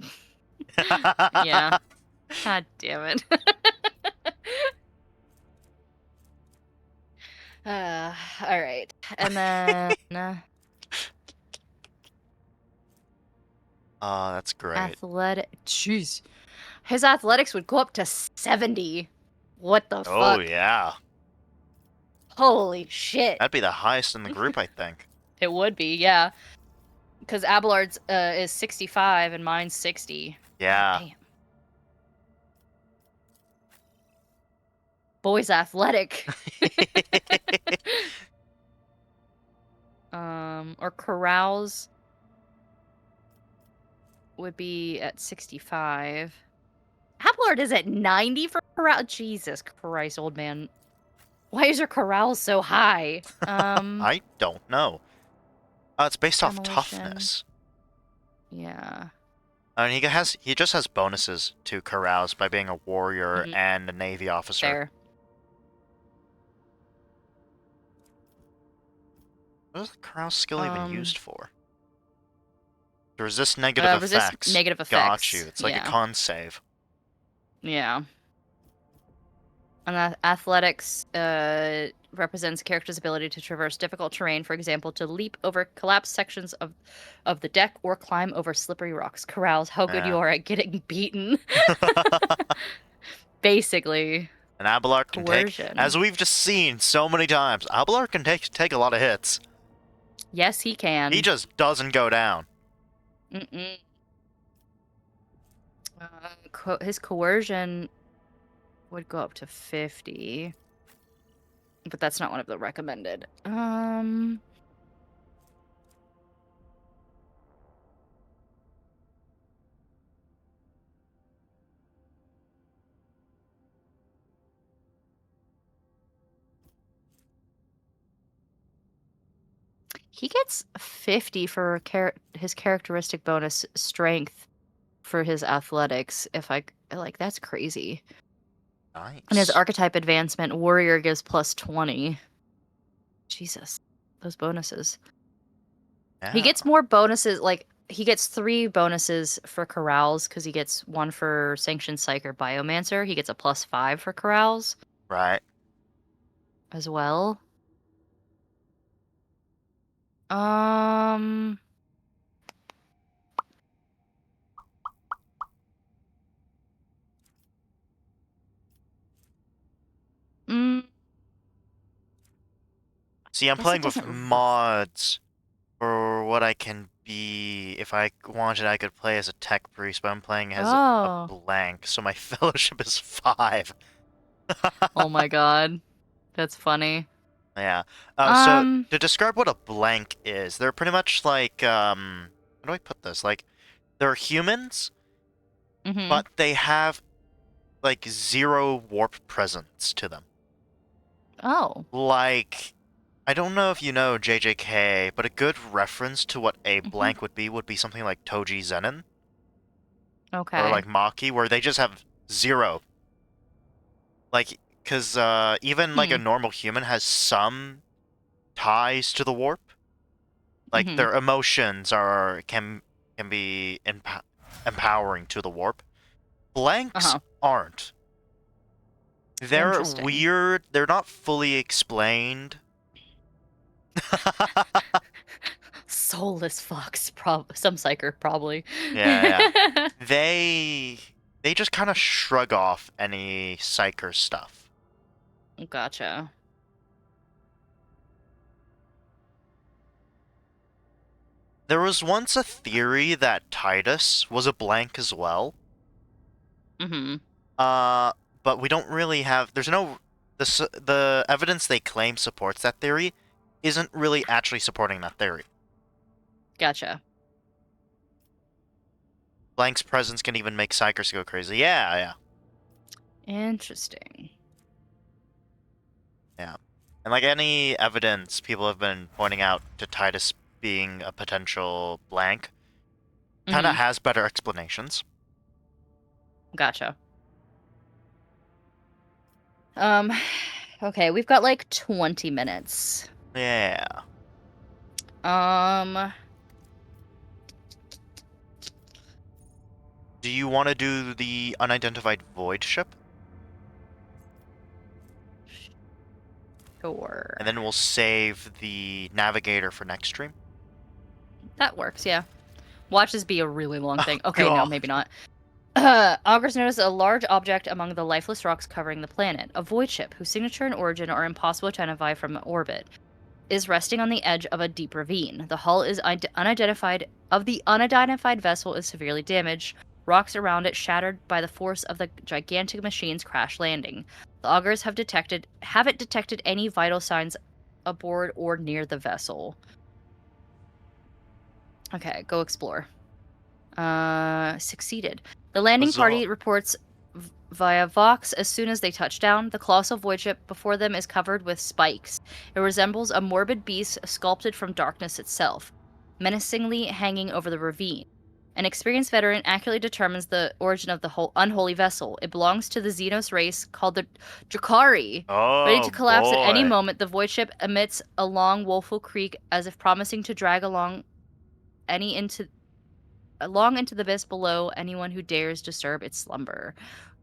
Yeah. God damn it. All right. And then That's great. athletic. Jeez. His athletics would go up to 70. What the Oh, fuck? yeah. Holy shit. That'd be the highest in the group, I think. It would be, yeah. Because Abelard's is 65 and mine's 60. Yeah. Damn. Boy's athletic. Or Corrals would be at 65. Abelard is at 90 for Corral. Jesus Christ, old man. Why is your Corral so high? I don't know. It's based off Demolition. toughness. Yeah. I mean, he just has bonuses to carouse by being a warrior Mhm. and a navy officer. Fair. What is the carouse skill even used for? To resist Resist negative effects. negative Got effects, you. It's like yeah. a con save. Yeah. And athletics represents a character's ability to traverse difficult terrain, for example, to leap over collapsed sections of the deck or climb over slippery rocks. Corrals, how good Yeah. you are at getting beaten. Basically. And Abelard can take, Coercion. as we've just seen so many times, Abelard can take a lot of hits. Yes, he can. He just doesn't go down. Mm-mm. His coercion would go up to 50. But that's not one of the recommended. He gets 50 for his characteristic bonus strength for his athletics. If I like, that's crazy. Nice. And his archetype advancement, warrior, gives plus 20. Jesus, those bonuses. He Yeah. gets more bonuses. Like, he gets 3 bonuses for Corrals because he gets 1 for Sanctioned Psych or Biomancer. He gets a plus 5 for Corrals Right. as well. Mm, See, I'm Guess it playing with doesn't mods for what I can be. If I wanted, I could play as a tech priest, but I'm playing as a Oh. blank, so my fellowship is 5. Oh my god. That's funny. Yeah. Um, So to describe what a blank is, they're pretty much like how do I put this? Like, they're humans, mhm. but they have like 0 warp presence to them. Oh. Like, I don't know if you know JJK, but a good reference to what a blank would be something like Toji Zenin Okay. or like Maki, where they just have 0. Like, because even like a normal human has some ties to the warp. Like Mhm. their emotions can be empowering to the warp. Blanks Uh-huh. aren't. They're Interesting. weird. They're not fully explained. Soulless fucks, some psyker probably. Yeah. They just kind of shrug off any psyker stuff. Gotcha. There was once a theory that Titus was a blank as well. Mhm. But we don't really have. There's no. The evidence they claim supports that theory isn't really actually supporting that theory. Gotcha. Blank's presence can even make psychers go crazy. Yeah. Interesting. Yeah. And like any evidence people have been pointing out to Titus being a potential blank kind of Mhm. has better explanations. Gotcha. Okay, we've got like 20 minutes. Yeah. Do you want to do the unidentified void ship? Sure. And then we'll save the navigator for next stream. That works, yeah. Watch this be a really long thing. Oh, Okay, no, God. maybe not. Augurs notice a large object among the lifeless rocks covering the planet. A void ship, whose signature and origin are impossible to identify from orbit, is resting on the edge of a deep ravine. The hull is unidentified. Of the unidentified vessel is severely damaged. Rocks around it shattered by the force of the gigantic machine's crash landing. The augurs haven't detected any vital signs aboard or near the vessel. Okay, go explore. Succeeded. The landing Huzzah. party reports via Vox as soon as they touch down. The colossal void ship before them is covered with spikes. It resembles a morbid beast sculpted from darkness itself, menacingly hanging over the ravine. An experienced veteran accurately determines the origin of the unholy vessel. It belongs to the Xenos race called the Drakari. Oh, Ready to collapse at any boy. moment, the void ship emits a long, woeful creak as if promising to drag along into the abyss below anyone who dares disturb its slumber.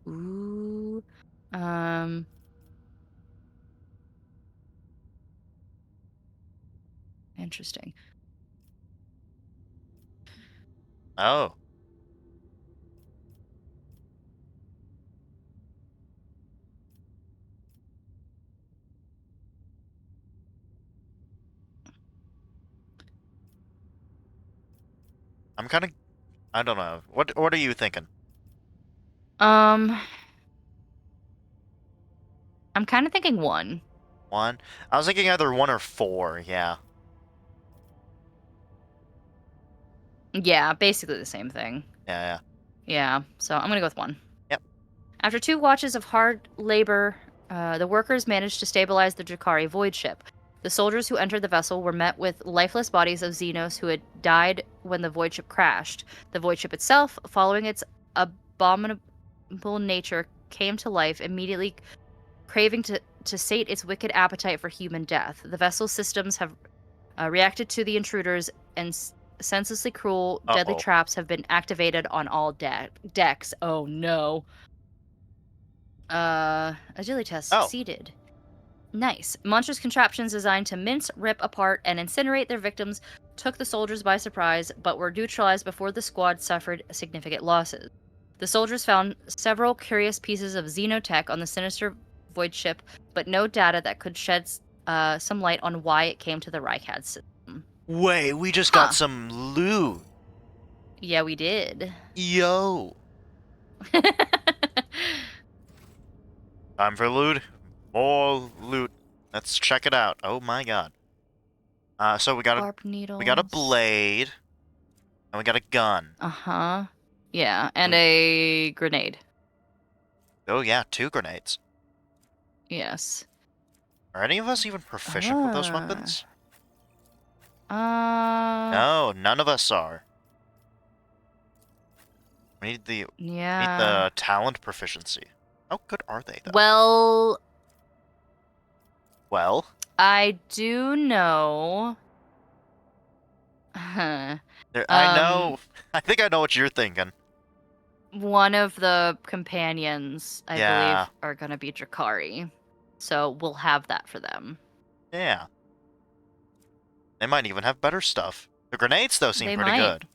Ooh. Interesting. Oh. I'm kind of... I don't know. What are you thinking? I'm kind of thinking 1. 1? I was thinking either 1 or 4, yeah. Yeah, basically the same thing. Yeah. Yeah, so I'm gonna go with 1. Yep. After 2 watches of hard labor, the workers managed to stabilize the Drakari void ship. The soldiers who entered the vessel were met with lifeless bodies of Xenos who had died when the void ship crashed. The void ship itself, following its abominable nature, came to life, immediately craving to sate its wicked appetite for human death. The vessel's systems have reacted to the intruders, and senselessly cruel, deadly Uh-oh. traps have been activated on all decks. Oh no. Agility test Oh. succeeded. Nice. Monstrous contraptions designed to mince, rip apart, and incinerate their victims took the soldiers by surprise, but were neutralized before the squad suffered significant losses. The soldiers found several curious pieces of xenotech on the sinister void ship, but no data that could shed some light on why it came to the Rykad system. Wait, we just Huh. got some loot. Yeah, we did. Yo. Time for loot. More loot. Let's check it out. Oh my god. So we got Harp needles. we got a blade, and we got a gun. Uh-huh. Yeah, and a grenade. Oh yeah, 2 grenades. Yes. Are any of us even proficient with those weapons? No, none of us are. We need the Yeah. talent proficiency. How good are they though? Well, Well, I do know. I know. I think I know what you're thinking. One of the companions, I Yeah. believe, are gonna be Drakari. So we'll have that for them. Yeah. They might even have better stuff. The grenades though seem They pretty might. good.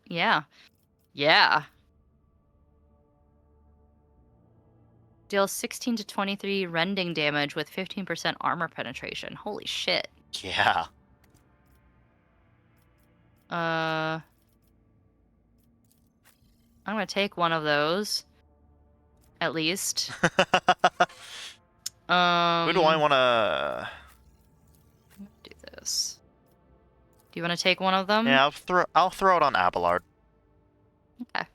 Yeah. Yeah. Deals 16 to 23 rending damage with 15% armor penetration. Holy shit. Yeah. I'm gonna take one of those. At least. Who do I want to? do this? Do you want to take one of them? Yeah, I'll throw it on Abelard. Okay.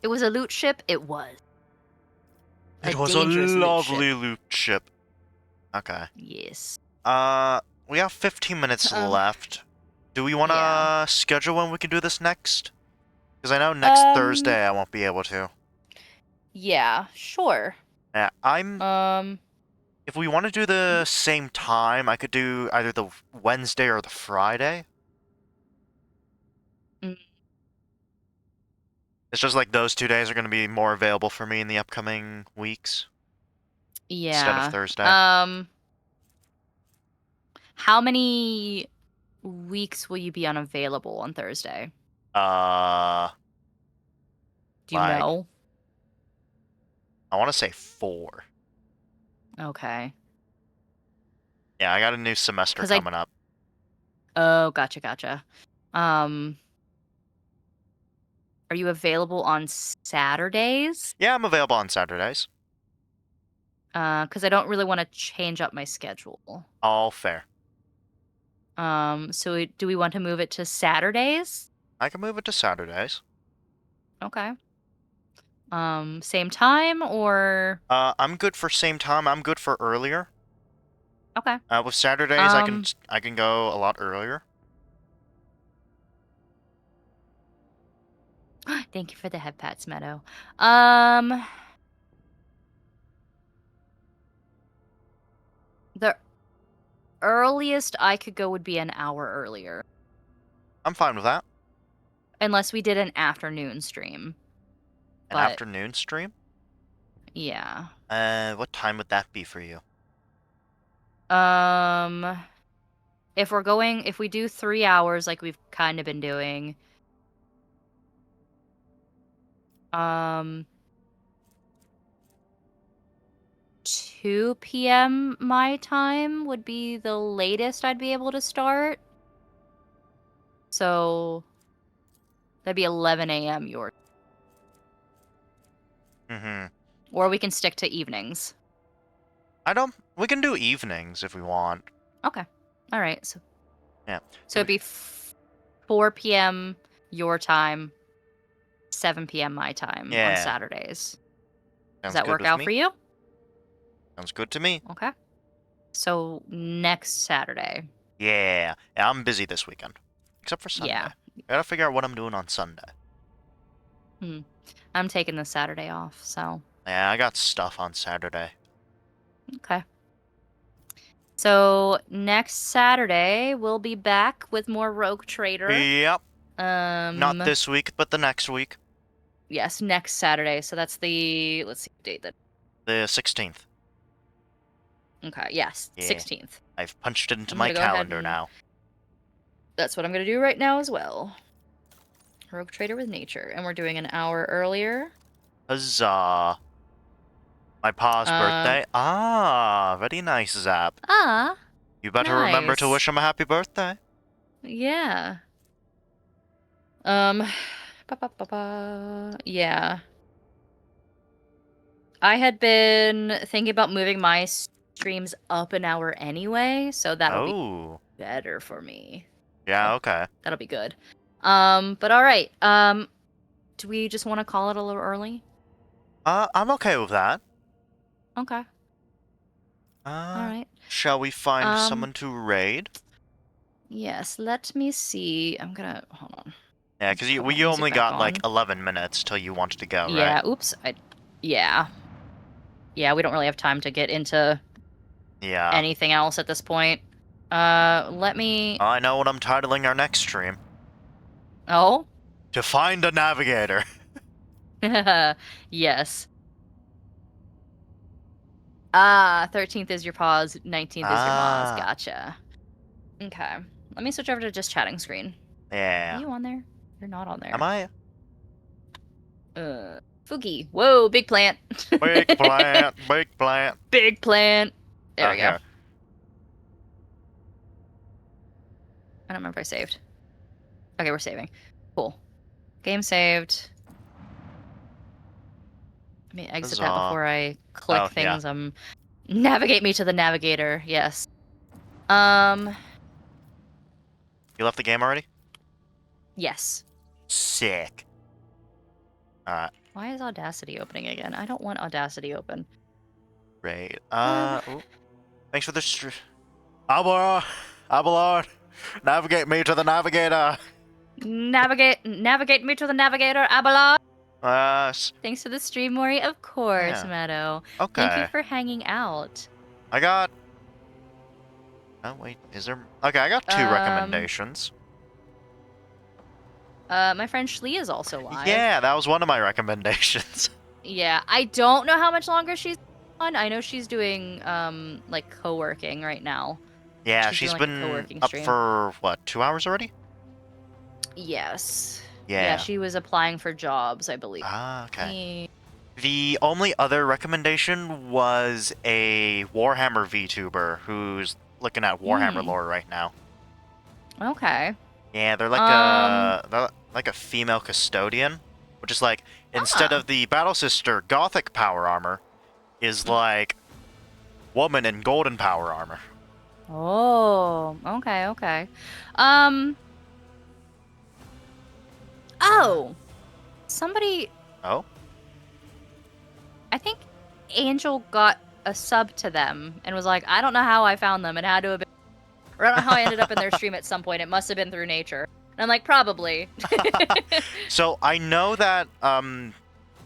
It was a loot ship. It was. It was a dangerous loot lovely ship. loot ship. Okay. Yes. We have 15 minutes left. Do we want to yeah. schedule when we can do this next? Because I know next Thursday I won't be able to. Yeah, sure. Yeah, if we want to do the same time, I could do either the Wednesday or the Friday. Mm. It's just like those 2 days are going to be more available for me in the upcoming weeks. Yeah. instead of Thursday. How many weeks will you be unavailable on Thursday? Do you Like- know? I want to say 4. Okay. Yeah, I got a new semester 'Cause I- coming up. Oh, gotcha. Are you available on Saturdays? Yeah, I'm available on Saturdays. Because I don't really want to change up my schedule. All fair. So do we want to move it to Saturdays? I can move it to Saturdays. Okay. Same time or I'm good for same time. I'm good for earlier. okay. With Saturdays, I can go a lot earlier. Thank you for the head pats, Meadow. The earliest I could go would be an hour earlier, I'm fine with that. unless we did an afternoon stream. An But- afternoon stream? Yeah. What time would that be for you? If we do 3 hours like we've kind of been doing, 2 p.m. my time would be the latest I'd be able to start. So that'd be 11 a.m. your, Mm-hmm. or we can stick to evenings. We can do evenings if we want. Okay. All right. So Yeah. So it'd be 4 p.m. your time, 7 p.m. my time Yeah. on Saturdays. Sounds Does that good work with out me. for you? Sounds good to me. Okay. So next Saturday. Yeah. Yeah, I'm busy this weekend. Except for Sunday. Yeah. I gotta figure out what I'm doing on Sunday. I'm taking the Saturday off, so Yeah, I got stuff on Saturday. okay. So next Saturday we'll be back with more Rogue Trader. Yep. Um Not this week, but the next week. Yes, next Saturday. So that's the let's see what date that. The 16th. Okay, yes, Yeah. 16th. I've punched it into I'm my gonna go ahead calendar and- now. That's what I'm going to do right now as well. Rogue Trader with Nature. And we're doing an hour earlier. Huzzah. My pa's birthday. Very nice, Zap. Ah, You better remember to nice. wish him a happy birthday. yeah. Yeah. I had been thinking about moving my streams up an hour anyway, so that'll be Oh. better for me. Yeah, okay. That'll be good. But all right. Do we just want to call it a little early? I'm okay with that. Okay. All right. Shall we find Um, someone to raid? Yes, let me see. Hold on. Yeah, because put you my music only back got like on. 11 minutes till you wanted to go, Yeah, right? oops. Yeah. Yeah, we don't really have time to get into Yeah. anything else at this point. Let me. I know what I'm titling our next stream. Oh? To find a navigator. Yes. 13th is your pause, 19th is your Maz. Ah. Gotcha. Okay. Let me switch over to just chatting screen. Are Yeah. you on there? You're not on there. Am I? Fuki. Whoa, big plant. Big plant, big plant. Big plant. There we go. Okay. I don't remember if I saved. Okay, we're saving. Cool. Game saved. Let me exit that Huzzah. before I click Oh, yeah. things. Navigate me to the navigator. Yes. You left the game already? Yes. Sick. Alright, Why is Audacity opening again? I don't want Audacity open. raid. Ooh. Thanks for the Abelard, navigate me to the navigator. Navigate me to the navigator, Abelard. Thanks for the stream, Mori. Of course, Yeah. Meadow. Okay. Thank you for hanging out. I got... Oh, wait, is there... Okay, I got 2 Um, recommendations. My friend Shlee is also live. Yeah, that was one of my recommendations. Yeah, I don't know how much longer she's I know she's doing like co-working right now. Yeah, She's she's doing, like, a been co-working up stream. for, what, 2 hours already? Yes. Yeah. she was applying for jobs, I believe. Ah, okay. Eh, The only other recommendation was a Warhammer VTuber who's looking at Warhammer Hmm. lore right now. Okay. Yeah, they're like a female custodian, which is like instead Ah. of the Battle Sister Gothic power armor, is like woman in golden power armor. Oh, okay. Um. Oh, somebody. Oh, I think Angel got a sub to them and was like, I don't know how I found them. It had to have been, or I don't know how I ended up in their stream at some point. It must have been through nature. And I'm like, probably. so I know that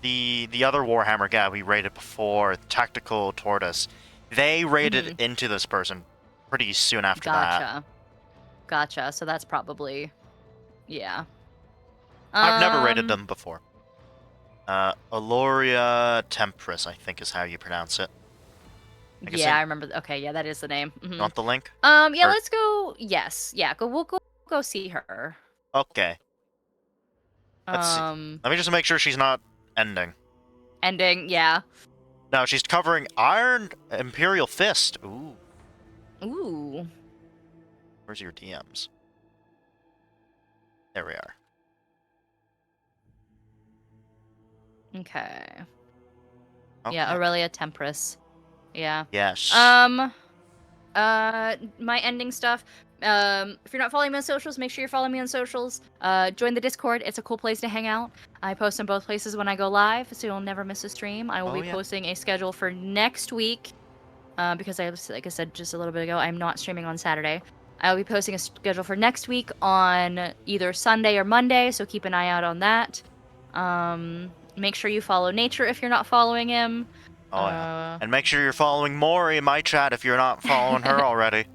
the other Warhammer guy we raided before, Tactical Tortoise, they raided into this person pretty soon after that. Gotcha. So that's probably, yeah. I've never raided them before. Aloria Tempris, I think is how you pronounce it. Yeah, I remember. Okay, yeah, that is the name. You want the link? Yeah, Or- let's go. Yes, yeah, we'll go see her. Okay. Let's see. Let me just make sure she's not ending. Ending, yeah. No, she's covering Iron Imperial Fist. Ooh. Ooh. Where's your DMs? There we are. Okay. Okay. Yeah, Aurelia Tempris. Yeah. Yes. My ending stuff. If you're not following me on socials, make sure you're following me on socials. Join the Discord. It's a cool place to hang out. I post in both places when I go live, so you'll never miss a stream. I will be posting a schedule for next week. Because like I said just a little bit ago, I'm not streaming on Saturday. I will be posting a schedule for next week on either Sunday or Monday, so keep an eye out on that. Make sure you follow Nature if you're not following him. Oh, yeah. And make sure you're following Mori in my chat if you're not following her already.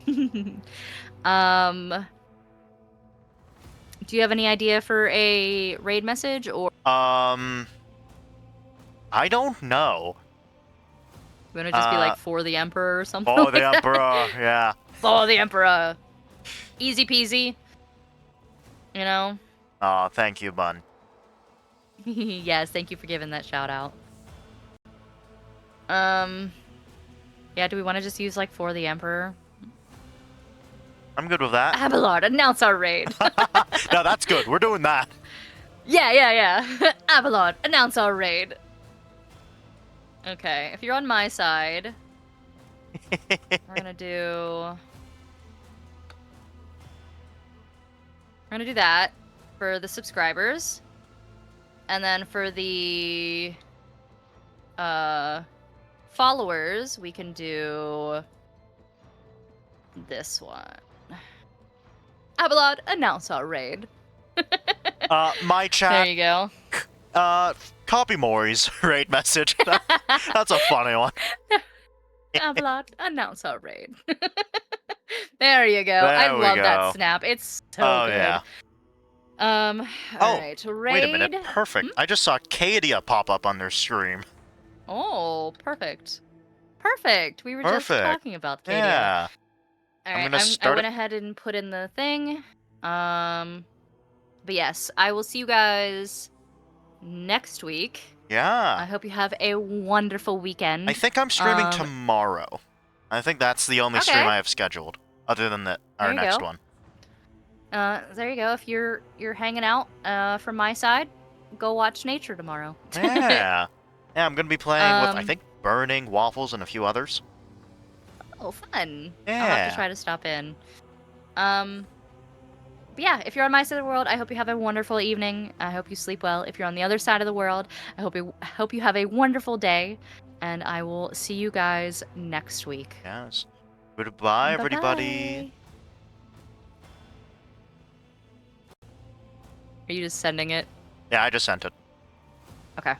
Do you have any idea for a raid message or I don't know. you want to just be like for the Emperor or something? Oh, like the that? Emperor, yeah. For the Emperor. Easy peasy. You know? Oh, thank you, Bun. Yes, thank you for giving that shout out. Yeah, do we want to just use like for the Emperor? I'm good with that. Abelard, announce our raid. No, that's good. We're doing that. Yeah. Abelard, announce our raid. Okay, if you're on my side, we're gonna do that for the subscribers. And then for the followers, we can do this one. Abelard, announce our raid. My There chat, you go. copy Mori's raid message. That's a funny one. Abelard, announce our raid. There you go. There I we love go. that snap. It's so good. Yeah. Alright, raid. Wait a minute. Perfect. I just saw Cadia pop up on their stream. Oh, perfect. Perfect. We were just Perfect. talking about Katie. Yeah. Alright, gonna I start went ahead and put in the thing. But yes, I will see you guys next week. I Yeah. hope you have a wonderful weekend. I think I'm streaming Um, tomorrow. I think that's the only stream Okay. I have scheduled, other than our There you next go. one. There you go. If you're hanging out, from my side, go watch Nature tomorrow. Yeah. Yeah, I'm gonna be playing with, I Um, think, Burning, Waffles, and a few others. Oh, fun. I'll have Yeah. to try to stop in. But yeah, if you're on my side of the world, I hope you have a wonderful evening. I hope you sleep well. If you're on the other side of the world, I hope you have a wonderful day. And I will see you guys next week. Yes. Goodbye, everybody. Bye-bye. Are you just sending it? Yeah, I just sent it. Okay.